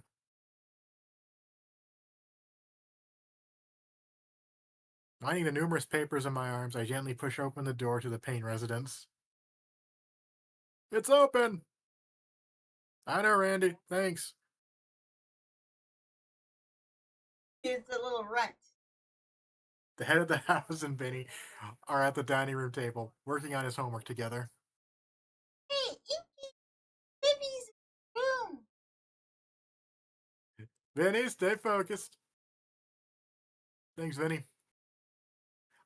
Lining the numerous papers in my arms, I gently push open the door to the Payne residence. It's open! I know, Randy. Thanks. it's a little rent. The head of the house and Vinny are at the dining room table, working on his homework together. Hey, Inky, Bibby's room. Vinny, stay focused. Thanks, Vinny.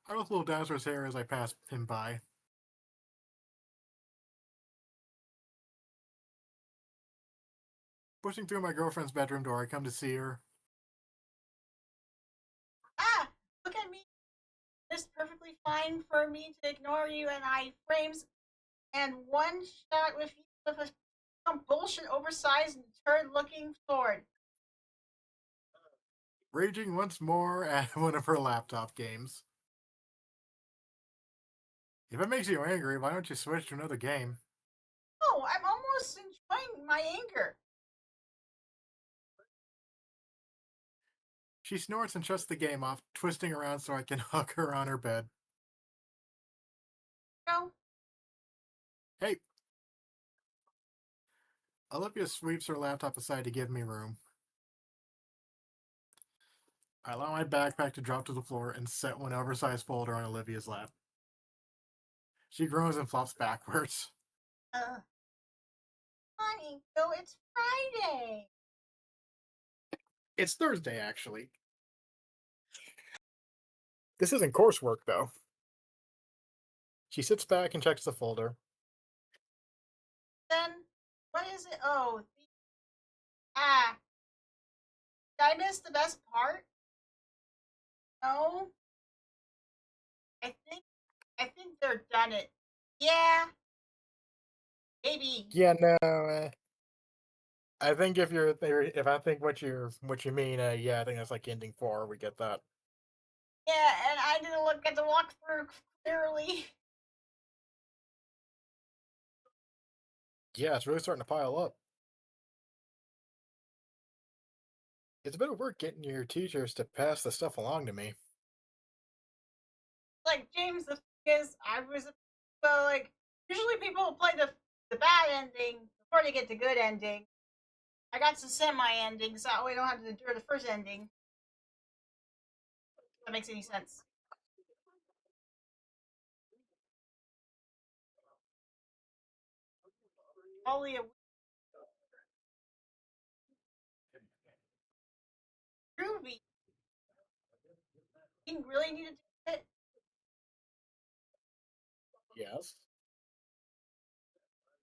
I roll a little downstairs hair as I pass him by. Pushing through my girlfriend's bedroom door, I come to see her. Ah, look at me. It's perfectly fine for me to ignore you and I frames and one shot with you with some bullshit oversized turd looking sword. Raging once more at one of her laptop games. If it makes you angry, why don't you switch to another game? Oh, I'm almost enjoying my anger. She snorts and shuts the game off, twisting around so I can hug her on her bed. No, Hey, Olivia sweeps her laptop aside to give me room. I allow my backpack to drop to the floor and set one oversized folder on Olivia's lap. She groans and flops backwards. uh, honey, so it's Friday. It's Thursday, actually. This isn't coursework, though. She sits back and checks the folder. Then, what is it? Oh, ah, did I miss the best part? No, I think, I think they're done it. Yeah, maybe. Yeah, no. I think if I think what you mean, yeah, I think that's like ending 4. We get that. Yeah, and I didn't look at the walkthrough clearly. Yeah, it's really starting to pile up. It's a bit of work getting your teachers to pass the stuff along to me. Like James, the thing is, I was well, like usually people play the bad ending before they get the good ending. I got some semi endings, so that way I don't have to endure the first ending. If that makes any sense. Only a groovy. You really need to do it. Yes.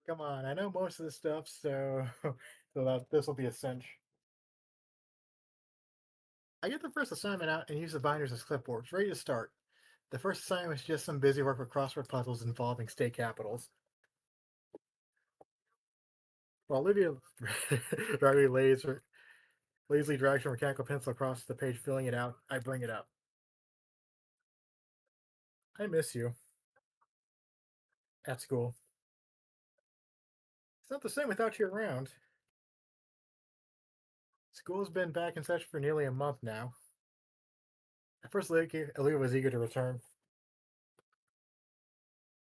Come on, I know most of this stuff, so so that this will be a cinch. I get the first assignment out and use the binders as clipboards, ready to start. The first assignment is just some busy work with crossword puzzles involving state capitals. While Olivia Riley lazily drags her mechanical pencil across the page, filling it out, I bring it up. I miss you. At school. It's not the same without you around. School's been back in session for nearly a month now. At first, Olivia was eager to return.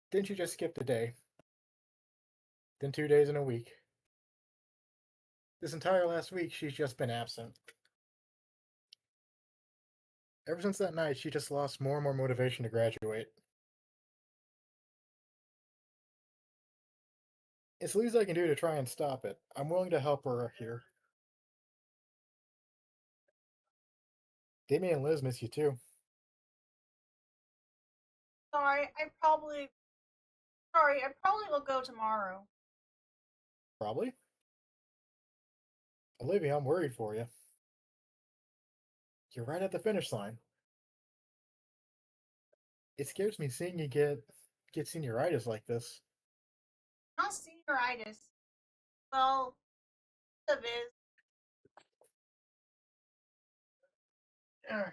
Didn't you just skip the day? Then 2 days in a week. This entire last week, she's just been absent. Ever since that night, she just lost more and more motivation to graduate. It's the least I can do to try and stop it. I'm willing to help her here. Damien and Liz miss you too. Sorry, I probably will go tomorrow. Probably. Olivia, I'm worried for you. You're right at the finish line. It scares me seeing you get senioritis like this. Not senioritis. Well, of is. Okay.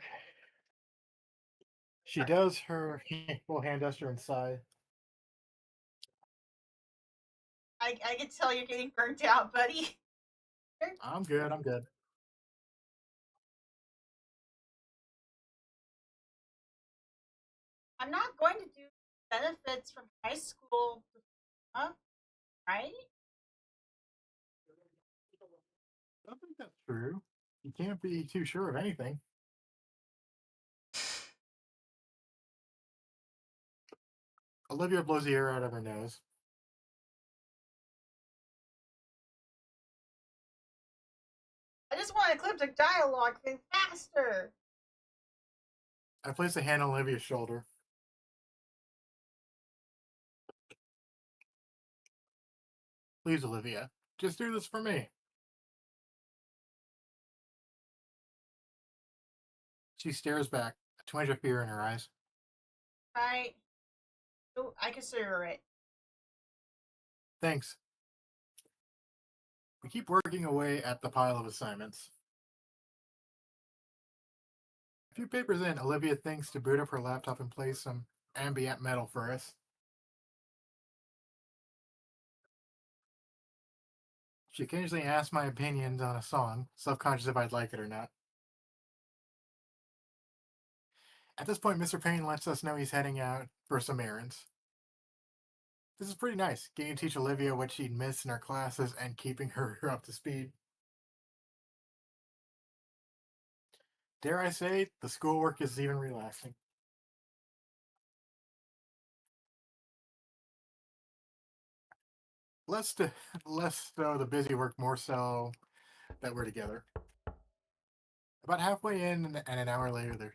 She does her full hand duster and sigh. I can tell you're getting burnt out, buddy. I'm good. I'm good. I'm not going to do benefits from high school, huh? Right? I don't think that's true. You can't be too sure of anything. Olivia blows the air out of her nose. I just want to clip the dialogue thing faster. I place a hand on Olivia's shoulder. Please, Olivia, just do this for me. She stares back, a twinge of fear in her eyes. Right? Oh, I consider it. Thanks. We keep working away at the pile of assignments. A few papers in, Olivia thinks to boot up her laptop and play some ambient metal for us. She occasionally asks my opinions on a song, self-conscious if I'd like it or not. At this point, Mr. Payne lets us know he's heading out for some errands. This is pretty nice, getting to teach Olivia what she'd missed in her classes and keeping her up to speed. Dare I say, the schoolwork is even relaxing. Less to less so the busy work, more so that we're together. About halfway in, and an hour later, there.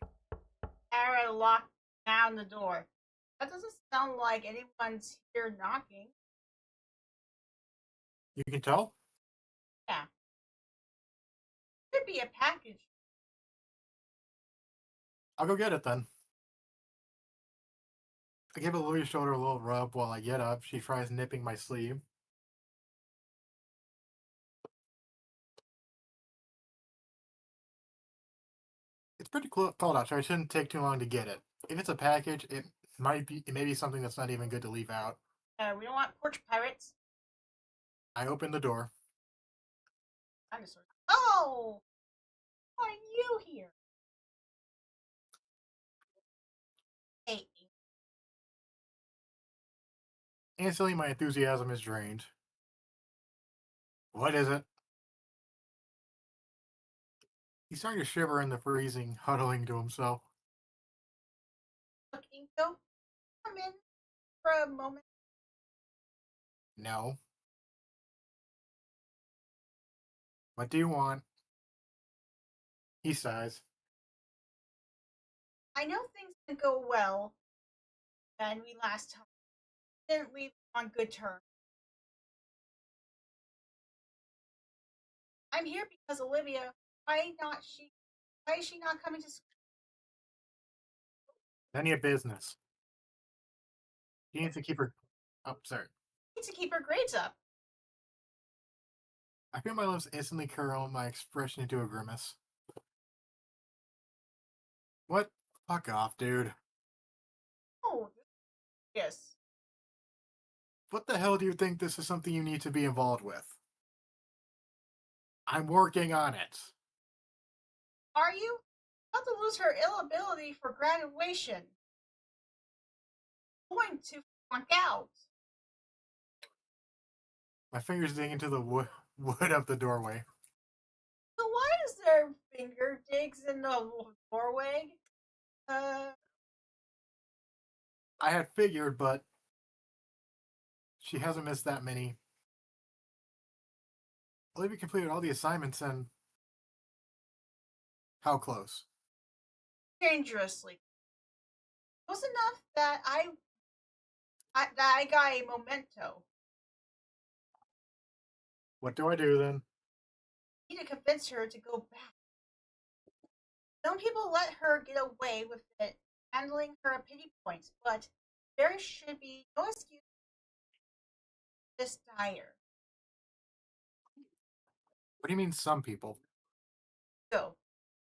Ara locked down the door. That doesn't sound like anyone's here knocking. You can tell. Yeah. Could be a package. I'll go get it then. I give Olivia's shoulder a little rub while I get up. She tries nipping my sleeve. It's pretty cold out, so I shouldn't take too long to get it. If it's a package, it may be something that's not even good to leave out. We don't want porch pirates. I open the door. Dinosaurs. Oh! Why are you here? Hey, Instantly, my enthusiasm is drained. What is it? He's starting to shiver in the freezing, huddling to himself. look, Inko. Come in for a moment. No. What do you want? He sighs. I know things didn't go well when we last talked. Didn't leave on good terms. I'm here because Olivia. Why not she? Why is she not coming to school? None of business. She needs to keep her. Oh, sorry. To keep her grades up. I feel my lips instantly curl, my expression into a grimace. What? Fuck off, dude. Oh, yes. What the hell do you think this is something you need to be involved with? I'm working on it. Are you about to lose her ill ability for graduation? Going to flunk out. My fingers dig into the wood of the doorway. So why is there finger digs in the doorway? Uh, I had figured, but she hasn't missed that many. Olivia completed all the assignments and how close? dangerously. It was enough that I got a memento. What do I do then? I need to convince her to go back. Some people let her get away with it, handling her pity points, but there should be no excuse for this dire. What do you mean, some people? So,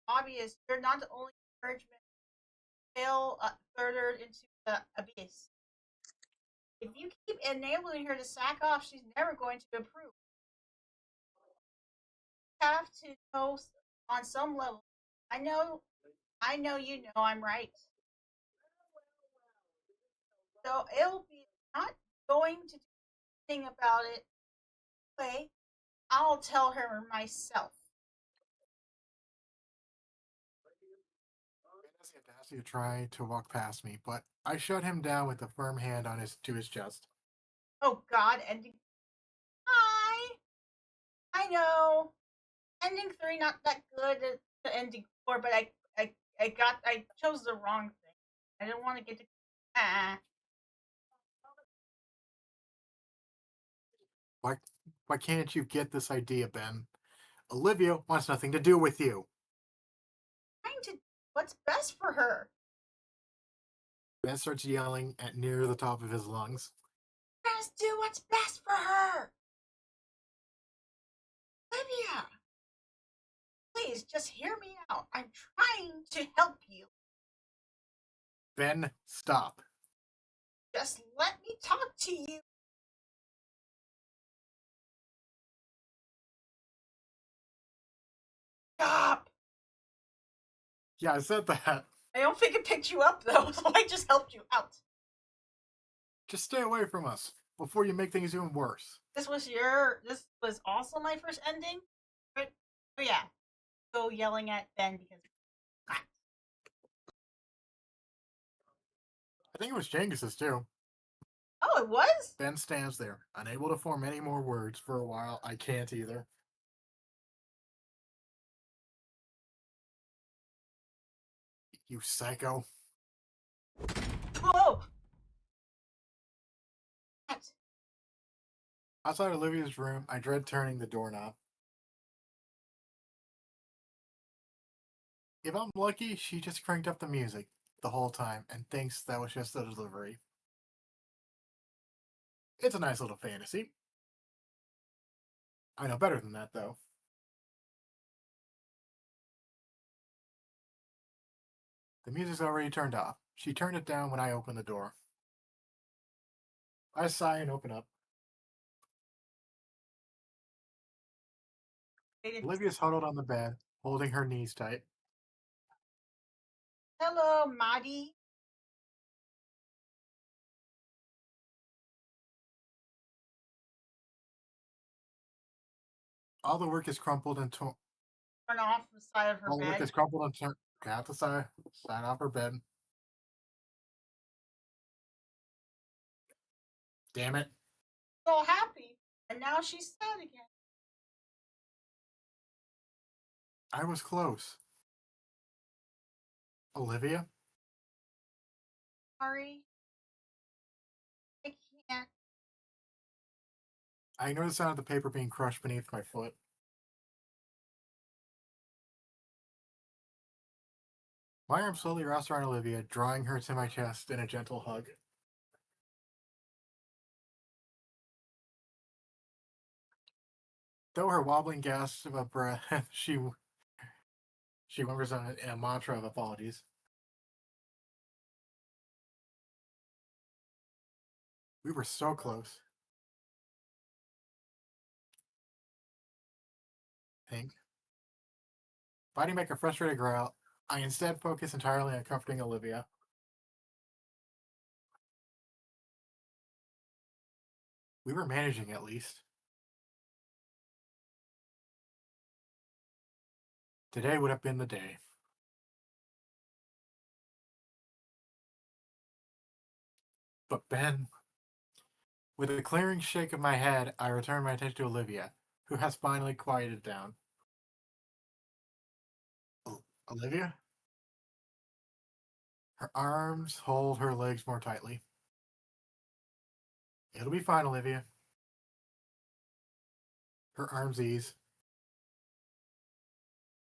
obvious, you're not the only encouragement to fail further into the abyss. If you keep enabling her to sack off, she's never going to improve. You have to know on some level. I know, I know you know I'm right. So it'll be not going to do anything about it. Anyway, I'll tell her myself. Ben has the audacity to try to walk past me, but I shut him down with a firm hand on his chest. Oh God, ending. Hi, I know. Ending three not that good at the ending four, but I chose the wrong thing. I didn't want to get to. Ah, Why why can't you get this idea, Ben? Olivia wants nothing to do with you. trying to what's best for her. Ben starts yelling at near the top of his lungs. Just do what's best for her. Olivia, please just hear me out. I'm trying to help you. Ben, stop. Just let me talk to you. Yeah, I said that. I don't think it picked you up though, so I just helped you out. Just stay away from us before you make things even worse. This was also my first ending. But yeah. Go yelling at Ben because I think it was Jengus's too. oh, it was? Ben stands there, unable to form any more words for a while. I can't either. You psycho. Whoa! What? Outside Olivia's room, I dread turning the doorknob. If I'm lucky, she just cranked up the music the whole time and thinks that was just the delivery. It's a nice little fantasy. I know better than that, though. The music's already turned off. She turned it down when I opened the door. I sigh and open up. Olivia's huddled on the bed, holding her knees tight. Hello, Maddie. All the work is crumpled and torn. Turn off the side of her All the work bed. is crumpled and turned. Got the side off her bed. Damn it. So happy. And now she's sad again. I was close. Olivia? Sorry. I can't. I ignore the sound of the paper being crushed beneath my foot. My arm slowly wraps around Olivia, drawing her to my chest in a gentle hug. Though her wobbling gasps of breath, she whimpers a mantra of apologies. We were so close. Pink. Fighting back a frustrated growl, I instead focus entirely on comforting Olivia. We were managing at least. Today would have been the day. But Ben, with a clearing shake of my head, I return my attention to Olivia, who has finally quieted down. Olivia? Her arms hold her legs more tightly. It'll be fine, Olivia. Her arms ease.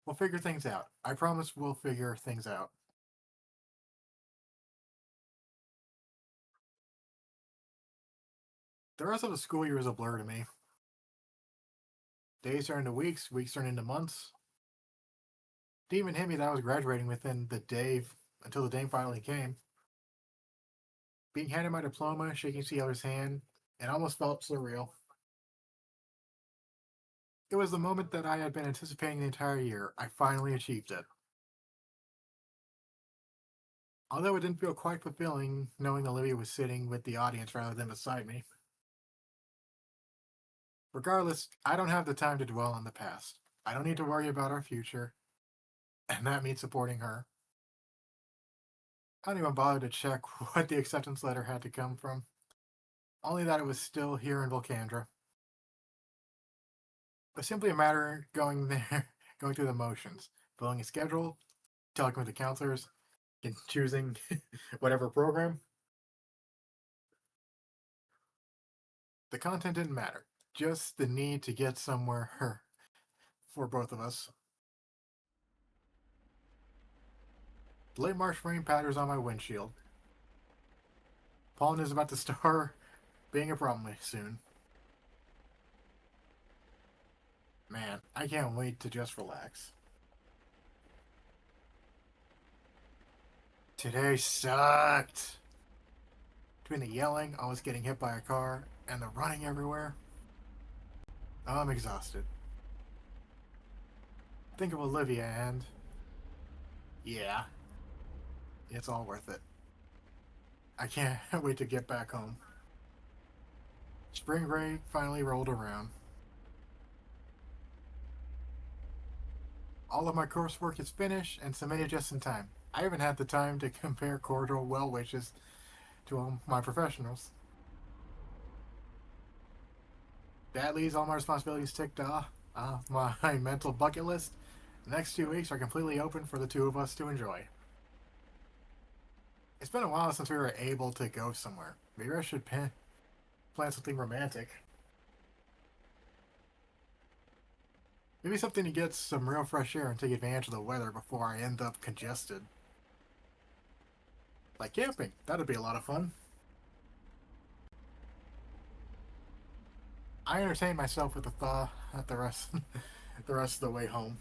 We'll figure things out. I promise we'll figure things out. The rest of the school year is a blur to me. Days turn into weeks, weeks turn into months. Didn't even hit me that I was graduating within the day until the day finally came. Being handed my diploma, shaking each other's hand, it almost felt surreal. It was the moment that I had been anticipating the entire year. I finally achieved it. Although it didn't feel quite fulfilling knowing Olivia was sitting with the audience rather than beside me. Regardless, I don't have the time to dwell on the past. I don't need to worry about our future, and that means supporting her. I don't even bother to check what the acceptance letter had to come from, only that it was still here in Volcandra. It was simply a matter of going there, going through the motions, filling a schedule, talking with the counselors, and choosing whatever program. The content didn't matter, just the need to get somewhere for both of us. The late March rain patters on my windshield. Pollen is about to start being a problem soon. Man, I can't wait to just relax. Today sucked. Between the yelling, almost getting hit by a car, and the running everywhere, I'm exhausted. Think of Olivia and Yeah, it's all worth it. I can't wait to get back home. Spring break finally rolled around. All of my coursework is finished and submitted just in time. I haven't had the time to compare cordial well wishes to all my professionals. That leaves all my responsibilities ticked off my mental bucket list. The next 2 weeks are completely open for the two of us to enjoy. It's been a while since we were able to go somewhere. Maybe I should plan something romantic. Maybe something to get some real fresh air and take advantage of the weather before I end up congested. Like camping. That'd be a lot of fun. I entertain myself with the thought at the rest of the way home.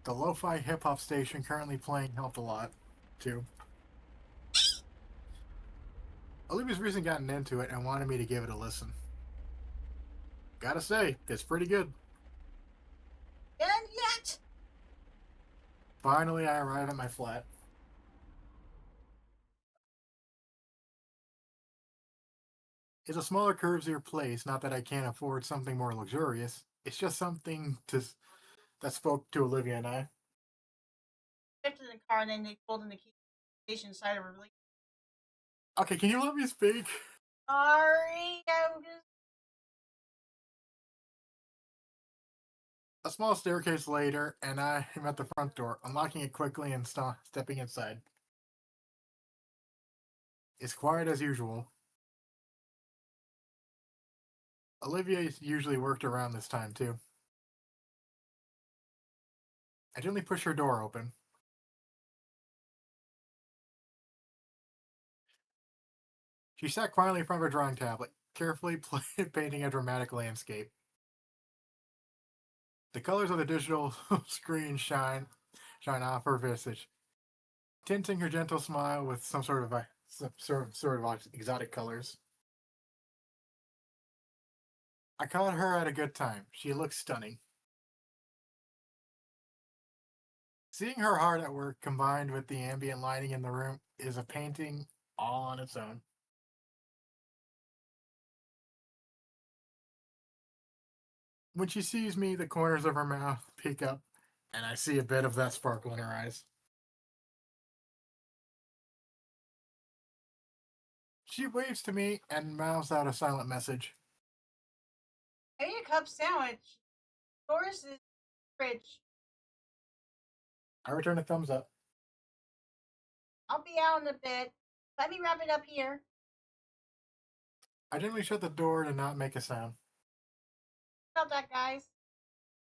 The lo-fi hip-hop station currently playing helped a lot, too. Olivia's recently gotten into it and wanted me to give it a listen. Gotta say, it's pretty good. And yet, Finally, I arrive at my flat. It's a smaller, curvier place, not that I can't afford something more luxurious. It's just something that spoke to Olivia and I. shifted in the car and then they pulled in the key station side of a really Okay, can you let me speak? sorry. I'm just A small staircase later, and I am at the front door, unlocking it quickly and stepping inside. It's quiet as usual. Olivia usually worked around this time, too. I gently push her door open. She sat quietly in front of her drawing tablet, carefully painting a dramatic landscape. The colors of the digital screen shine off her visage, tinting her gentle smile with some sort of exotic colors. I caught her at a good time. She looks stunning. Seeing her hard at work combined with the ambient lighting in the room is a painting all on its own. When she sees me, the corners of her mouth peek up, and I see a bit of that sparkle in her eyes. She waves to me and mouths out a silent message. I ate a cup sandwich. Yours is fridge. I return a thumbs up. I'll be out in a bit. Let me wrap it up here. I gently shut the door to not make a sound. About that, guys.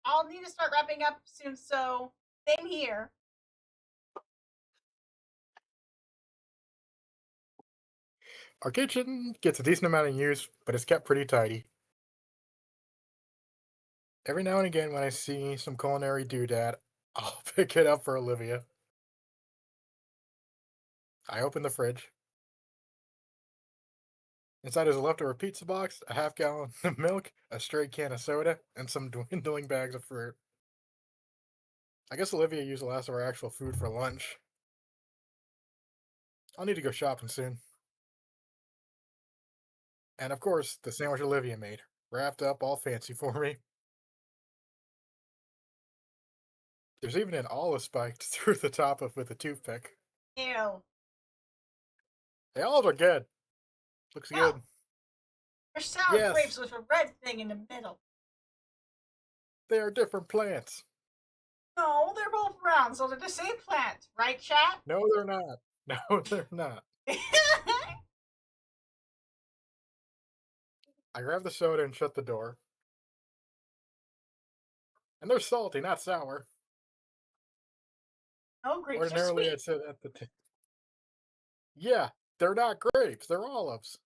I'll need to start wrapping up soon, so same here. Our kitchen gets a decent amount of use, but it's kept pretty tidy. Every now and again, when I see some culinary doodad, I'll pick it up for Olivia. I open the fridge. Inside is a leftover pizza box, a half-gallon of milk, a stray can of soda, and some dwindling bags of fruit. I guess Olivia used the last of our actual food for lunch. I'll need to go shopping soon. And of course, the sandwich Olivia made, wrapped up all fancy for me. There's even an olive spiked through the top of with a toothpick. Ew. They all are good. Looks No, good. they're sour grapes Yes, with a red thing in the middle. they are different plants. No, they're both round, so they're the same plant, right, chat? No, they're not. No, they're not. I grab the soda and shut the door. And they're salty, not sour. no, grapes are Ordinarily, sweet. I'd say at yeah, they're not grapes, they're olives.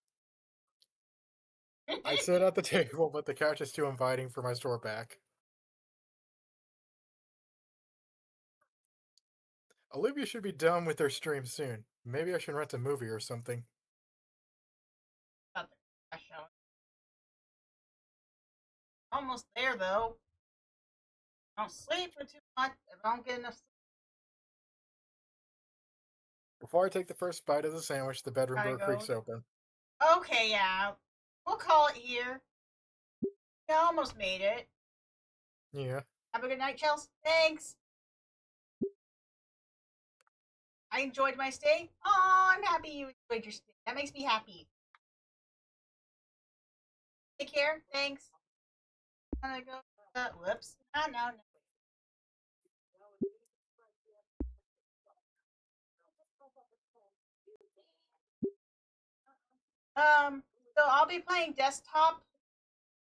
I sit at the table, but the couch is too inviting for my store back. Olivia should be done with her stream soon. Maybe I should rent a movie or something. Almost there, though. I don't sleep for too much. If I don't get enough sleep, Before I take the first bite of the sandwich, the bedroom I door gotta creaks open. go. Okay, yeah. We'll call it here. We almost made it. Yeah. Have a good night, Chels. Thanks. I enjoyed my stay. Oh, I'm happy you enjoyed your stay. That makes me happy. Take care. Thanks. I'm gonna go. Whoops. Ah, no, no. So I'll be playing desktop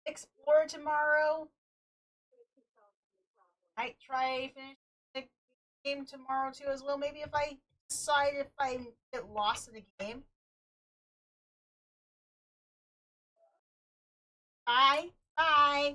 Explorer tomorrow. Might try finish the game tomorrow too as well. Maybe if I decide if I get lost in the game. Bye. Bye.